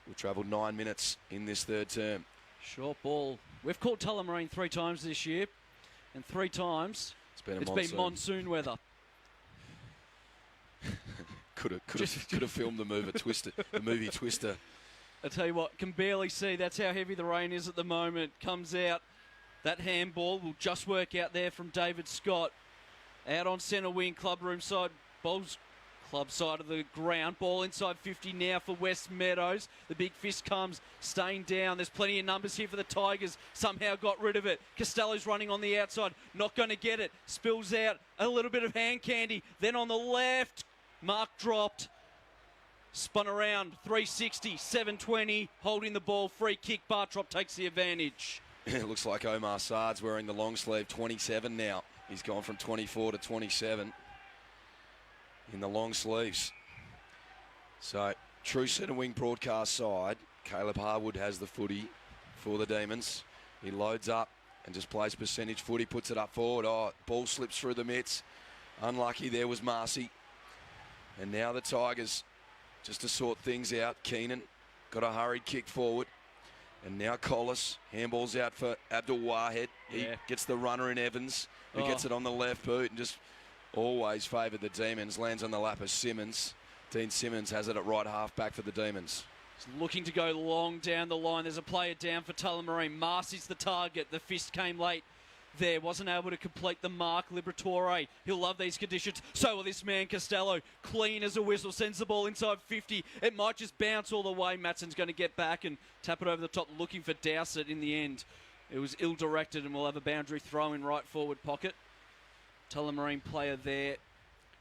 Speaker 3: We've travelled 9 minutes in this third term.
Speaker 1: Short ball. We've caught Tullamarine 3 times this year, and 3 times it's been monsoon weather.
Speaker 3: Could have filmed the movie Twister.
Speaker 1: I tell you what, can barely see. That's how heavy the rain is at the moment. Comes out. That handball will just work out there from David Scott. Out on centre wing, club room side, Bowls club side of the ground. Ball inside 50 now for West Meadows. The big fist comes, staying down. There's plenty of numbers here for the Tigers. Somehow got rid of it. Costello's running on the outside. Not going to get it. Spills out. A little bit of hand candy. Then on the left, Mark dropped. Spun around, 360, 720, holding the ball, free kick. Bartrop takes the advantage.
Speaker 3: It looks like Omar Saad's wearing the long sleeve, 27 now. He's gone from 24 to 27 in the long sleeves. So, true centre wing broadcast side. Caleb Harwood has the footy for the Demons. He loads up and just plays percentage footy, puts it up forward. Oh, ball slips through the mitts. Unlucky there was Marcy. And now the Tigers, just to sort things out, Keenan got a hurried kick forward. And now Collis, handballs out for Abdul Wahed. He gets the runner in Evans, who gets it on the left boot and just always favoured the Demons. Lands on the lap of Simmons. Dean Simmons has it at right half back for the Demons.
Speaker 1: He's looking to go long down the line. There's a player down for Tullamarine. Marcy's the target. The fist came late there. Wasn't able to complete the mark. Liberatore, he'll love these conditions. So will this man, Costello. Clean as a whistle. Sends the ball inside 50. It might just bounce all the way. Matson's going to get back and tap it over the top, looking for Dowsett in the end. It was ill-directed, and we'll have a boundary throw in right forward pocket. Tullamarine player there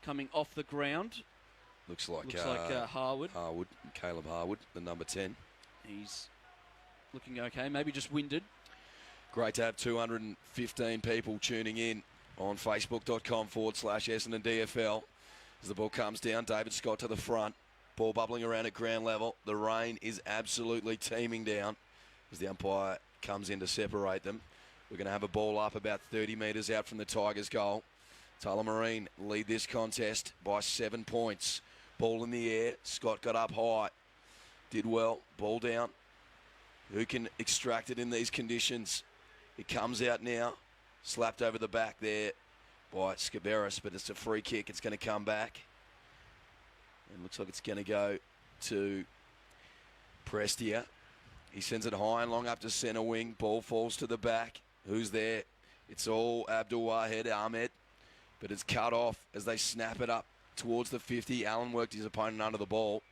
Speaker 1: coming off the ground.
Speaker 3: Looks like
Speaker 1: Harwood.
Speaker 3: Caleb Harwood, the number 10.
Speaker 1: He's looking okay. Maybe just winded.
Speaker 3: Great to have 215 people tuning in on facebook.com/Essendon-DFL. As the ball comes down, David Scott to the front. Ball bubbling around at ground level. The rain is absolutely teeming down as the umpire comes in to separate them. We're going to have a ball up about 30 metres out from the Tigers' goal. Tullamarine lead this contest by 7 points. Ball in the air. Scott got up high. Did well. Ball down. Who can extract it in these conditions? It comes out now. Slapped over the back there by Scaberis, but it's a free kick. It's going to come back. And looks like it's going to go to Prestia. He sends it high and long up to centre wing. Ball falls to the back. Who's there? It's all Abdul Wahed Ahmed. But it's cut off as they snap it up towards the 50. Allen worked his opponent under the ball.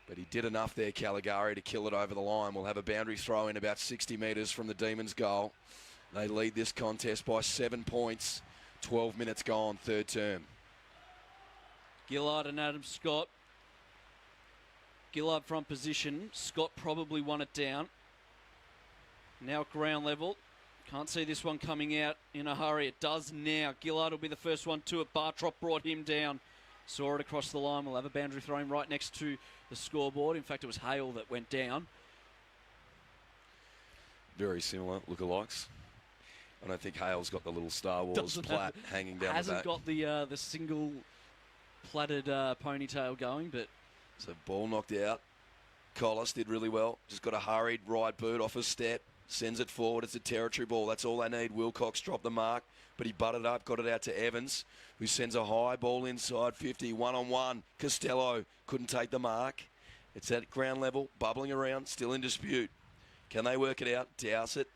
Speaker 3: But he did enough there, Caligari, to kill it over the line. We'll have a boundary throw in about 60 metres from the Demons' goal. They lead this contest by 7 points. 12 minutes gone, third term.
Speaker 1: Gillard and Adam Scott. Gillard front position. Scott probably won it down. Now at ground level. Can't see this one coming out in a hurry. It does now. Gillard will be the first one to it. Bartrop brought him down. Saw it across the line. We'll have a boundary thrown right next to the scoreboard. In fact, it was Hale that went down.
Speaker 3: Very similar lookalikes. I don't think Hale's got the little Star Wars plait hanging down the back.
Speaker 1: Hasn't got the single plaited ponytail going, but...
Speaker 3: So ball knocked out. Collis did really well. Just got a hurried right boot off a step. Sends it forward. It's a territory ball. That's all they need. Wilcox dropped the mark, but he butted up, got it out to Evans, who sends a high ball inside 50, one-on-one. Costello couldn't take the mark. It's at ground level, bubbling around, still in dispute. Can they work it out? Dowsett,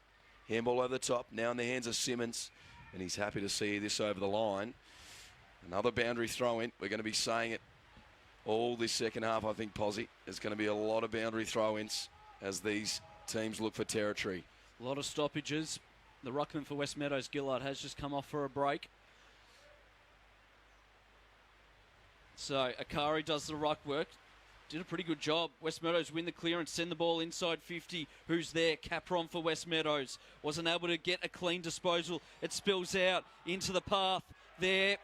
Speaker 3: handball over the top, now in the hands of Simmons, and he's happy to see this over the line. Another boundary throw in. We're going to be saying it all this second half, I think, Posy. There's going to be a lot of boundary throw-ins as these teams look for territory.
Speaker 1: A lot of stoppages. The ruckman for West Meadows, Gillard, has just come off for a break. So Akari does the ruck work. Did a pretty good job. West Meadows win the clearance, send the ball inside 50. Who's there? Capron for West Meadows. Wasn't able to get a clean disposal. It spills out into the path there.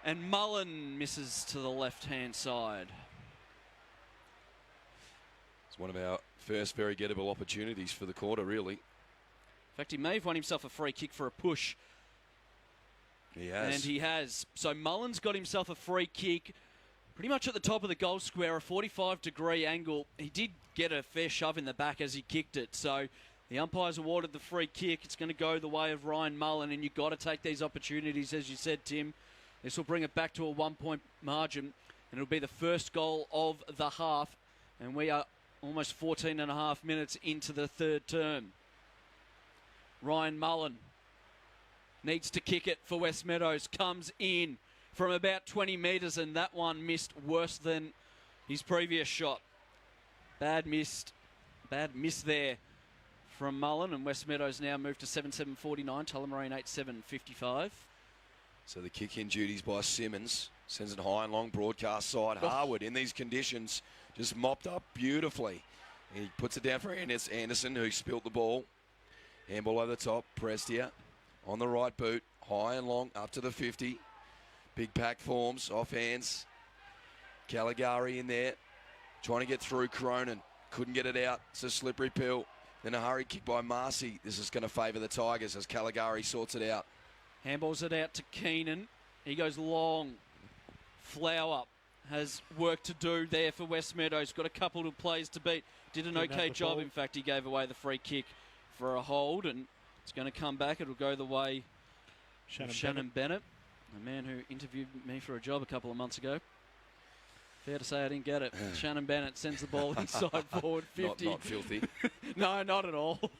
Speaker 1: And Mullen misses to the left-hand side.
Speaker 3: It's one of our first very gettable opportunities for the quarter, really.
Speaker 1: In fact, he may have won himself a free kick for a push.
Speaker 3: He has.
Speaker 1: And he has. So Mullen's got himself a free kick pretty much at the top of the goal square, a 45-degree angle. He did get a fair shove in the back as he kicked it. So the umpire's awarded the free kick. It's going to go the way of Ryan Mullen, and you've got to take these opportunities, as you said, Tim. This will bring it back to a one-point margin, and it'll be the first goal of the half. And we are almost 14 and a half minutes into the third term. Ryan Mullen needs to kick it for West Meadows. Comes in from about 20 metres, and that one missed worse than his previous shot. Bad miss there from Mullen, and West Meadows now move to 7-7-49, Tullamarine 8-7-55.
Speaker 3: So the kick-in duties by Simmons. Sends it high and long, broadcast side. Harwood, in these conditions, just mopped up beautifully. He puts it down for Anderson, who spilt the ball. Handball over the top, Prestia on the right boot, high and long, up to the 50. Big pack forms, off hands. Caligari in there, trying to get through Cronin. Couldn't get it out, it's a slippery pill. Then a hurry kick by Marcy. This is going to favour the Tigers as Caligari sorts it out.
Speaker 1: Handballs it out to Keenan. He goes long. Flower has work to do there for West Meadows. Got a couple of plays to beat. Did an okay job. In fact, he gave away the free kick for a hold, and it's going to come back. It'll go the way of Shannon Bennett, a man who interviewed me for a job a couple of months ago. Fair to say I didn't get it. Shannon Bennett sends the ball inside forward 50.
Speaker 3: Not filthy.
Speaker 1: No, not at all.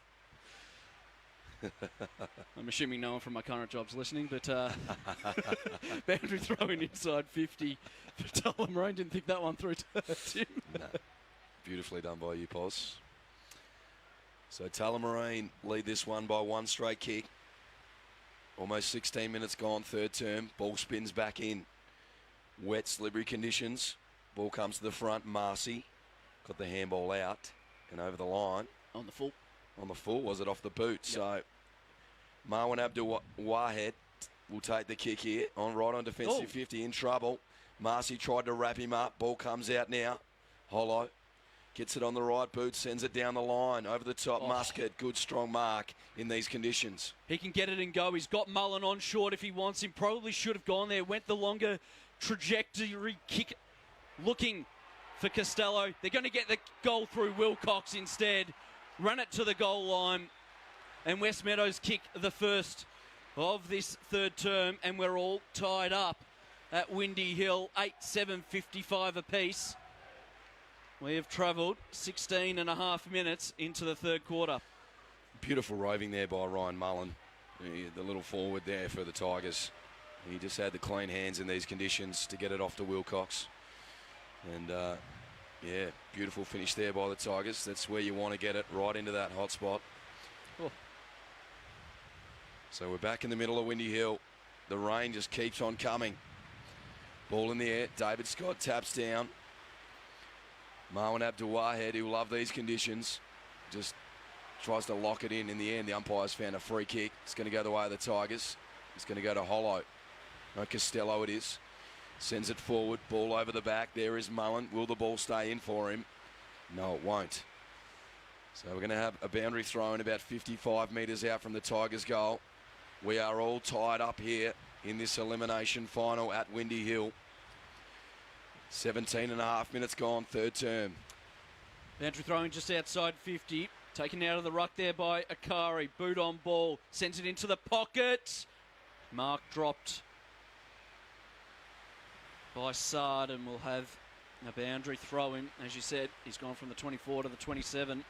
Speaker 1: I'm assuming no one from my current job's listening, but boundary throwing inside 50 for Tullamarine. Didn't think that one through to Tim.
Speaker 3: No. Beautifully done by you, Pos. So Tullamarine lead this one by one straight kick. Almost 16 minutes gone, third term. Ball spins back in. Wet, slippery conditions. Ball comes to the front. Marcy got the handball out and over the line.
Speaker 1: On the full.
Speaker 3: On the full, was it off the boot?
Speaker 1: Yep.
Speaker 3: So Marwan Abdul Wahed will take the kick here. Right on defensive 50, in trouble. Marcy tried to wrap him up. Ball comes out now. Hollow. Gets it on the right boot, sends it down the line. Over the top, Muscat. Good, strong mark in these conditions.
Speaker 1: He can get it and go. He's got Mullen on short if he wants him. Probably should have gone there. Went the longer trajectory kick looking for Costello. They're going to get the goal through Wilcox instead. Run it to the goal line. And West Meadows kick the first of this third term. And we're all tied up at Windy Hill. 8-7-55 apiece. We have travelled 16 and a half minutes into the third quarter.
Speaker 3: Beautiful roving there by Ryan Mullen, the little forward there for the Tigers. He just had the clean hands in these conditions to get it off to Wilcox. And, yeah, beautiful finish there by the Tigers. That's where you want to get it, right into that hot spot.
Speaker 1: Oh.
Speaker 3: So we're back in the middle of Windy Hill. The rain just keeps on coming. Ball in the air. David Scott taps down. Marwan Abdul Wahed, who love these conditions, just tries to lock it in. In the end, the umpire's found a free kick. It's going to go the way of the Tigers. It's going to go to Hollow. No, Costello it is. Sends it forward. Ball over the back. There is Mullen. Will the ball stay in for him? No, it won't. So we're going to have a boundary throw in about 55 metres out from the Tigers' goal. We are all tied up here in this elimination final at Windy Hill. 17 and a half minutes gone, third term.
Speaker 1: Boundary throwing just outside 50. Taken out of the ruck there by Akari. Boot on ball. Sends it into the pocket. Mark dropped by Sard, and we'll have a boundary throw in. As you said, he's gone from the 24 to the 27.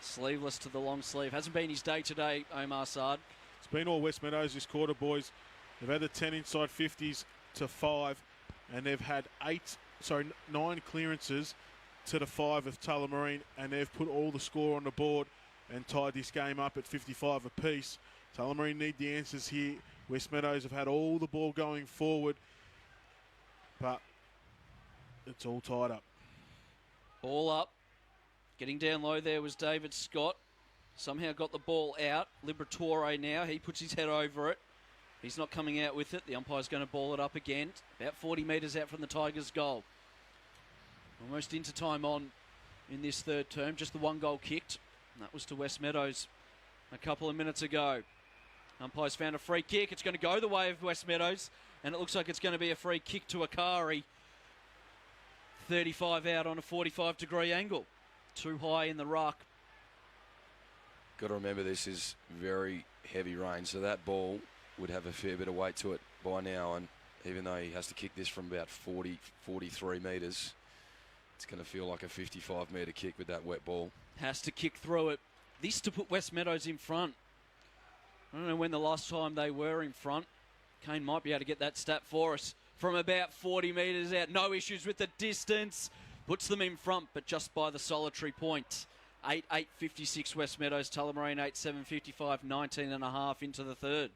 Speaker 1: Sleeveless to the long sleeve. Hasn't been his day today, Omar Sard.
Speaker 2: It's been all West Meadows this quarter, boys. They've had the 10 inside 50s to 5, and they've had 9 clearances to the 5 of Tullamarine, and they've put all the score on the board and tied this game up at 55 apiece. Tullamarine need the answers here. West Meadows have had all the ball going forward, but it's all tied up.
Speaker 1: All up. Getting down low there was David Scott. Somehow got the ball out. Liberatore now. He puts his head over it. He's not coming out with it. The umpire's going to ball it up again. About 40 metres out from the Tigers' goal. Almost into time on in this third term. Just the one goal kicked. And that was to West Meadows a couple of minutes ago. Umpire's found a free kick. It's going to go the way of West Meadows. And it looks like it's going to be a free kick to Akari. 35 out on a 45-degree angle. Too high in the ruck.
Speaker 3: Got to remember this is very heavy rain, so that ball would have a fair bit of weight to it by now, and even though he has to kick this from about 43 metres, it's going to feel like a 55-metre kick with that wet ball.
Speaker 1: Has to kick through it. This to put West Meadows in front. I don't know when the last time they were in front. Kane might be able to get that stat for us. From about 40 metres out, no issues with the distance. Puts them in front, but just by the solitary point. 8-8-56 West Meadows, Tullamarine 8-7-55, 19.5 into the third.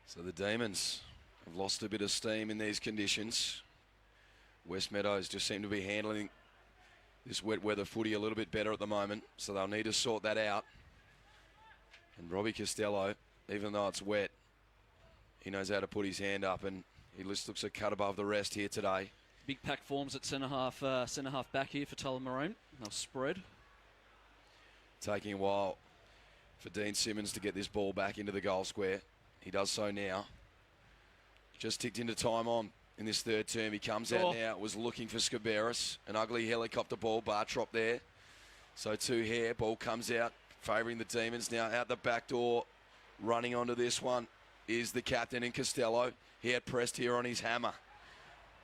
Speaker 3: So the Demons have lost a bit of steam in these conditions. West Meadows just seem to be handling this wet weather footy a little bit better at the moment, so they'll need to sort that out. And Robbie Costello, even though it's wet, he knows how to put his hand up, and he just looks a cut above the rest here today.
Speaker 1: Big pack forms at centre half back here for Tullamarine. They'll spread.
Speaker 3: Taking a while for Dean Simmons to get this ball back into the goal square. He does so now. Just ticked into time on in this third term. He comes out now. Was looking for Scaberis. An ugly helicopter ball. Bartrop there. So two hair. Ball comes out. Favouring the Demons now out the back door. Running onto this one is the captain in Costello. He had pressed here on his hammer.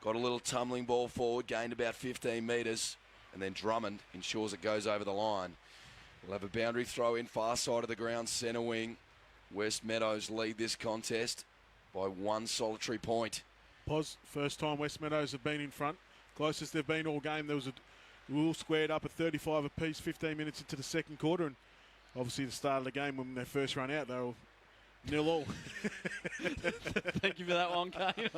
Speaker 3: Got a little tumbling ball forward. Gained about 15 metres. And then Drummond ensures it goes over the line. We'll have a boundary throw in far side of the ground, centre wing. West Meadows lead this contest by one solitary point.
Speaker 2: Pos, first time West Meadows have been in front. Closest they've been all game. There was a rule squared up at 35 apiece, 15 minutes into the second quarter. And obviously the start of the game when they first run out, they were 0-0.
Speaker 1: Thank you for that one, Kane.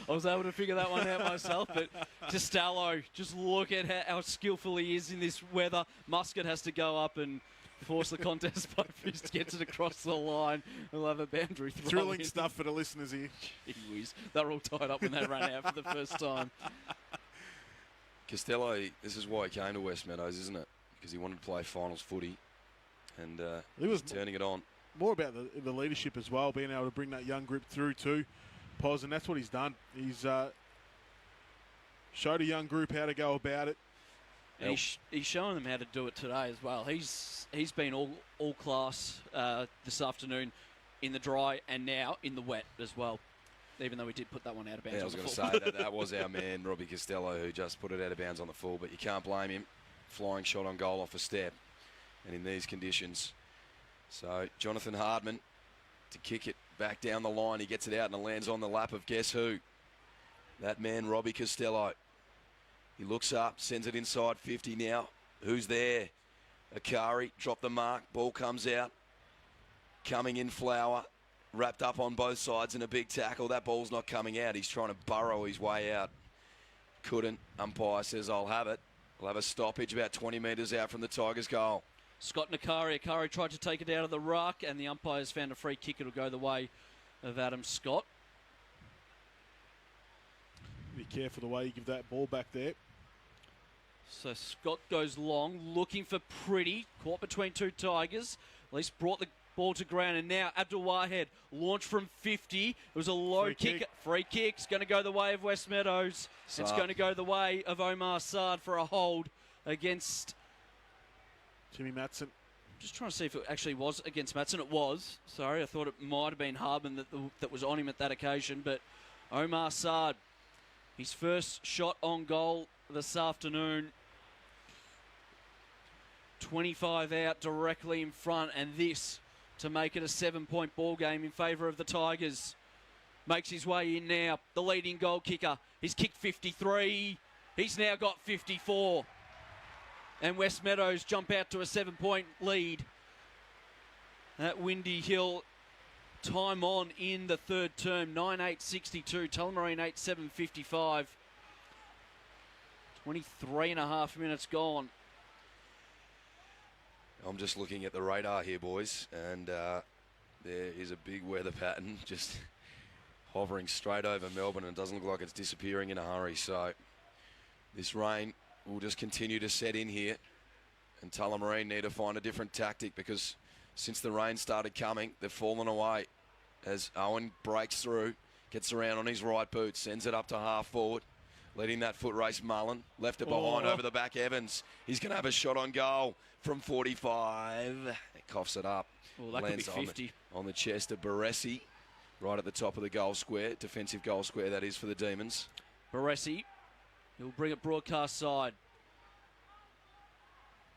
Speaker 1: I was able to figure that one out myself, but Costello, just look at how skillful he is in this weather. Muscat has to go up and force the contest by fist, gets it across the line. We'll have a boundary throw.
Speaker 2: Thrilling stuff for the listeners here.
Speaker 1: Gee whiz. They're all tied up when they run out for the first time.
Speaker 3: Costello, this is why he came to West Meadows, isn't it? Because he wanted to play finals footy, and
Speaker 2: he was
Speaker 3: turning it on.
Speaker 2: More about the leadership as well, being able to bring that young group through too, Pos, and that's what he's done. He's showed a young group how to go about it.
Speaker 1: And he's showing them how to do it today as well. He's been all class this afternoon in the dry and now in the wet as well. Even though we did put that one out of bounds.
Speaker 3: Yeah, I was going to say that was our man Robbie Costello who just put it out of bounds on the full, but you can't blame him. Flying shot on goal off a step, and in these conditions. So Jonathan Hardman to kick it back down the line. He gets it out and it lands on the lap of guess who? That man Robbie Costello. He looks up, sends it inside 50 now. Who's there? Akari, drop the mark. Ball comes out. Coming in Flower. Wrapped up on both sides in a big tackle. That ball's not coming out. He's trying to burrow his way out. Couldn't. Umpire says, I'll have it. We'll have a stoppage about 20 metres out from the Tigers' goal.
Speaker 1: Scott and Akari tried to take it out of the ruck, and the umpires found a free kick. It'll go the way of Adam Scott.
Speaker 2: Be careful the way you give that ball back there.
Speaker 1: So Scott goes long, looking for Pretty. Caught between two Tigers. At least brought the ball to ground, and now Abdul Wahed launched from 50. It was a low kick. Free kick. It's going to go the way of West Meadows.
Speaker 3: Saad.
Speaker 1: It's going to go the way of Omar Saad for a hold against
Speaker 2: Jimmy Matson.
Speaker 1: Just trying to see if it actually was against Matson. It was. Sorry, I thought it might have been Harbin that was on him at that occasion. But Omar Saad, his first shot on goal this afternoon. 25 out directly in front, and this to make it a 7-point ball game in favour of the Tigers. Makes his way in now. The leading goal kicker. He's kicked 53. He's now got 54. And West Meadows jump out to a 7-point lead. at Windy Hill. Time on in the third term, 9:8.62. Tullamarine 8:7.55. 23 and a half minutes gone.
Speaker 3: I'm just looking at the radar here, boys, and there is a big weather pattern just hovering straight over Melbourne, and it doesn't look like it's disappearing in a hurry. So this rain will just continue to set in here, and Tullamarine need to find a different tactic, because since the rain started coming, they've fallen away. As Owen breaks through, gets around on his right boot, sends it up to half forward, leading that foot race. Mullen left it behind over the back. Evans, he's going to have a shot on goal from 45. He coughs it up.
Speaker 1: Well, that
Speaker 3: lands
Speaker 1: could be 50.
Speaker 3: on the chest of Baresi, right at the top of the goal square, defensive goal square that is for the Demons.
Speaker 1: Baresi, he'll bring it broadcast side.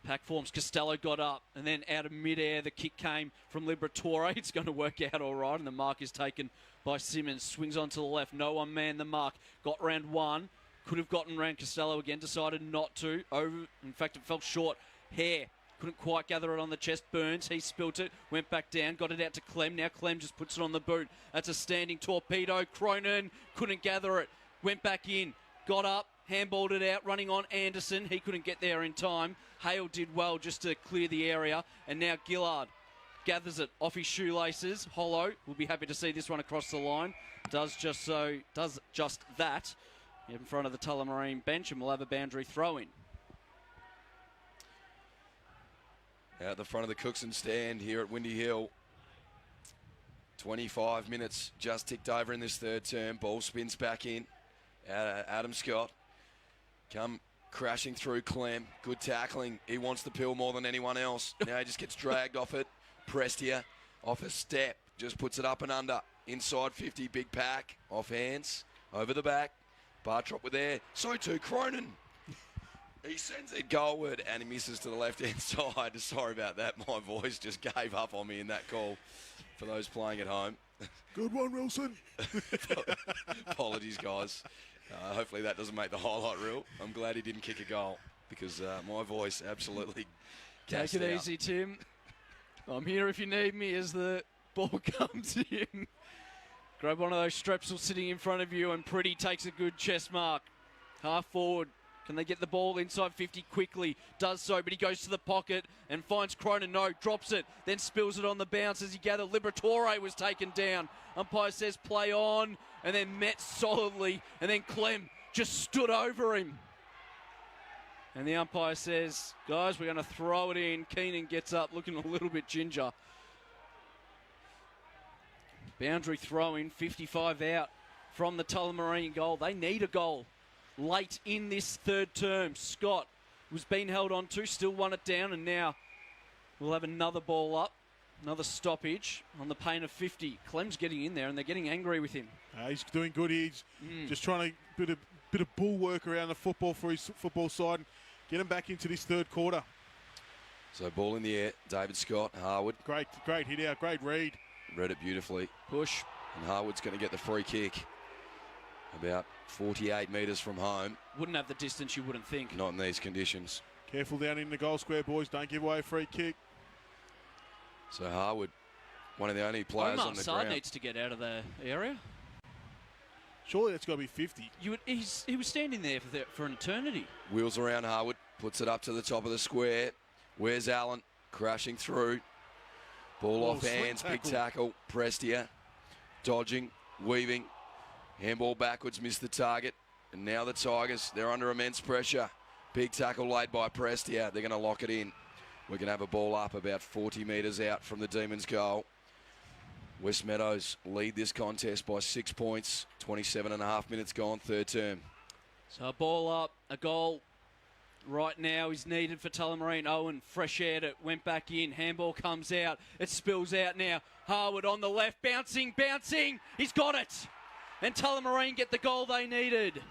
Speaker 1: Pack forms, Costello got up, and then out of midair, the kick came from Liberatore. It's going to work out all right, and the mark is taken by Simmons. Swings on to the left, no one man the mark. Got round one, could have gotten round Costello again, decided not to. In fact, it fell short. Hare couldn't quite gather it on the chest. Burns, he spilt it, went back down, got it out to Clem. Now Clem just puts it on the boot. That's a standing torpedo. Cronin couldn't gather it, went back in, got up, handballed it out, running on Anderson. He couldn't get there in time. Hale did well just to clear the area. And now Gillard gathers it off his shoelaces. Hollow will be happy to see this one across the line. Does just that in front of the Tullamarine bench, and we'll have a boundary throw-in.
Speaker 3: Out the front of the Cookson stand here at Windy Hill. 25 minutes just ticked over in this third term. Ball spins back in. Adam Scott come crashing through Clem. Good tackling. He wants the pill more than anyone else. Now he just gets dragged off it. Prestia off a step. Just puts it up and under. Inside 50. Big pack. Off hands. Over the back. Bartrop with there. So too Cronin. He sends it goalward and he misses to the left-hand side. Sorry about that. My voice just gave up on me in that call for those playing at home.
Speaker 2: Good one, Wilson.
Speaker 3: Apologies, guys. Hopefully that doesn't make the highlight reel. I'm glad he didn't kick a goal, because my voice absolutely
Speaker 1: Take it easy, Tim. I'm here if you need me as the ball comes in. Grab one of those Strepsils sitting in front of you, and Pretty takes a good chest mark. Half forward. Can they get the ball inside 50 quickly? Does so, but he goes to the pocket and finds Cronin. No, drops it, then spills it on the bounce as he gathered. Liberatore was taken down. Umpire says play on, and then met solidly, and then Clem just stood over him. And the umpire says, guys, we're going to throw it in. Keenan gets up looking a little bit ginger. Boundary throw-in, 55 out from the Tullamarine goal. They need a goal late in this third term. Scott was being held on to, still won it down, and now we'll have another ball up, another stoppage on the pain of 50. Clem's getting in there, and they're getting angry with him.
Speaker 2: He's doing good. He's just trying to bit of bull work around the football for his football side and get him back into this third quarter.
Speaker 3: So ball in the air. David Scott, Harwood.
Speaker 2: Great hit out, great read.
Speaker 3: Read it beautifully.
Speaker 1: Push.
Speaker 3: And Harwood's going to get the free kick. About 48 metres from home.
Speaker 1: Wouldn't have the distance, you wouldn't think.
Speaker 3: Not in these conditions.
Speaker 2: Careful down in the goal square, boys. Don't give away a free kick.
Speaker 3: So Harwood, one of the only players
Speaker 1: Omar
Speaker 3: on the
Speaker 1: Saad
Speaker 3: ground.
Speaker 1: needs to get out of the area.
Speaker 2: Surely that's got to be 50.
Speaker 1: He was standing there for an eternity.
Speaker 3: Wheels around Harwood, puts it up to the top of the square. Where's Allen? Crashing through. Ball off hands, big tackle. Prestia dodging, weaving. Handball backwards, missed the target. And now the Tigers, they're under immense pressure. Big tackle laid by Prestia. They're going to lock it in. We're going to have a ball up about 40 metres out from the Demons' goal. West Meadows lead this contest by 6 points. 27 and a half minutes gone, third term.
Speaker 1: So a ball up, a goal right now is needed for Tullamarine. Owen fresh aired it, went back in. Handball comes out. It spills out now. Harwood on the left, bouncing. He's got it. And Tullamarine get the goal they needed.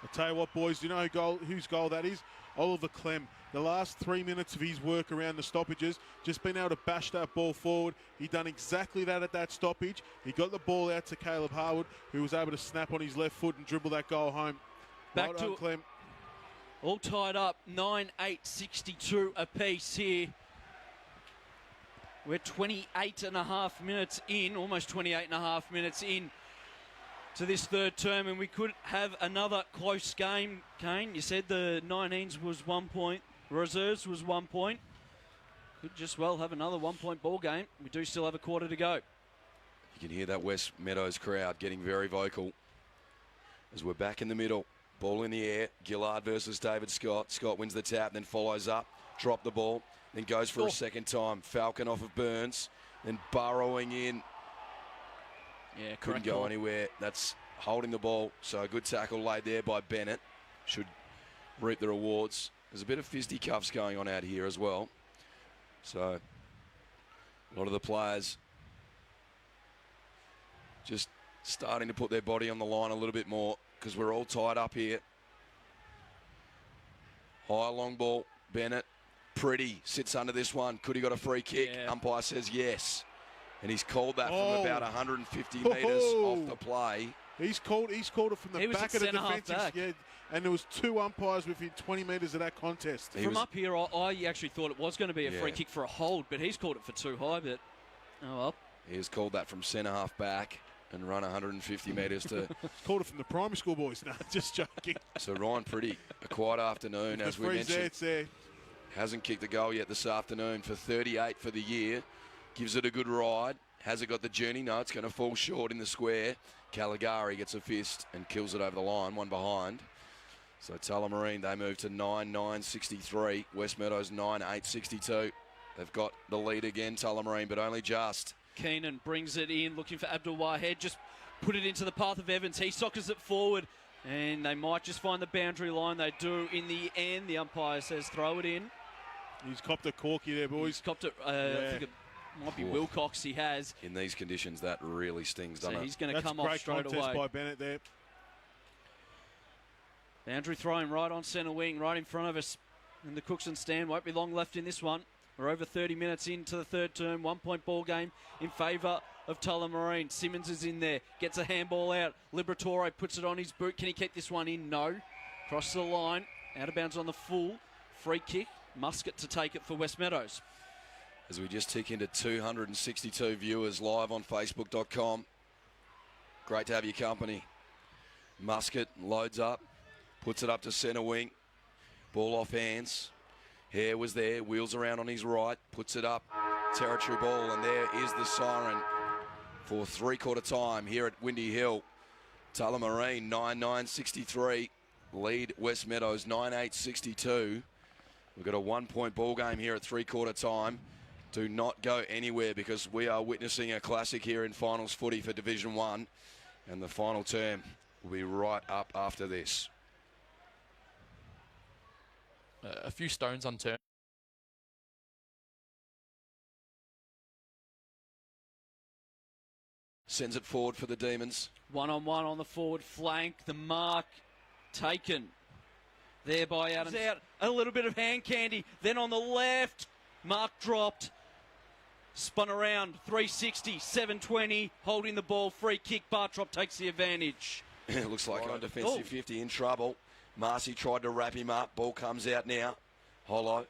Speaker 2: I'll tell you what, boys, do you know whose goal that is? Oliver Clem. The last 3 minutes of his work around the stoppages, just been able to bash that ball forward. He done exactly that at that stoppage. He got the ball out to Caleb Harwood, who was able to snap on his left foot and dribble that goal home.
Speaker 1: Back
Speaker 2: well
Speaker 1: to
Speaker 2: done, Clem.
Speaker 1: All tied up, 9-8, 62 apiece here. We're 28 and a half minutes in, almost 28 and a half minutes in to this third term, and we could have another close game. Kane, you said the 19s was 1 point, reserves was 1 point. Could just well have another 1 point ball game. We do still have a quarter to go.
Speaker 3: You can hear that West Meadows crowd getting very vocal as we're back in the middle. Ball in the air. Gillard versus David Scott. Scott wins the tap, then follows up. Drop the ball, then goes for a second time. Falcon off of Burns, then burrowing in.
Speaker 1: Yeah,
Speaker 3: couldn't go anywhere. That's holding the ball. So a good tackle laid there by Bennett. Should reap the rewards. There's a bit of fisticuffs going on out here as well. So a lot of the players just starting to put their body on the line a little bit more because we're all tied up here. High long ball. Bennett. Pretty sits under this one. Could he got a free kick?
Speaker 1: Yeah.
Speaker 3: Umpire says yes. And he's called that from about 150 metres off the play.
Speaker 2: He's called it from the back of the defensive. Yeah, and there was 2 umpires within 20 metres of that contest.
Speaker 1: From up here, I actually thought it was going to be a free kick for a hold, but he's called it for too high. But oh well.
Speaker 3: He has called that from centre half back and run 150 metres to.
Speaker 2: Called it from the primary school boys. No, just joking.
Speaker 3: So Ryan Pretty, a quiet afternoon as we mentioned.
Speaker 2: It's there.
Speaker 3: Hasn't kicked a goal yet this afternoon for 38 for the year. Gives it a good ride. Has it got the journey? No, it's going to fall short in the square. Caligari gets a fist and kills it over the line, one behind. So Tullamarine, they move to 9-9-63. West Meadows 9-8-62. They've got the lead again, Tullamarine, but only just.
Speaker 1: Keenan brings it in, looking for Abdul Wahed. Just put it into the path of Evans. He sockers it forward, and they might just find the boundary line. They do in the end. The umpire says throw it in.
Speaker 2: He's copped a corky there, boys.
Speaker 1: He's copped it. I think it might be Wilcox he has.
Speaker 3: In these conditions, that really stings, doesn't it?
Speaker 1: He's going to come off straight away.
Speaker 2: That's a great contest by Bennett there.
Speaker 1: Boundary throwing right on centre wing, right in front of us. And the Cookson stand won't be long left in this one. We're over 30 minutes into the third term. 1 point ball game in favour of Tullamarine. Simmons is in there. Gets a handball out. Liberatore puts it on his boot. Can he keep this one in? No. Crosses the line. Out of bounds on the full. Free kick. Musket to take it for West Meadows.
Speaker 3: As we just tick into 262 viewers live on Facebook.com. Great to have your company. Musket loads up. Puts it up to centre wing. Ball off hands. Hare was there. Wheels around on his right. Puts it up. Territory ball. And there is the siren for three-quarter time here at Windy Hill. Tullamarine 9-9-63. Lead West Meadows 9-8-62. We've got a 1 point ball game here at three-quarter time. Do not go anywhere because we are witnessing a classic here in finals footy for Division 1. And the final term will be right up after this.
Speaker 5: A few stones unturned.
Speaker 3: Sends it forward for the Demons.
Speaker 1: 1-on-1 on the forward flank. The mark taken there by Adams. Out a little bit of hand candy. Then on the left, mark dropped. Spun around, 360, 720, holding the ball, free kick. Bartrop takes the advantage.
Speaker 3: It looks like on defensive 50 in trouble. Marcy tried to wrap him up. Ball comes out now. Hollow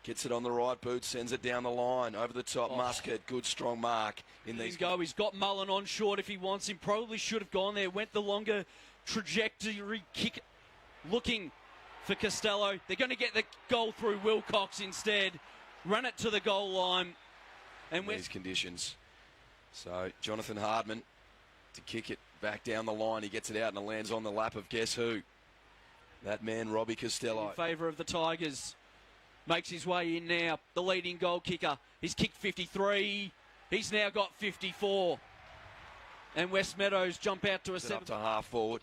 Speaker 3: gets it on the right boot, sends it down the line. Over the top, Musket. Good strong mark in these.
Speaker 1: He's got Mullen on short if he wants him. Probably should have gone there. Went the longer trajectory kick looking for Costello. They're going to get the goal through Wilcox instead. Run it to the goal line. And
Speaker 3: in these conditions. So Jonathan Hardman to kick it back down the line. He gets it out and it lands on the lap of guess who? That man, Robbie Costello.
Speaker 1: In favour of the Tigers. Makes his way in now. The leading goal kicker. He's kicked 53. He's now got 54. And West Meadows jump out to a 7.
Speaker 3: Up to half forward.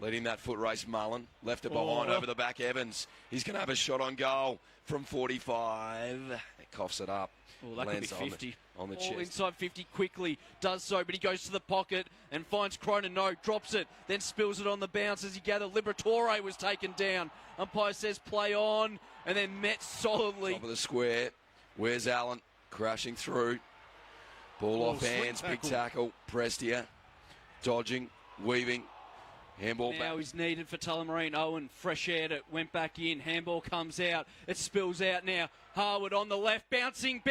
Speaker 3: Leading that foot race, Mullen. Left it behind over the back, Evans. He's going to have a shot on goal from 45. It coughs it up.
Speaker 1: Well, that
Speaker 3: lands
Speaker 1: could be 50.
Speaker 3: On the
Speaker 1: All
Speaker 3: chest.
Speaker 1: inside 50 quickly. Does so, but he goes to the pocket and finds Cronin. No, drops it. Then spills it on the bounce as he gathered. Liberatore was taken down. Umpire says play on. And then met solidly.
Speaker 3: Top of the square. Where's Allen? Crashing through. Ball off hands. Big tackle. Prestia. Dodging. Weaving. Handball
Speaker 1: Now
Speaker 3: back.
Speaker 1: is needed for Tullamarine. Owen, fresh aired it, went back in. Handball comes out. It spills out now. Harwood on the left, bouncing.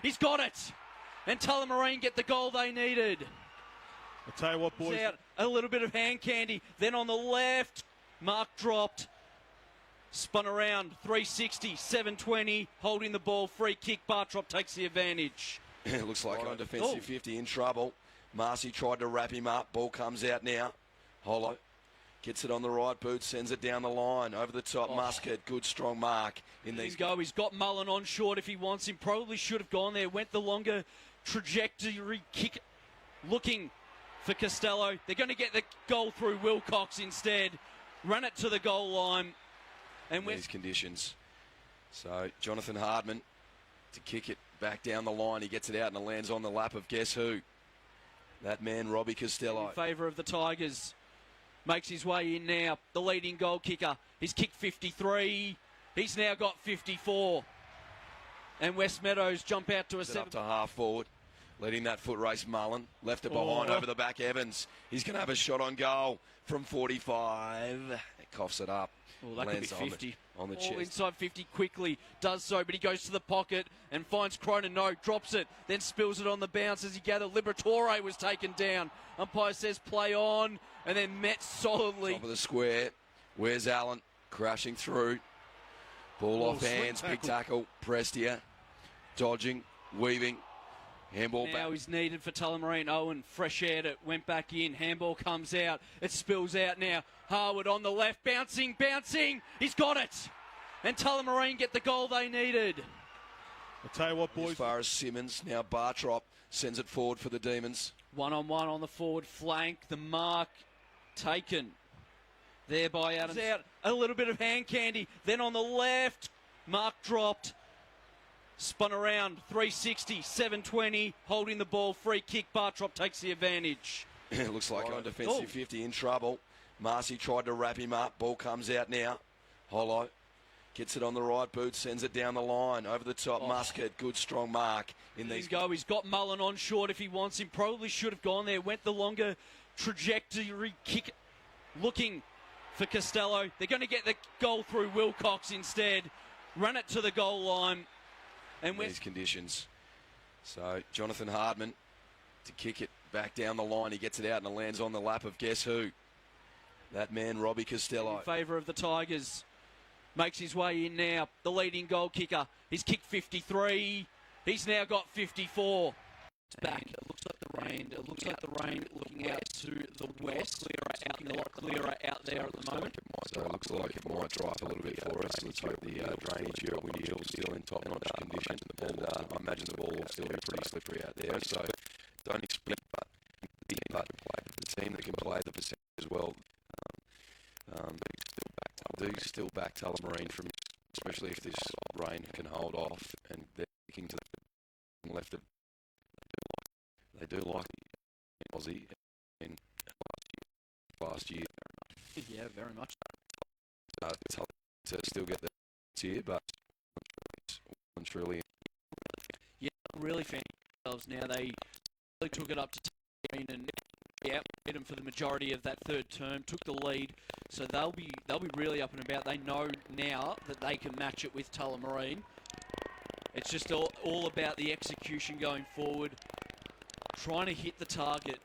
Speaker 1: He's got it. And Tullamarine get the goal they needed.
Speaker 2: I'll tell you what, boys.
Speaker 1: Out a little bit of hand candy. Then on the left, Mark dropped. Spun around, 360, 720, holding the ball, free kick. Bartrop takes the advantage.
Speaker 3: It looks like on defensive
Speaker 1: Oh.
Speaker 3: 50 in trouble. Marcy tried to wrap him up. Ball comes out now. Hollow gets it on the right boot, sends it down the line. Over the top, Muscat. Good strong mark in these.
Speaker 1: He's got Mullen on short if he wants him. Probably should have gone there. Went the longer trajectory kick looking for Costello. They're going to get the goal through Wilcox instead. Run it to the goal line. And
Speaker 3: These conditions. So Jonathan Hardman to kick it back down the line. He gets it out and it lands on the lap of guess who? That man, Robbie Costello.
Speaker 1: In favour of the Tigers. Makes his way in now. The leading goal kicker. He's kicked 53. He's now got 54. And West Meadows jump out to a 7.
Speaker 3: Up to half forward. Letting that foot race Mullen. Left it behind over the back Evans. He's going to have a shot on goal from 45. It coughs it up.
Speaker 1: Well, that could be 50.
Speaker 3: On the
Speaker 1: All
Speaker 3: chest.
Speaker 1: inside 50 quickly. Does so, but he goes to the pocket and finds Cronin. No, drops it. Then spills it on the bounce as he gathered. Liberatore was taken down. Umpire says play on. And then met solidly.
Speaker 3: Top of the square. Where's Allen? Crashing through. Ball off
Speaker 2: sweet
Speaker 3: hands. Big tackle. Prestia. Dodging. Weaving. Handball
Speaker 1: Now
Speaker 3: back.
Speaker 1: he's needed for Tullamarine. Owen, fresh aired it, went back in. Handball comes out. It spills out now. Harwood on the left, bouncing. He's got it. And Tullamarine get the goal they needed.
Speaker 2: I'll tell you what,
Speaker 3: As
Speaker 2: boys.
Speaker 3: far as Simmons. Now Bartrop sends it forward for the Demons.
Speaker 1: 1-on-1 on the forward flank. The mark taken. There by Adams. Out a little bit of hand candy. Then on the left, Mark dropped. Spun around, 360, 720, holding the ball, free kick. Bartrop takes the advantage.
Speaker 3: It looks like on defensive
Speaker 1: Oh.
Speaker 3: 50 in trouble. Marcy tried to wrap him up. Ball comes out now. Hollow gets it on the right boot, sends it down the line. Over the top, Muscat. Good strong mark in these.
Speaker 1: He's got Mullen on short if he wants him. Probably should have gone there. Went the longer trajectory kick looking for Costello. They're going to get the goal through Wilcox instead. Run it to the goal line. And
Speaker 3: These conditions. So Jonathan Hardman to kick it back down the line. He gets it out and it lands on the lap of guess who? That man, Robbie Costello.
Speaker 1: in favour of the Tigers. Makes his way in now. The leading goal kicker. He's kicked 53. He's now got 54. It's back. It looks like the rain looking out to the west. Looking a lot clearer out there at the moment.
Speaker 3: So it looks like it might dry up a little bit for us. Let's hope the drainage here at Windy Hill is still in top-notch condition. And I imagine the ball will still be pretty slippery out there. So don't expect but the team that can play the percentage as well. Do still back Tullamarine from, especially if this rain can hold off and they're kicking to the left of. They do like Aussie in last year.
Speaker 1: Yeah, very much.
Speaker 3: To still get the here, but truly.
Speaker 1: Yeah, really fancy themselves now. They really took it up to Tullamarine and beat them for the majority of that third term. Took the lead, so they'll be really up and about. They know now that they can match it with Tullamarine. It's just all about the execution going forward, trying to hit the target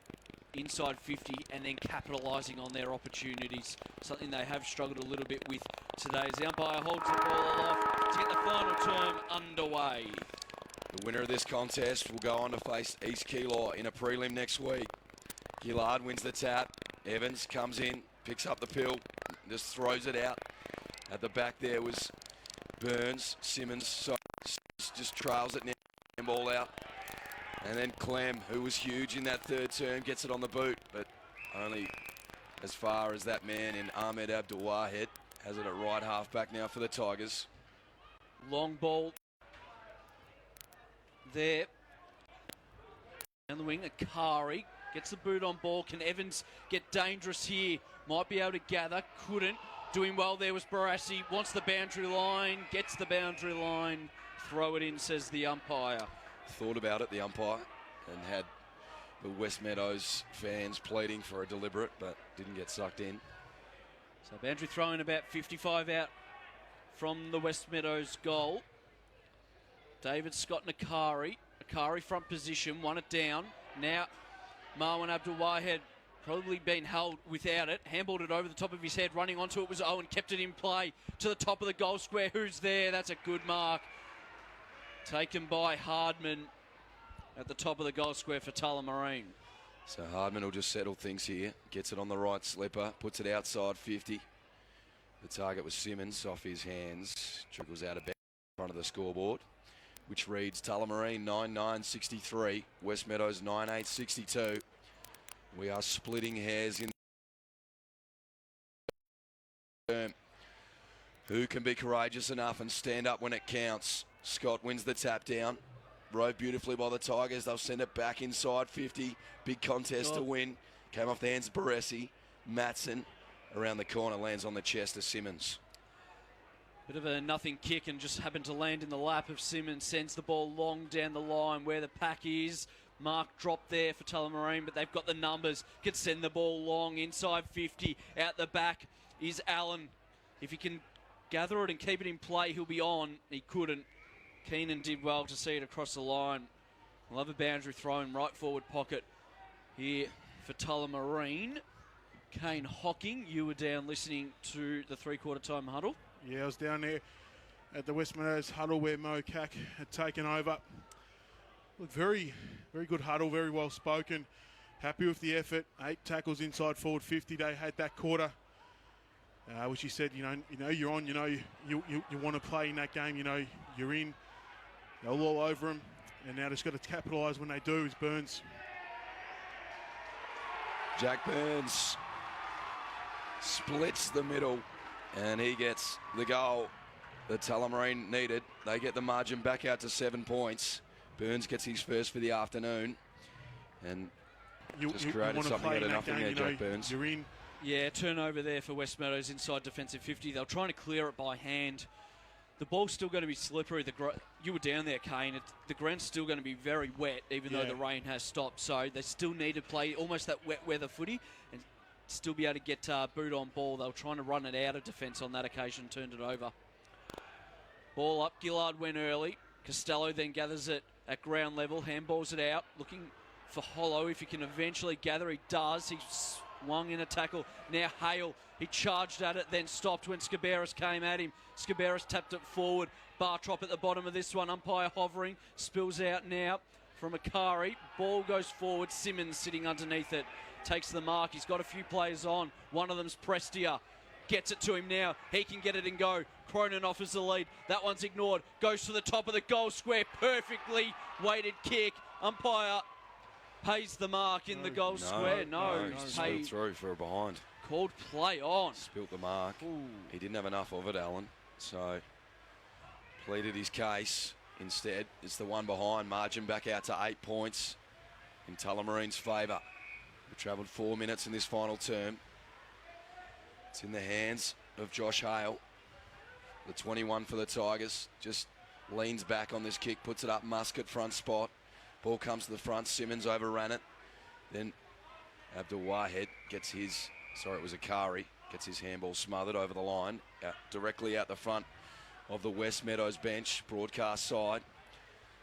Speaker 1: inside 50 and then capitalising on their opportunities. Something they have struggled a little bit with today as the umpire holds the ball aloft to get the final term underway.
Speaker 3: The winner of this contest will go on to face East Keilor in a prelim next week. Gillard wins the tap. Evans comes in, picks up the pill, just throws it out. At the back there was Burns. Simmons just trails it now, ball out. And then Clem, who was huge in that third term, gets it on the boot, but only as far as that man in Ahmed Abdul-Wahed. Has it at right half back now for the Tigers.
Speaker 1: Long ball there. Down the wing, Akari gets the boot on ball. Can Evans get dangerous here? Might be able to gather, couldn't. Doing well there was Barassi. Wants the boundary line, gets the boundary line. Throw it in, says the umpire.
Speaker 3: Thought about it, the umpire, and had The West Meadows fans pleading for a deliberate, but didn't get sucked in.
Speaker 1: So boundary throwing about 55 out from the West Meadows goal. David Scott Nakari. Nakari front position, won it down. Now Marwan Abdul-Wahed probably been held without it. Handballed it over the top of his head. Running onto it was Owen. Kept it in play to the top of the goal square. Who's there? That's a good mark. Taken by Hardman at the top of the goal square for Tullamarine.
Speaker 3: So Hardman will just settle things here. Gets it on the right slipper. Puts it outside 50. The target was Simmons off his hands. Trickles out of bounds in front of the scoreboard, which reads Tullamarine 9-9-63, West Meadows 9-8-62. We are splitting hairs in the term. Who can be courageous enough and stand up when it counts? Scott wins the tap down. Rode beautifully by the Tigers. They'll send it back inside 50. Big contest to win. Came off the hands of Baresi. Matson around the corner, lands on the chest of Simmons.
Speaker 1: Bit of a nothing kick and just happened to land in the lap of Simmons. Sends the ball long down the line where the pack is. Mark dropped there for Tullamarine, but they've got the numbers. Could send the ball long inside 50. Out the back is Allen. If he can gather it and keep it in play, he'll be on. He couldn't. Keenan did well to see it across the line. We'll have a boundary thrown right forward pocket here for Tullamarine. Kane Hocking, you were down listening to the three-quarter time huddle.
Speaker 2: Yeah, I was down there at the West Meadows huddle where Mo Cack had taken over. Look, very, very good huddle, very well spoken. Happy with the effort. 8 tackles inside forward 50. They had that quarter, which he said, you know, you're on. You know, you want to play in that game. You know, you're in. They're all over him, and now just got to capitalise when they do. Is Burns.
Speaker 3: Jack Burns splits the middle, and he gets the goal that Tullamarine needed. They get the margin back out to 7 points. Burns gets his first for the afternoon, and just created something out of nothing there, Jack Burns.
Speaker 2: You're in.
Speaker 1: Yeah, turnover there for West Meadows inside defensive 50. They're trying to clear it by hand. The ball's still going to be slippery. You were down there, Kane. The ground's still going to be very wet, even though the rain has stopped. So they still need to play almost that wet weather footy and still be able to get boot on ball. They were trying to run it out of defence on that occasion, turned it over. Ball up. Gillard went early. Costello then gathers it at ground level, handballs it out, looking for Hollow. If he can eventually gather, he does. He swung in a tackle. Now Hale, he charged at it, then stopped when Scaberis came at him. Scaberis tapped it forward. Bartrop at the bottom of this one. Umpire hovering. Spills out now from Akari. Ball goes forward. Simmons sitting underneath it. Takes the mark. He's got a few players on. One of them's Prestia. Gets it to him now. He can get it and go. Cronin offers the lead. That one's ignored. Goes to the top of the goal square. Perfectly weighted kick. Umpire pays the mark in the goal square. No.
Speaker 3: Spilled through for a behind.
Speaker 1: Called play on.
Speaker 3: Spilt the mark.
Speaker 1: Ooh.
Speaker 3: He didn't have enough of it, Allen. So pleaded his case. Instead, it's the one behind. Margin back out to 8 points in Tullamarine's favour. We've travelled 4 minutes in this final term. It's in the hands of Josh Hale. The 21 for the Tigers. Just leans back on this kick, puts it up Muscat front spot. Ball comes to the front. Simmons overran it. Then Abdul-Wahed gets his, it was Akari, gets his handball smothered over the line, directly out the front of the West Meadows bench, broadcast side.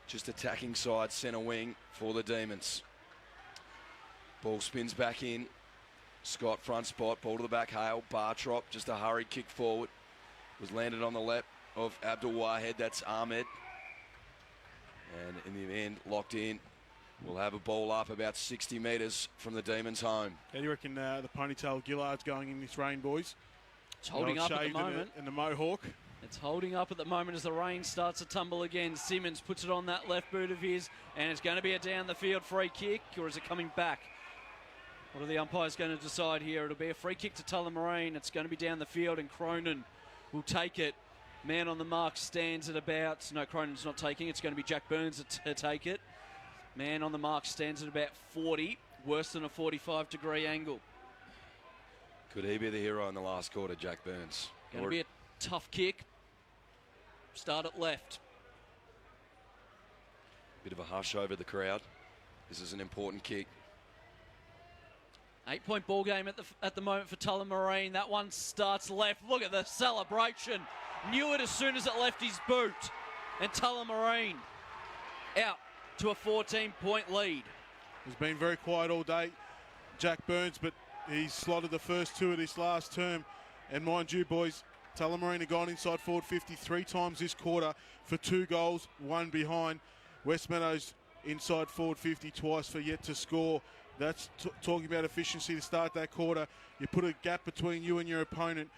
Speaker 3: Just attacking side, centre wing for the Demons. Ball spins back in. Scott front spot, ball to the back, Hale, Bartrop, just a hurried kick forward. Was landed on the lap of Abdul-Wahed, that's Ahmed. And in the end, locked in. We'll have a ball up about 60 metres from the Demons' home.
Speaker 2: How do you reckon the ponytail Gillard's going in this rain, boys?
Speaker 1: It's holding up at the moment.
Speaker 2: And the Mohawk.
Speaker 1: It's holding up at the moment as the rain starts to tumble again. Simmons puts it on that left boot of his, and it's going to be a down the field free kick, or is it coming back? What are the umpires going to decide here? It'll be a free kick to Tullamarine. It's going to be down the field, and Cronin will take it. Man on the mark stands at about... No, Cronin's not taking it. It's going to be Jack Burns to take it. Man on the mark stands at about 40, worse than a 45-degree angle.
Speaker 3: Could he be the hero in the last quarter, Jack Burns?
Speaker 1: Going to be a tough kick. Start at left.
Speaker 3: Bit of a hush over the crowd. This is an important kick.
Speaker 1: 8-point ball game at the moment for Tullamarine. That one starts left. Look at the celebration. Knew it as soon as it left his boot. And Tullamarine out to a 14-point lead.
Speaker 2: He's been very quiet all day, Jack Burns, but he's slotted the first two of this last term. And mind you, boys, Tullamarine have gone inside forward 53 times this quarter for 2 goals, 1 behind. West Meadows inside forward 50 twice for yet to score. That's talking about efficiency to start that quarter. You put a gap between you and your opponent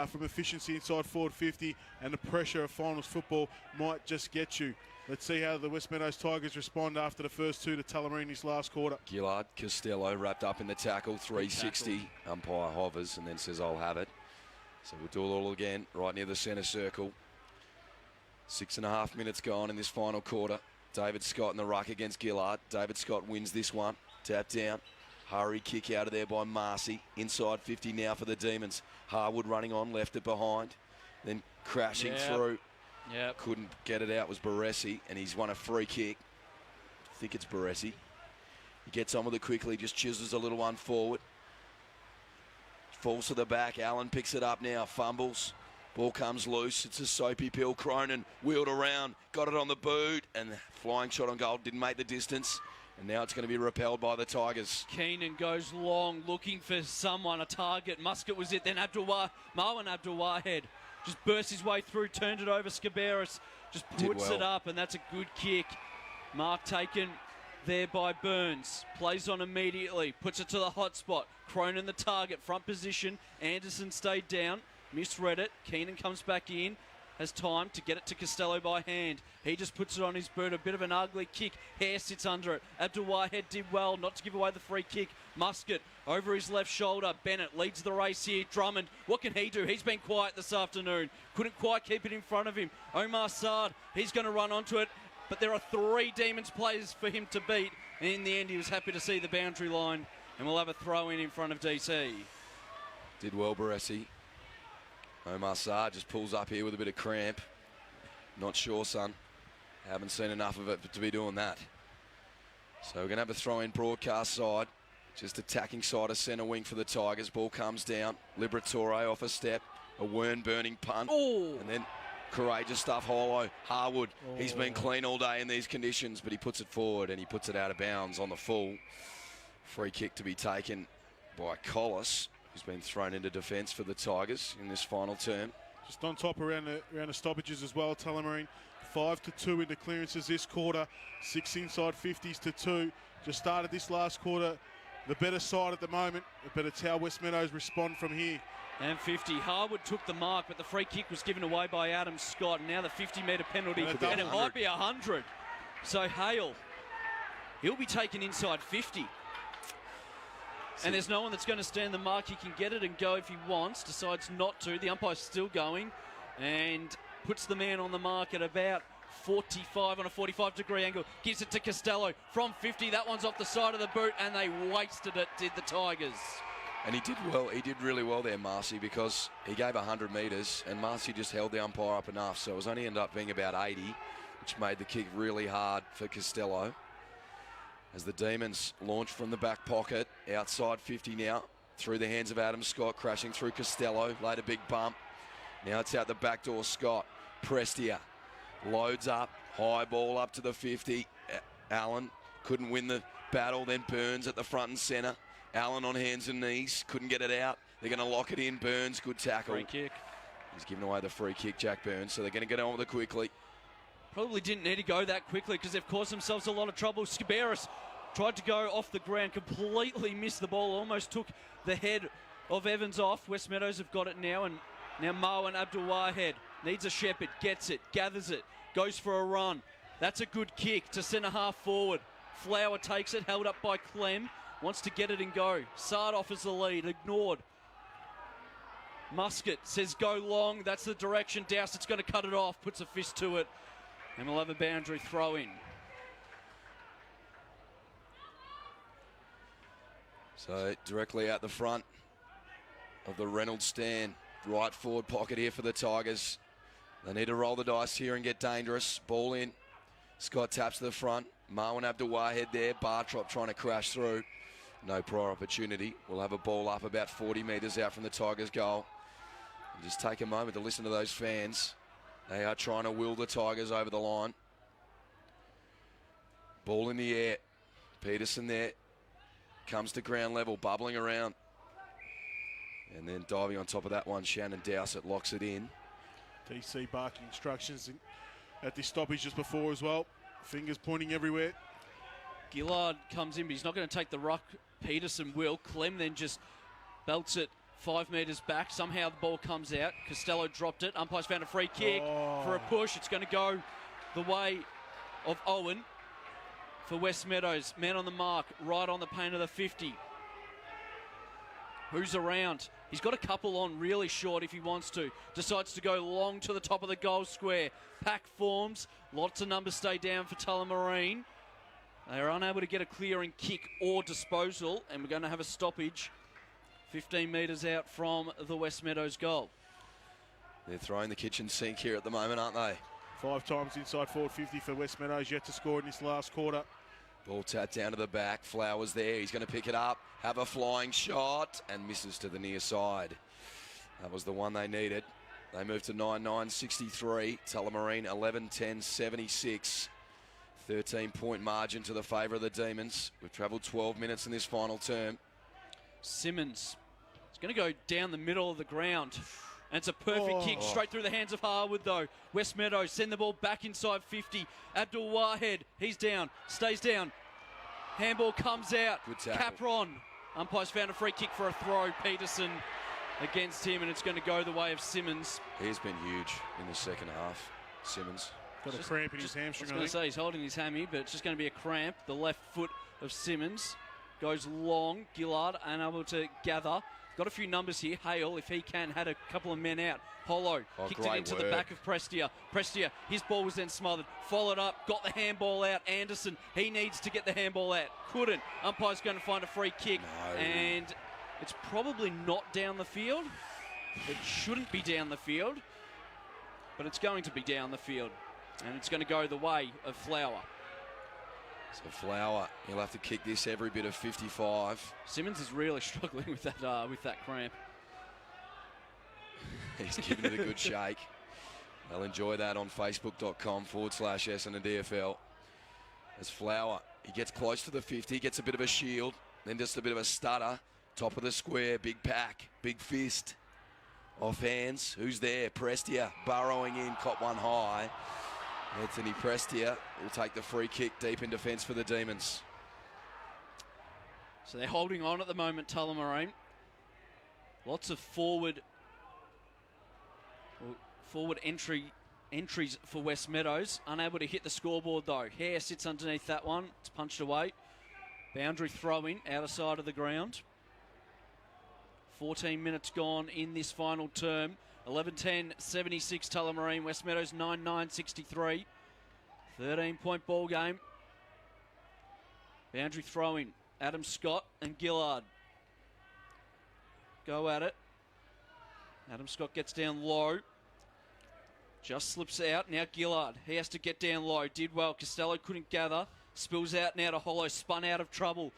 Speaker 2: from efficiency inside forward 50, and the pressure of finals football might just get you. Let's see how the West Meadows Tigers respond after the first two to Tullamarine this last quarter.
Speaker 3: Gillard, Costello wrapped up in the tackle, 360. Umpire hovers and then says, I'll have it. So we'll do it all again, right near the centre circle. 6.5 minutes gone in this final quarter. David Scott in the ruck against Gillard. David Scott wins this one. Tap down. Hurry kick out of there by Marcy. Inside 50 now for the Demons. Harwood running on, left it behind. Then crashing through.
Speaker 1: Yep.
Speaker 3: Couldn't get it out, was Baresi, and he's won a free kick. I think it's Baresi. He gets on with it quickly, just chisels a little one forward. Falls to the back. Allen picks it up now, fumbles. Ball comes loose. It's a soapy pill. Cronin wheeled around, got it on the boot, and flying shot on goal, didn't make the distance. And now it's going to be repelled by the Tigers.
Speaker 1: Keenan goes long, looking for someone, a target. Muscat was it. Then Marwan Abdul-Wahed just burst his way through, turned it over. Scaberis just puts it up, and that's a good kick. Mark taken there by Burns. Plays on immediately, puts it to the hot spot. Cronin the target, front position. Anderson stayed down, misread it. Keenan comes back in, has time to get it to Costello by hand. He just puts it on his boot, a bit of an ugly kick. Hare sits under it. Abdul-Wahed did well not to give away the free kick. Muscat over his left shoulder. Bennett leads the race here. Drummond, what can he do? He's been quiet this afternoon. Couldn't quite keep it in front of him. Omar Saad, he's going to run onto it, but there are 3 Demons players for him to beat. And in the end, he was happy to see the boundary line, and we'll have a throw in front of DC.
Speaker 3: Did well, Baresi. Omar Saad just pulls up here with a bit of cramp. Not sure, son. Haven't seen enough of it to be doing that. So we're going to have a throw-in broadcast side. Just attacking side of centre wing for the Tigers. Ball comes down. Liberatore off a step. A Wern-burning punt.
Speaker 1: Oh.
Speaker 3: And then courageous stuff, Hollow. Harwood, he's been clean all day in these conditions, but he puts it forward and he puts it out of bounds on the full. Free kick to be taken by Collis, who's been thrown into defence for the Tigers in this final term.
Speaker 2: Just on top around the stoppages as well, Tullamarine. 5-2 into clearances this quarter. 6 inside 50s to 2. Just started this last quarter. The better side at the moment, but it's how West Meadows respond from here.
Speaker 1: And 50. Harwood took the mark, but the free kick was given away by Adam Scott. And now the 50-metre penalty, and it might be 100. So Hale, he'll be taken inside 50. And there's no one that's going to stand the mark. He can get it and go if he wants. Decides not to. The umpire's still going and puts the man on the mark at about 45 on a 45-degree angle. Gives it to Costello from 50. That one's off the side of the boot, and they wasted it, did the Tigers.
Speaker 3: And he did well. He did really well there, Marcy, because he gave 100 metres, and Marcy just held the umpire up enough. So it was only ended up being about 80, which made the kick really hard for Costello. As the Demons launch from the back pocket, outside 50 now, through the hands of Adam Scott, crashing through Costello, laid a big bump. Now it's out the back door, Scott. Prestia loads up, high ball up to the 50. Allen couldn't win the battle, then Burns at the front and centre. Allen on hands and knees, couldn't get it out. They're going to lock it in. Burns, good tackle.
Speaker 1: Free kick.
Speaker 3: He's given away the free kick, Jack Burns, so they're going to get on with it quickly.
Speaker 1: Probably didn't need to go that quickly because they've caused themselves a lot of trouble. Scaberis tried to go off the ground, completely missed the ball, almost took the head of Evans off. West Meadows have got it now, and now Marwan Abdul-Wahed needs a shepherd, gets it, gathers it, goes for a run. That's a good kick to centre half forward. Flower takes it, held up by Clem, wants to get it and go. Sard offers the lead, ignored. Muscat says go long, that's the direction. Dowsett's going to cut it off, puts a fist to it, and we'll have a boundary throw in.
Speaker 3: So directly out the front of the Reynolds stand, right forward pocket here for the Tigers. They need to roll the dice here and get dangerous. Ball in. Scott taps to the front. Marwan Abdul-Wahed there. Bartrop trying to crash through. No prior opportunity. We'll have a ball up about 40 metres out from the Tigers' goal. And just take a moment to listen to those fans. They are trying to will the Tigers over the line. Ball in the air. Peterson there. Comes to ground level, bubbling around. And then diving on top of that one, Shannon Dowsett locks it in.
Speaker 2: TC barking instructions at this stoppage just before as well. Fingers pointing everywhere.
Speaker 1: Gillard comes in, but he's not going to take the ruck. Peterson will. Clem then just belts it 5 metres back. Somehow the ball comes out. Costello dropped it. Umpire's found a free kick for a push. It's going to go the way of Owen for West Meadows. Man on the mark, right on the paint of the 50. Who's around? He's got a couple on really short if he wants to. Decides to go long to the top of the goal square. Pack forms. Lots of numbers stay down for Tullamarine. They are unable to get a clearing kick or disposal, and we're going to have a stoppage 15 metres out from the West Meadows goal.
Speaker 3: They're throwing the kitchen sink here at the moment, aren't they?
Speaker 2: 5 times inside forward 50 for West Meadows, yet to score in this last quarter.
Speaker 3: Ball tapped down to the back. Flowers there. He's going to pick it up, have a flying shot, and misses to the near side. That was the one they needed. They move to 9-9-63. Tullamarine 11-10-76. 13-point margin to the favour of the Demons. We've travelled 12 minutes in this final term.
Speaker 1: Simmons. It's going to go down the middle of the ground. And it's a perfect kick straight through the hands of Harwood, though. West Meadows send the ball back inside 50. Abdul Wahed, he's down, stays down. Handball comes out.
Speaker 3: Good tackle.
Speaker 1: Capron. Umpire's found a free kick for a throw. Peterson against him, and it's going to go the way of Simmons.
Speaker 3: He's been huge in the second half, Simmons.
Speaker 2: Got a cramp in his hamstring,
Speaker 1: I was going to say he's holding his hammy, but it's just going to be a cramp. The left foot of Simmons goes long. Gillard unable to gather. Got a few numbers here. Hale, if he can, had a couple of men out. Hollow kicked it into the back of Prestia. Prestia, his ball was then smothered. Followed up, got the handball out. Anderson, he needs to get the handball out. Couldn't. Umpire's going to find a free kick.
Speaker 3: No.
Speaker 1: And it's probably not down the field. It shouldn't be down the field. But it's going to be down the field. And it's going to go the way of Flower.
Speaker 3: So Flower, he'll have to kick this every bit of 55.
Speaker 1: Simmons is really struggling with that cramp.
Speaker 3: He's giving it a good shake. They'll enjoy that on facebook.com/SNDFL. As Flower, he gets close to the 50, gets a bit of a shield, then just a bit of a stutter. Top of the square, big pack, big fist. Off hands, who's there? Prestia burrowing in, caught one high. Anthony Prestia will take the free kick deep in defence for the Demons.
Speaker 1: So they're holding on at the moment, Tullamarine. Lots of forward entries for West Meadows. Unable to hit the scoreboard though. Hare sits underneath that one. It's punched away. Boundary throw-in, outer side of the ground. 14 minutes gone in this final term. 11-10-76 Tullamarine. West Meadows 9-9-63. 13-point ball game. Boundary throw-in. Adam Scott and Gillard go at it. Adam Scott gets down low. Just slips out. Now Gillard. He has to get down low. Did well. Costello couldn't gather. Spills out now to Hollow. Spun out of trouble.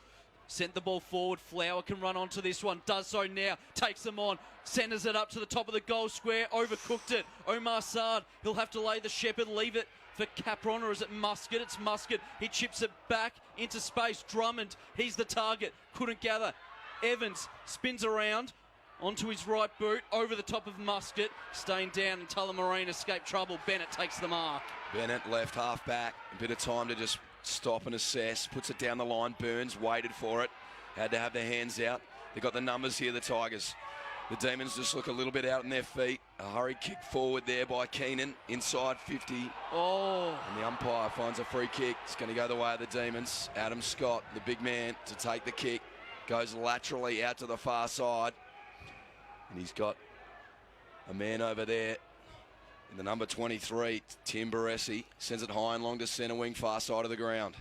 Speaker 1: Sent the ball forward. Flower can run onto this one. Does so now. Takes them on. Centres it up to the top of the goal square. Overcooked it. Omar Saad. He'll have to lay the shepherd. Leave it for Capron, or is it Muscat? It's Muscat. He chips it back into space. Drummond. He's the target. Couldn't gather. Evans spins around onto his right boot. Over the top of Muscat. Staying down, and Tullamarine escape trouble. Bennett takes the mark.
Speaker 3: Bennett left half back. A bit of time to just stop and assess. Puts it down the line. Burns waited for it. Had to have their hands out. They got the numbers here, the Tigers. The Demons just look a little bit out on their feet. A hurried kick forward there by Keenan. Inside 50.
Speaker 1: Oh.
Speaker 3: And the umpire finds a free kick. It's going to go the way of the Demons. Adam Scott, the big man, to take the kick. Goes laterally out to the far side. And he's got a man over there in the number 23, Tim Baresi. Sends it high and long to centre wing, far side of the ground.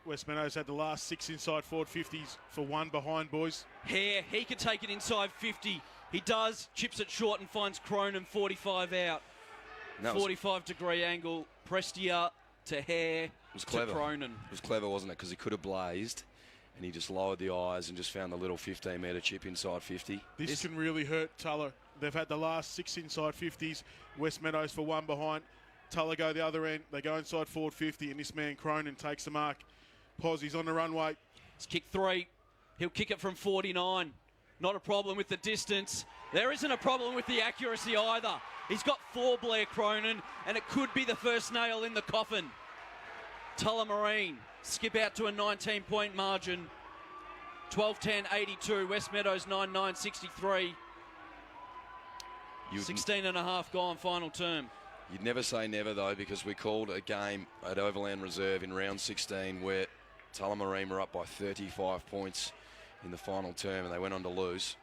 Speaker 2: West Meadows had the last 6 inside forward 50s for 1 behind, boys.
Speaker 1: Hare, he could take it inside 50. He does, chips it short and finds Cronin 45 out. 45-degree angle. Prestia to Hare to Cronin.
Speaker 3: It was clever, wasn't it? Because he could have blazed and he just lowered the eyes and just found the little 15-metre chip inside 50.
Speaker 2: This can really hurt Tulla. They've had the last 6 inside 50s. West Meadows for 1 behind. Tulla go the other end. They go inside forward 50, and this man Cronin takes the mark. Pos, he's on the runway.
Speaker 1: It's kick 3. He'll kick it from 49. Not a problem with the distance. There isn't a problem with the accuracy either. He's got 4, Blair Cronin, and it could be the first nail in the coffin. Tullamarine skip out to a 19-point margin. 12-10-82. West Meadows 9-9-63. 16 and a half gone, final term.
Speaker 3: You'd never say never, though, because we called a game at Overland Reserve in round 16 where Tullamarine were up by 35 points in the final term and they went on to lose.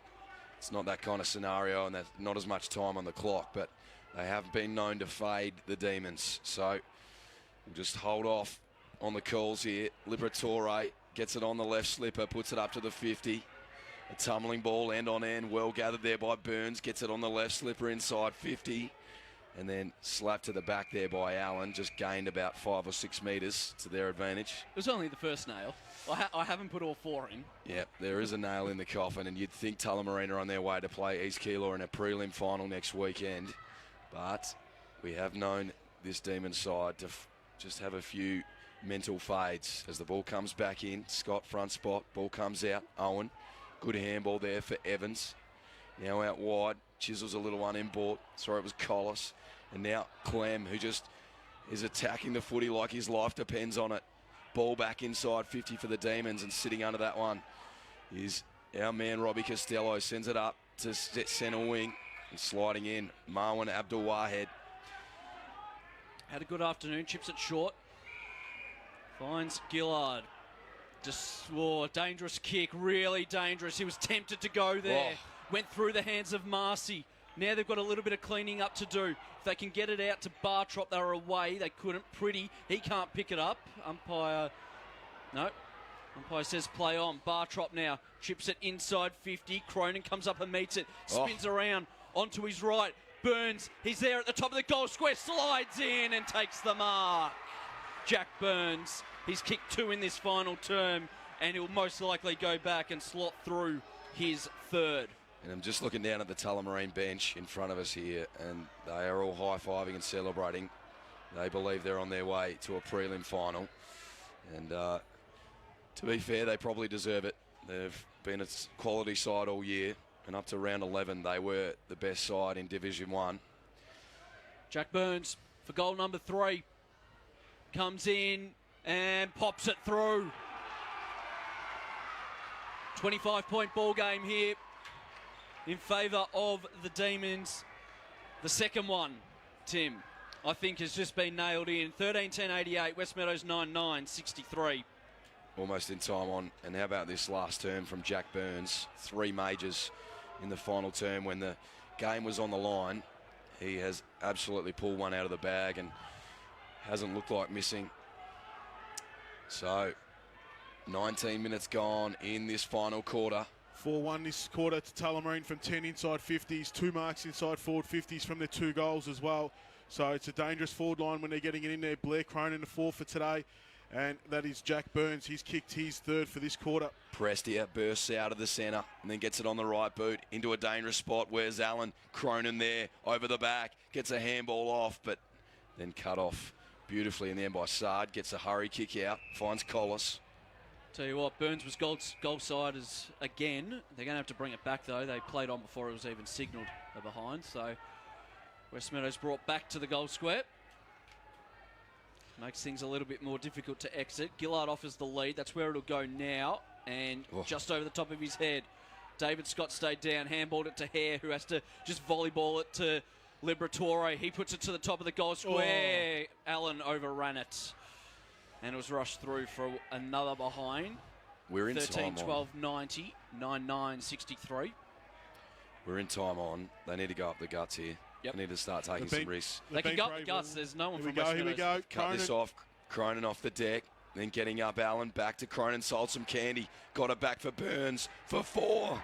Speaker 3: It's not that kind of scenario and there's not as much time on the clock, but they have been known to fade the Demons. So we'll just hold off on the calls here. Liberatore gets it on the left slipper, puts it up to the 50. A tumbling ball, end on end, well gathered there by Burns, gets it on the left slipper inside 50. And then slapped to the back there by Allen, just gained about 5 or 6 metres to their advantage.
Speaker 1: It was only the first nail. I haven't put all 4 in.
Speaker 3: Yeah, there is a nail in the coffin, and you'd think Tullamarine are on their way to play East Keilor in a prelim final next weekend. But we have known this Demon side to just have a few mental fades. As the ball comes back in, Scott front spot, ball comes out, Owen. Good handball there for Evans. Now out wide, Chisels a little one in ball. Sorry, it was Collis. And now Clem, who just is attacking the footy like his life depends on it. Ball back inside 50 for the Demons, and sitting under that one is our man Robbie Costello. Sends it up to centre wing and sliding in. Marwan Abdul-Wahed.
Speaker 1: Had a good afternoon, chips it short. Finds Gillard. Just dangerous kick, really dangerous. He was tempted to go there.
Speaker 3: Oh.
Speaker 1: Went through the hands of Marcy. Now they've got a little bit of cleaning up to do. If they can get it out to Bartrop, they were away. They couldn't. Pretty. He can't pick it up. Umpire says play on. Bartrop now chips it inside 50. Cronin comes up and meets it. Spins around onto his right. Burns, he's there at the top of the goal square. Slides in and takes the mark. Jack Burns. He's kicked 2 in this final term, and he'll most likely go back and slot through his 3rd.
Speaker 3: And I'm just looking down at the Tullamarine bench in front of us here, and they are all high-fiving and celebrating. They believe they're on their way to a prelim final. And to be fair, they probably deserve it. They've been a quality side all year, and up to round 11, they were the best side in Division 1.
Speaker 1: Jack Burns for goal number 3. Comes in and pops it through. 25-point ball game here in favour of the Demons. The second one, Tim, I think has just been nailed in. 13-10-88, West Meadows 9-9-63.
Speaker 3: Almost in time on. And how about this last term from Jack Burns? 3 majors in the final term when the game was on the line. He has absolutely pulled one out of the bag and hasn't looked like missing. So, 19 minutes gone in this final quarter.
Speaker 2: 4-1 this quarter to Tullamarine from 10 inside 50s, 2 marks inside forward 50s from their 2 goals as well. So it's a dangerous forward line when they're getting it in there. Blair Cronin the 4 for today, and that is Jack Burns. He's kicked his 3rd for this quarter.
Speaker 3: Prestia bursts out of the centre and then gets it on the right boot into a dangerous spot. Where's Allen? Cronin there over the back, gets a handball off, but then cut off beautifully in the end by Sard. Gets a hurry kick out, finds Collis.
Speaker 1: Tell you what, Burns was goal siders again. They're going to have to bring it back, though. They played on before it was even signalled behind. So West Meadows brought back to the goal square. Makes things a little bit more difficult to exit. Gillard offers the lead. That's where it'll go now. And just over the top of his head, David Scott stayed down, handballed it to Hare, who has to just volleyball it to Liberatore. He puts it to the top of the goal square. Allen overran it. And it was rushed through for another behind.
Speaker 3: We're in time
Speaker 1: 13-12-90, 9-9-63.
Speaker 3: We're in time on. They need to go up the guts here.
Speaker 1: Yep.
Speaker 3: They need to start taking some risks.
Speaker 1: They can go up the guts. There's no one
Speaker 2: Here
Speaker 1: from
Speaker 2: we go,
Speaker 1: West
Speaker 2: here we
Speaker 1: Meadows.
Speaker 2: go.
Speaker 3: Cut this off. Cronin off the deck. Then getting up Allen. Back to Cronin. Sold some candy. Got it back for Burns for 4.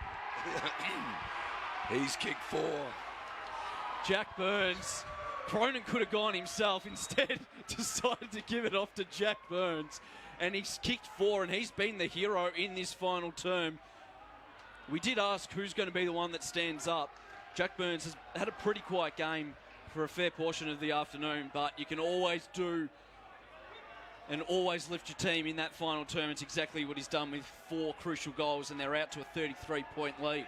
Speaker 3: He's kicked 4.
Speaker 1: Jack Burns. Cronin could have gone himself. Instead, decided to give it off to Jack Burns. and he's kicked 4, and he's been the hero in this final term. We did ask who's going to be the one that stands up. Jack Burns has had a pretty quiet game for a fair portion of the afternoon, but you can always do and always lift your team in that final term. It's exactly what he's done with 4 crucial goals, and they're out to a 33-point lead.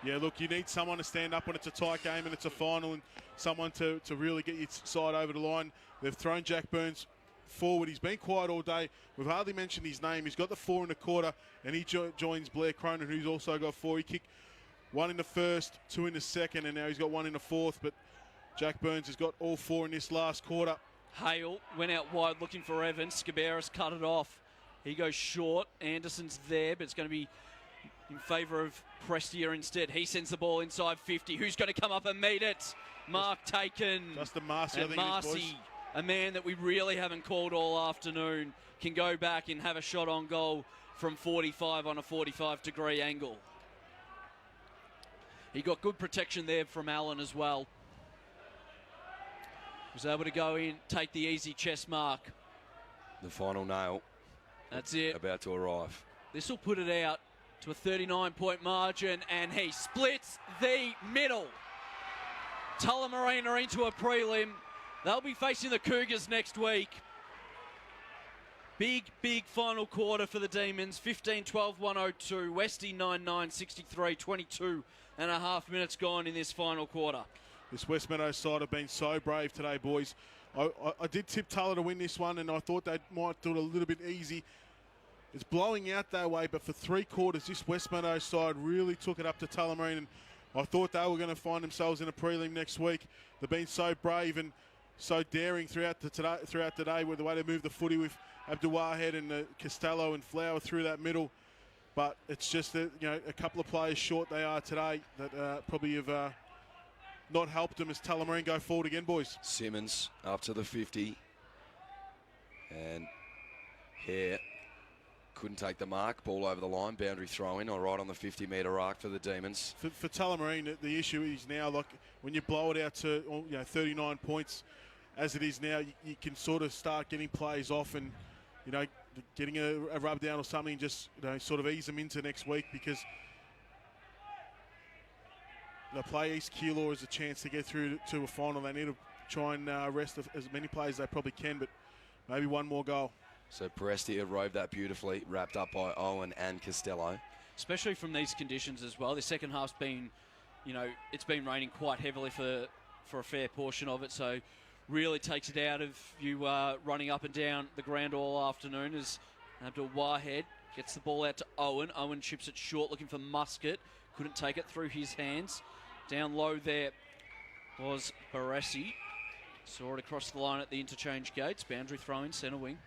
Speaker 2: Yeah, look, you need someone to stand up when it's a tight game and it's a final, and someone to really get your side over the line. They've thrown Jack Burns forward. He's been quiet all day. We've hardly mentioned his name. He's got the 4 in the quarter, and he joins Blair Cronin, who's also got 4. He kicked 1 in the first, 2 in the second, and now he's got 1 in the fourth. But Jack Burns has got all 4 in this last quarter.
Speaker 1: Hale went out wide looking for Evans. Scaberis cut it off. He goes short. Anderson's there, but it's going to be in favour of Prestia instead. He sends the ball inside 50. Who's going to come up and meet it? Mark taken.
Speaker 2: Justin Marcy, I think
Speaker 1: Marcy,
Speaker 2: it is, boys.
Speaker 1: a man that we really haven't called all afternoon, can go back and have a shot on goal from 45 on a 45-degree angle. He got good protection there from Allen as well. Was able to go in, take the easy chest mark.
Speaker 3: The final nail.
Speaker 1: That's it.
Speaker 3: About to arrive.
Speaker 1: This will put it out to a 39-point margin, and he splits the middle. Tullamarine are into a prelim. They'll be facing the Cougars next week. Big final quarter for the Demons. 15-12-102. Westie 9-9, 63, 22 and a half minutes gone in this final quarter.
Speaker 2: This West Meadows side have been so brave today, boys. I did tip Tulla to win this one, and I thought they might do it a little bit easy. It's blowing out that way, but for 3 quarters, this West Meadows side really took it up to Tullamarine, and I thought they were going to find themselves in a prelim next week. They've been so brave and so daring throughout the day with the way they moved the footy with Abdul Wahed and Costello and Flower through that middle. But it's just that, a couple of players short they are today that probably have not helped them as Tullamarine go forward again, boys.
Speaker 3: Simmons up to the 50. And Hare couldn't take the mark. Ball over the line. Boundary throw-in or right on the 50-metre arc for the Demons.
Speaker 2: For Tullamarine, the issue is now, like, when you blow it out to 39 points, as it is now, you can sort of start getting players off and, getting a rub down or something, just, sort of ease them into next week, because they play East Keilor as a chance to get through to a final. They need to try and rest as many players as they probably can, but maybe one more goal.
Speaker 3: So Prestia rode that beautifully, wrapped up by Owen and Costello.
Speaker 1: Especially from these conditions as well. The second half's been, it's been raining quite heavily for a fair portion of it, so really takes it out of you running up and down the ground all afternoon as Abdul Wahed gets the ball out to Owen. Owen chips it short, looking for Muscat. Couldn't take it through his hands. Down low there was Barassi. Saw it across the line at the interchange gates. Boundary throw in, centre wing.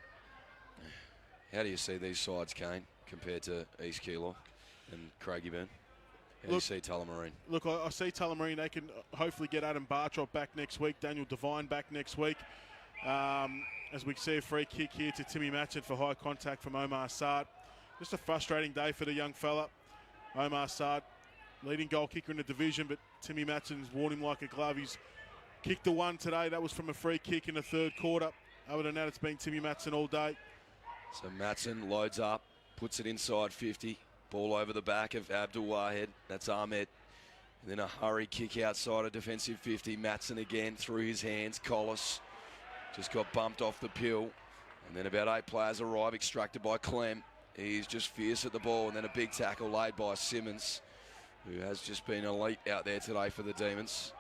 Speaker 3: How do you see these sides, Kane, compared to East Keilor and Craigieburn? How do you see Tullamarine?
Speaker 2: Look, I see Tullamarine. They can hopefully get Adam Bartrop back next week. Daniel Devine back next week. As we see a free kick here to Timmy Matchett for high contact from Omar Saad. Just a frustrating day for the young fella. Omar Saad, leading goal kicker in the division, but Timmy Matchon's worn him like a glove. He's kicked the one today. That was from a free kick in the third quarter. Other than that, it's been Timmy Matson all day.
Speaker 3: So Matson loads up, puts it inside 50. Ball over the back of Abdul Wahed. That's Ahmed. And then a hurry kick outside of defensive 50. Matson again through his hands. Collis just got bumped off the pill. And then about 8 players arrive, extracted by Clem. He's just fierce at the ball. And then a big tackle laid by Simmons, who has just been elite out there today for the Demons.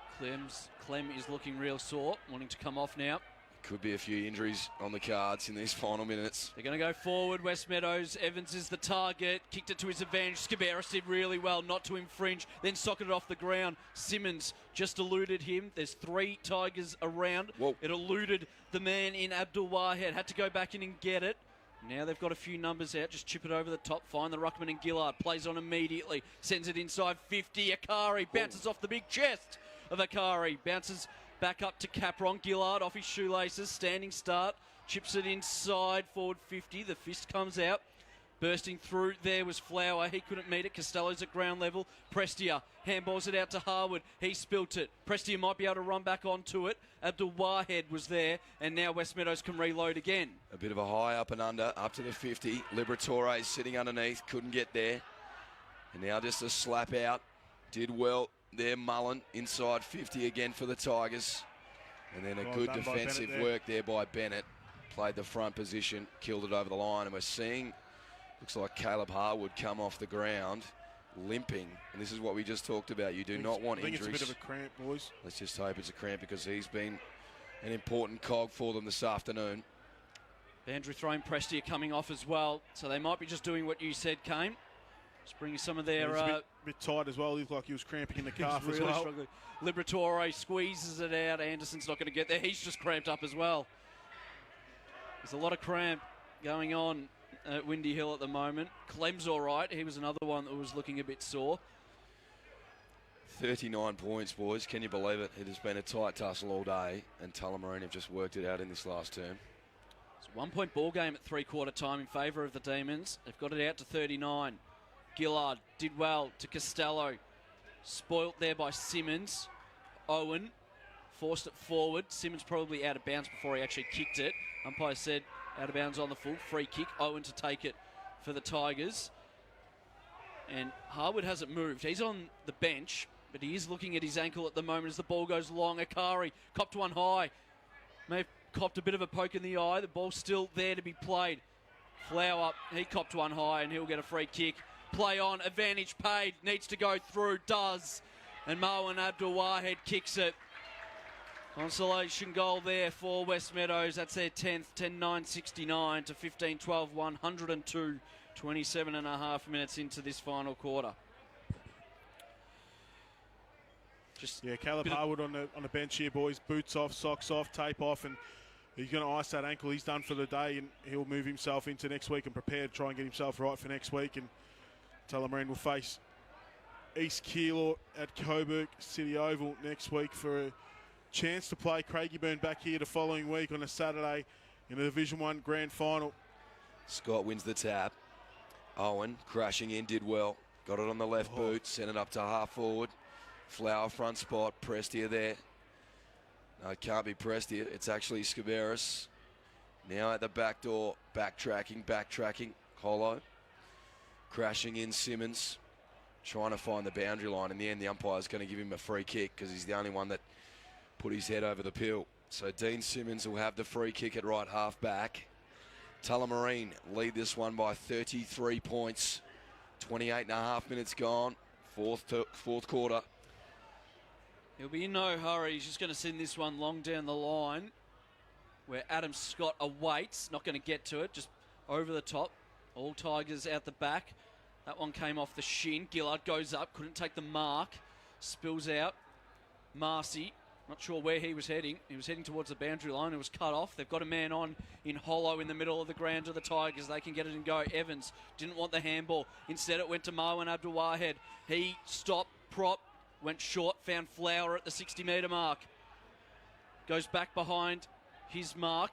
Speaker 1: Clem is looking real sore, wanting to come off now.
Speaker 3: Could be a few injuries on the cards in these final minutes.
Speaker 1: They're going to go forward, West Meadows. Evans is the target. Kicked it to his advantage. Scaberis did really well not to infringe. Then socketed off the ground. Simmons just eluded him. There's 3 Tigers around.
Speaker 3: Whoa.
Speaker 1: It eluded the man in Abdul Wahed. Had to go back in and get it. Now they've got a few numbers out. Just chip it over the top. Find the ruckman and Gillard. Plays on immediately. Sends it inside 50. Akari bounces off the big chest of Akari. Bounces back up to Capron. Gillard off his shoelaces. Standing start. Chips it inside. Forward 50. The fist comes out. Bursting through there was Flower. He couldn't meet it. Costello's at ground level. Prestia handballs it out to Harwood. He spilt it. Prestia might be able to run back onto it. Abdul Wahed was there, and now West Meadows can reload again.
Speaker 3: A bit of a high up and under, up to the 50. Liberatore sitting underneath, couldn't get there. And now just a slap out. Did well there, Mullen, inside 50 again for the Tigers. And then a good defensive work there by Bennett. Played the front position, killed it over the line, and we're seeing, looks like Caleb Harwood come off the ground, limping. And this is what we just talked about. You do not want injuries.
Speaker 2: I think it's a bit of a cramp, boys.
Speaker 3: Let's just hope it's a cramp, because he's been an important cog for them this afternoon.
Speaker 1: Andrew throwing Prestia coming off as well, so they might be just doing what you said, Kane. Just bringing some of their...
Speaker 2: a bit tight as well. He looked like he was cramping in the calf
Speaker 1: really
Speaker 2: as well.
Speaker 1: Struggling. Liberatore squeezes it out. Anderson's not going to get there. He's just cramped up as well. There's a lot of cramp going on at Windy Hill at the moment. Clem's all right. He was another one that was looking a bit sore.
Speaker 3: 39 points, boys. Can you believe it? It has been a tight tussle all day, and Tullamarine have just worked it out in this last term.
Speaker 1: It's a one-point ball game at three-quarter time in favour of the Demons. They've got it out to 39. Gillard did well to Costello. Spoilt there by Simmons. Owen forced it forward. Simmons probably out of bounds before he actually kicked it. Umpire said out of bounds on the full. Free kick. Owen to take it for the Tigers. And Harwood hasn't moved. He's on the bench, but he is looking at his ankle at the moment as the ball goes long. Akari copped one high. May have copped a bit of a poke in the eye. The ball's still there to be played. Flower, he copped one high and he'll get a free kick. Play on, advantage paid, needs to go through, does. And Marwan Abdul Wahed kicks it. Consolation goal there for West Meadows. That's their 10th, 10-9-69 to 15-12, 102, 27 and a half minutes into this final quarter.
Speaker 2: Caleb Harwood on the bench here, boys. Boots off, socks off, tape off, and he's going to ice that ankle. He's done for the day, and he'll move himself into next week and prepare to try and get himself right for next week. And Tullamarine will face East Keilor at Coburg City Oval next week for a chance to play Craigieburn back here the following week on a Saturday in the Division 1 Grand Final.
Speaker 3: Scott wins the tap. Owen crashing in, did well. Got it on the left boot, sent it up to half forward. Flower front spot, Prestia there. No, it can't be Prestia. It's actually Scaveris. Now at the back door, backtracking. Hollow. Crashing in Simmons. Trying to find the boundary line. In the end, the umpire's going to give him a free kick because he's the only one that put his head over the pill. So Dean Simmons will have the free kick at right half back. Tullamarine lead this one by 33 points. 28 and a half minutes gone. Fourth quarter.
Speaker 1: He'll be in no hurry. He's just going to send this one long down the line where Adam Scott awaits. Not going to get to it. Just over the top. All Tigers out the back. That one came off the shin. Gillard goes up. Couldn't take the mark. Spills out. Marcy. Not sure where he was heading. He was heading towards the boundary line. It was cut off. They've got a man on in Hollow in the middle of the ground to the Tigers. They can get it and go. Evans didn't want the handball. Instead it went to Marwan Abdul Wahed. He stopped, prop, went short, found Flower at the 60-metre mark. Goes back behind his mark.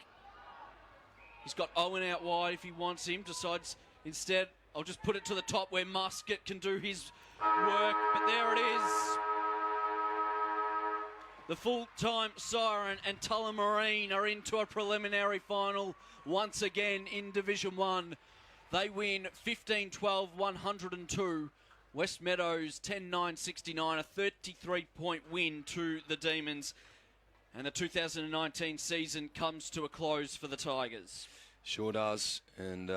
Speaker 1: He's got Owen out wide if he wants him. Decides instead, I'll just put it to the top where Muscat can do his work. But there it is. The full-time siren and Tullamarine are into a preliminary final once again in Division 1. They win 15-12, 102. West Meadows 10-9-69, a 33-point win to the Demons. And the 2019 season comes to a close for the Tigers.
Speaker 3: Sure does. And,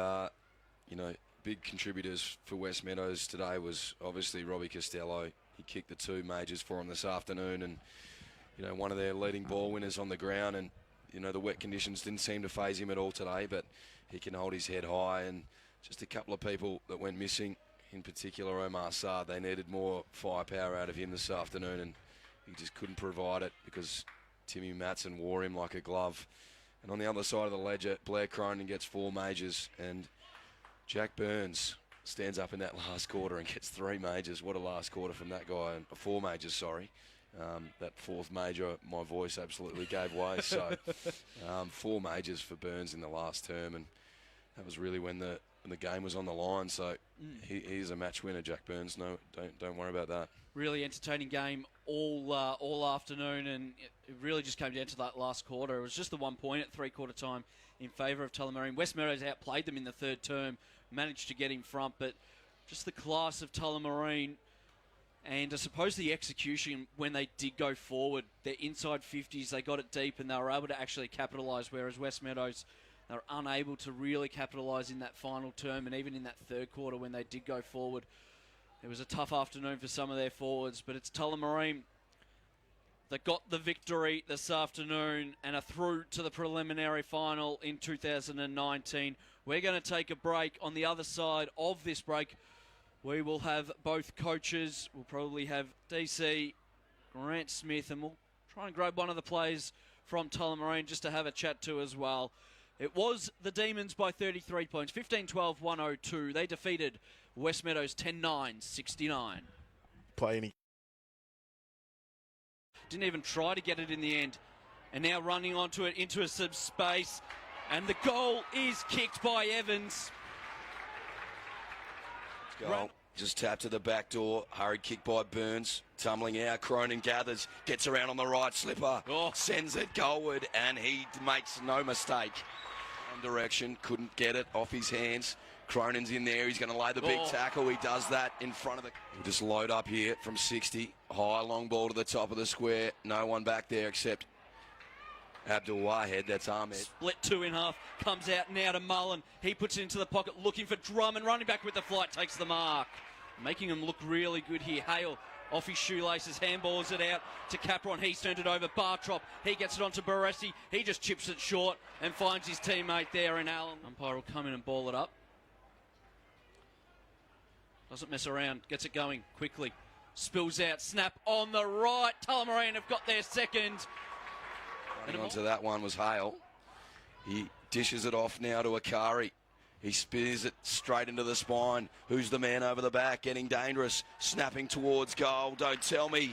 Speaker 3: big contributors for West Meadows today was obviously Robbie Costello. He kicked the two majors for them this afternoon, and one of their leading ball winners on the ground. And the wet conditions didn't seem to faze him at all today, but he can hold his head high. And just a couple of people that went missing, in particular Omar Saad. They needed more firepower out of him this afternoon, and he just couldn't provide it because Timmy Matson wore him like a glove. And on the other side of the ledger, Blair Cronin gets 4 majors, and Jack Burns stands up in that last quarter and gets 3 majors. What a last quarter from that guy. And 4 majors, sorry. That 4th major, my voice absolutely gave way. So 4 majors for Burns in the last term, and that was really when the the game was on the line. So he's a match winner, Jack Burns. No, don't worry about that.
Speaker 1: Really entertaining game all afternoon, and it really just came down to that last quarter. It was just the 1 point at three-quarter time in favour of Tullamarine. West Meadows outplayed them in the third term, managed to get in front, but just the class of Tullamarine and I suppose the execution when they did go forward, their inside 50s, they got it deep and they were able to actually capitalise, whereas West Meadows, they were unable to really capitalise in that final term, and even in that third quarter when they did go forward. It was a tough afternoon for some of their forwards, but it's Tullamarine that got the victory this afternoon and are through to the preliminary final in 2019. We're going to take a break. On the other side of this break, we will have both coaches. We'll probably have DC, Grant Smith, and we'll try and grab one of the players from Tullamarine just to have a chat to as well. It was the Demons by 33 points, 15-12-102. They defeated West Meadows 10-9-69.
Speaker 2: Play any.
Speaker 1: Didn't even try to get it in the end. And now running onto it into some space. And the goal is kicked by Evans.
Speaker 3: Goal. Just tapped to the back door. Hurried kick by Burns. Tumbling out. Cronin gathers. Gets around on the right slipper. Sends it goalward. And he makes no mistake. One direction. Couldn't get it off his hands. Cronin's in there. He's going to lay the big tackle. He does that in front of the... He'll just load up here from 60. High long ball to the top of the square. No one back there except Abdul Wahed. That's Ahmed.
Speaker 1: Split two in half. Comes out now to Mullen. He puts it into the pocket looking for Drummond. Running back with the flight. Takes the mark. Making him look really good here. Hale off his shoelaces. Handballs it out to Capron. He's turned it over. Bartrop. He gets it onto Baresi. He just chips it short and finds his teammate there in Allen. Umpire will come in and ball it up. Doesn't mess around. Gets it going quickly. Spills out. Snap on the right. Tullamarine have got their second.
Speaker 3: Running onto that one was Hale. He dishes it off now to Akari. He spears it straight into the spine. Who's the man over the back? Getting dangerous. Snapping towards goal. Don't tell me.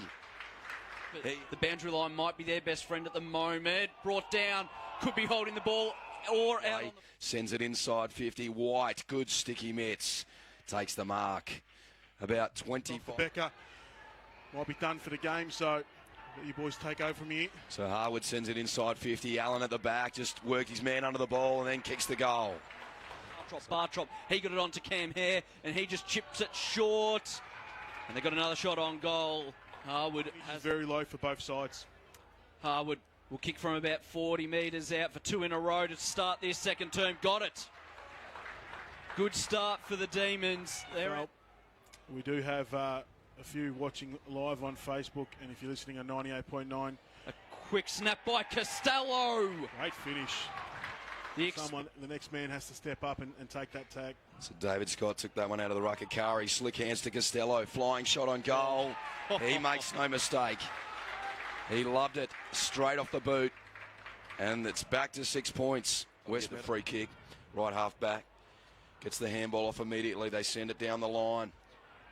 Speaker 1: The boundary line might be their best friend at the moment. Brought down. Could be holding the ball or out.
Speaker 3: Sends it inside 50. White. Good sticky mitts. Takes the mark. About 25.
Speaker 2: Becker might be done for the game, so let you boys take over from here.
Speaker 3: So Harwood sends it inside 50. Allen at the back. Just worked his man under the ball and then kicks the goal.
Speaker 1: Bartrop, he got it on to Cam Hare, and he just chips it short. And they got another shot on goal. Harwood has
Speaker 2: very low for both sides.
Speaker 1: Harwood will kick from about 40 metres out for two in a row to start their second term. Got it. Good start for the Demons.
Speaker 2: Well, we do have a few watching live on Facebook, and if you're listening on 98.9.
Speaker 1: A quick snap by Costello.
Speaker 2: Great finish. The next man has to step up and take that tag.
Speaker 3: So David Scott took that one out of the ruck. Akari, slick hands to Costello. Flying shot on goal. He makes no mistake. He loved it straight off the boot. And it's back to 6 points. West the free kick. Right half back. Gets the handball off immediately. They send it down the line.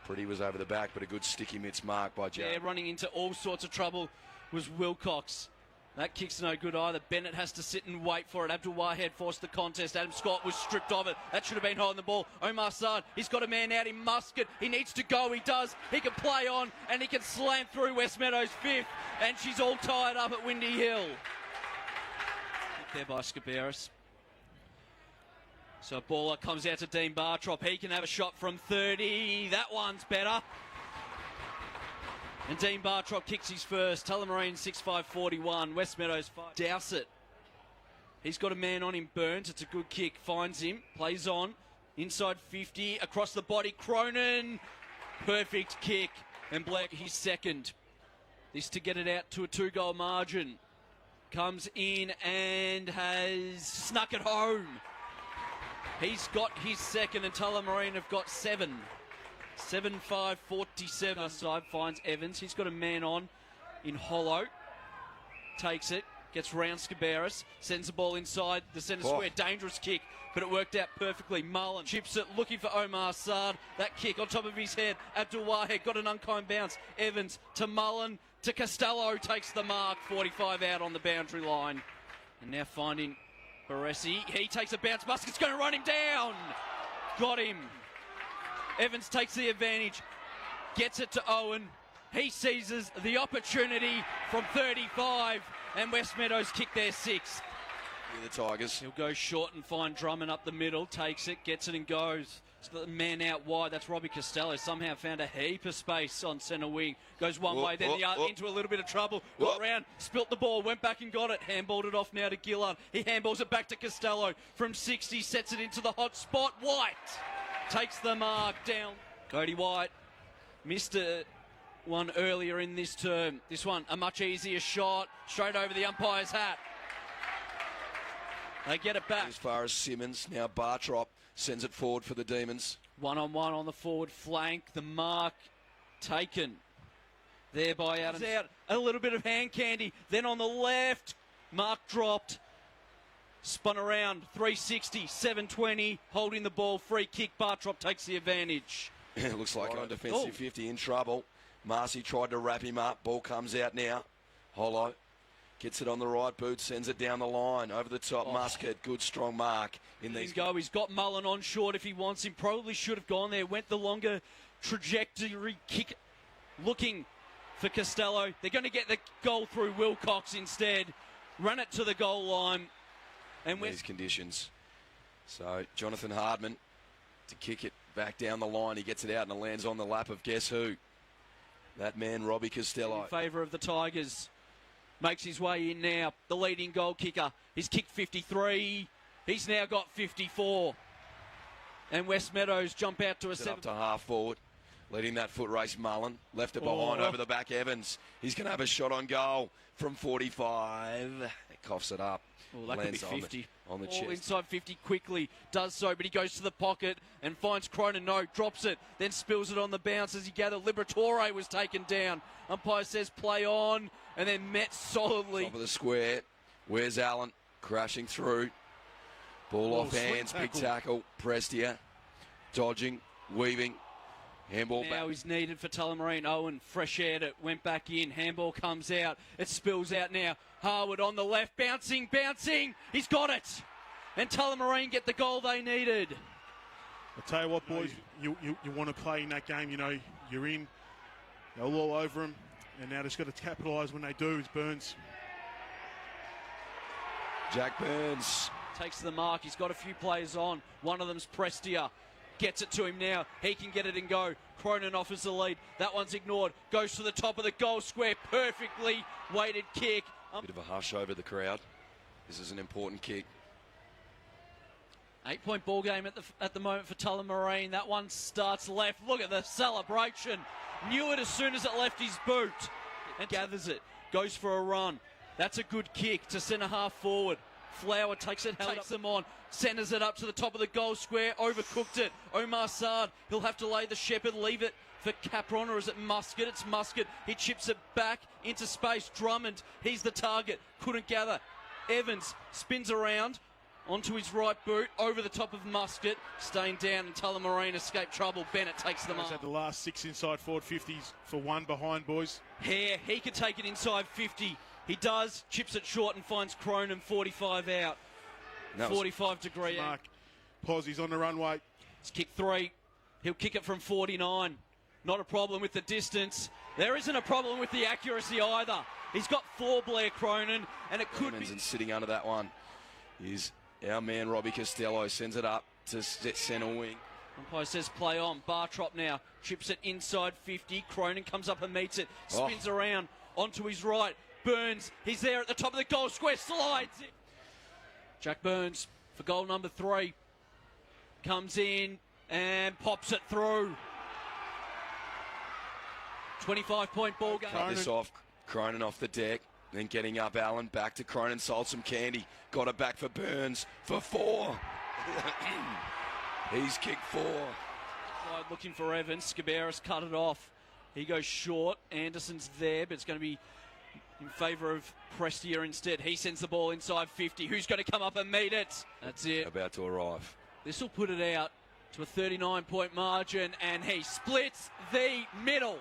Speaker 3: Pretty was over the back, but a good sticky mitts mark by Jack.
Speaker 1: Yeah, running into all sorts of trouble was Wilcox. That kick's no good either. Bennett has to sit and wait for it. Abdul Wahed forced the contest. Adam Scott was stripped of it. That should have been holding the ball. Omar Saad, he's got a man out in Muscat. He needs to go. He does. He can play on and he can slam through West Meadows' fifth. And she's all tied up at Windy Hill. There by Scaberis. So baller comes out to Dean Bartrop. He can have a shot from 30. That one's better. And Dean Bartrop kicks his first. Tullamarine 6-5-41. West Meadows 5. Dowsett. He's got a man on him. Burns. It's a good kick. Finds him. Plays on. Inside 50. Across the body. Cronin. Perfect kick. And Black his second. This to get it out to a 2-goal margin. Comes in and has snuck it home. He's got his second and Tullamarine have got 7. 7-5-47. Side finds Evans. He's got a man on in Hollow. Takes it. Gets round Scaberis. Sends the ball inside the centre square. Dangerous kick, but it worked out perfectly. Mullen chips it, looking for Omar Saad. That kick on top of his head. Abdul Wahed got an unkind bounce. Evans to Mullen to Costello. Takes the mark. 45 out on the boundary line. And now finding Baresi. He takes a bounce. Muscat's going to run him down. got him. Evans takes the advantage, gets it to Owen. He seizes the opportunity from 35, and West Meadows kick their sixth.
Speaker 3: The Tigers.
Speaker 1: He'll go short and find Drummond up the middle, takes it, gets it and goes. It's the man out wide, that's Robbie Costello. Somehow found a heap of space on centre wing. Goes one way, then the other, into a little bit of trouble. Got round, spilt the ball, went back and got it. Handballed it off now to Gillard. He handballs it back to Costello. From 60, sets it into the hot spot. White takes the mark down. Cody White missed one earlier in this term. This one, a much easier shot. Straight over the umpire's hat. They get it back.
Speaker 3: As far as Simmons, now Bartrop sends it forward for the Demons.
Speaker 1: 1-on-1 on the forward flank. The mark taken there by Adams. Out a little bit of hand candy. Then on the left, mark dropped. Spun around, 360, 720, holding the ball, free kick. Bartrop takes the advantage.
Speaker 3: It looks like on defensive 50 in trouble. Marcy tried to wrap him up. Ball comes out now. Hollow. Gets it on the right boot, sends it down the line, over the top. Muscat, good strong mark in these.
Speaker 1: He's got Mullen on short if he wants him. Probably should have gone there. Went the longer trajectory kick, looking for Costello. They're going to get the goal through Wilcox instead. Run it to the goal line. And
Speaker 3: in these conditions. So Jonathan Hardman to kick it back down the line. He gets it out and it lands on the lap of guess who? That man, Robbie Costello.
Speaker 1: In favour of the Tigers. Makes his way in now. The leading goal kicker. He's kicked 53. He's now got 54. And West Meadows jump out to a 7.
Speaker 3: Up to half forward. Leading that foot race, Mullen. Left it behind over the back, Evans. He's going to have a shot on goal from 45. He coughs it up.
Speaker 1: Well, that
Speaker 3: lands
Speaker 1: could be 50.
Speaker 3: On the
Speaker 1: All
Speaker 3: chest.
Speaker 1: inside 50 quickly. Does so, but he goes to the pocket and finds Cronin. No, drops it. Then spills it on the bounce as he gathered. Liberatore was taken down. Umpire says play on. And then met solidly.
Speaker 3: Top of the square. Where's Allen? Crashing through. Ball off hands. Big tackle. Prestia. Dodging. Weaving. Handball back.
Speaker 1: Now he's needed for Tullamarine. Owen fresh aired it. Went back in. Handball comes out. It spills out now. Harwood on the left. Bouncing. He's got it. And Tullamarine get the goal they needed.
Speaker 2: I tell you what, boys, you want to play in that game. You know, you're in. They're all over them. And now just got to capitalise when they do. It's Burns.
Speaker 3: Jack Burns.
Speaker 1: Takes the mark. He's got a few players on. One of them's Prestia. Gets it to him now. He can get it and go. Cronin offers the lead. That one's ignored. Goes to the top of the goal square. Perfectly weighted kick.
Speaker 3: Bit of a hush over the crowd. This is an important kick.
Speaker 1: 8-point ball game at the moment for Tullamarine. That one starts left. Look at the celebration. Knew it as soon as it left his boot. And gathers it. Goes for a run. That's a good kick to centre half forward. Flower takes it, takes them on, centres it up to the top of the goal square, overcooked it. Omar Saad, he'll have to lay the shepherd, leave it for Capron, or is it Muscat? It's Muscat. He chips it back into space. Drummond, he's the target, couldn't gather. Evans spins around onto his right boot, over the top of Muscat, staying down, and Tullamarine escape trouble. Bennett takes them
Speaker 2: He's
Speaker 1: up.
Speaker 2: had the last 6 inside forward 50s for 1 behind, boys.
Speaker 1: Hare, he could take it inside 50. He does, chips it short and finds Cronin 45 out. 45 degree
Speaker 2: Mark Posey's on the runway.
Speaker 1: It's kick 3. He'll kick it from 49. Not a problem with the distance. There isn't a problem with the accuracy either. He's got 4, Blair Cronin, and it could be.
Speaker 3: And sitting under that one is our man Robbie Costello. Sends it up to centre wing.
Speaker 1: Umpire says play on. Bartrop now chips it inside 50. Cronin comes up and meets it. Spins around onto his right. Burns, he's there at the top of the goal square, slides it. Jack Burns for goal number 3. Comes in and pops it through. 25-point ball game.
Speaker 3: Cut this off. Cronin off the deck. Then getting up Allen. Back to Cronin. Sold some candy. Got it back for Burns for 4. He's kicked 4.
Speaker 1: Looking for Evans. Scaberis cut it off. He goes short. Anderson's there, but it's going to be in favour of Prestia instead. He sends the ball inside 50. Who's going to come up and meet it? That's it.
Speaker 3: About to arrive.
Speaker 1: This will put it out to a 39-point margin, and he splits the middle.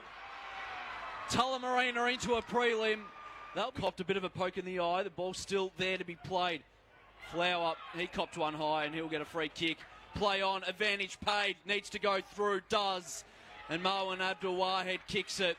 Speaker 1: Tullamarine are into a prelim. They'll copped a bit of a poke in the eye. The ball's still there to be played. Flower, he copped one high, and he'll get a free kick. play on, advantage paid, needs to go through, does. And Marwan Abdul Wahed kicks it.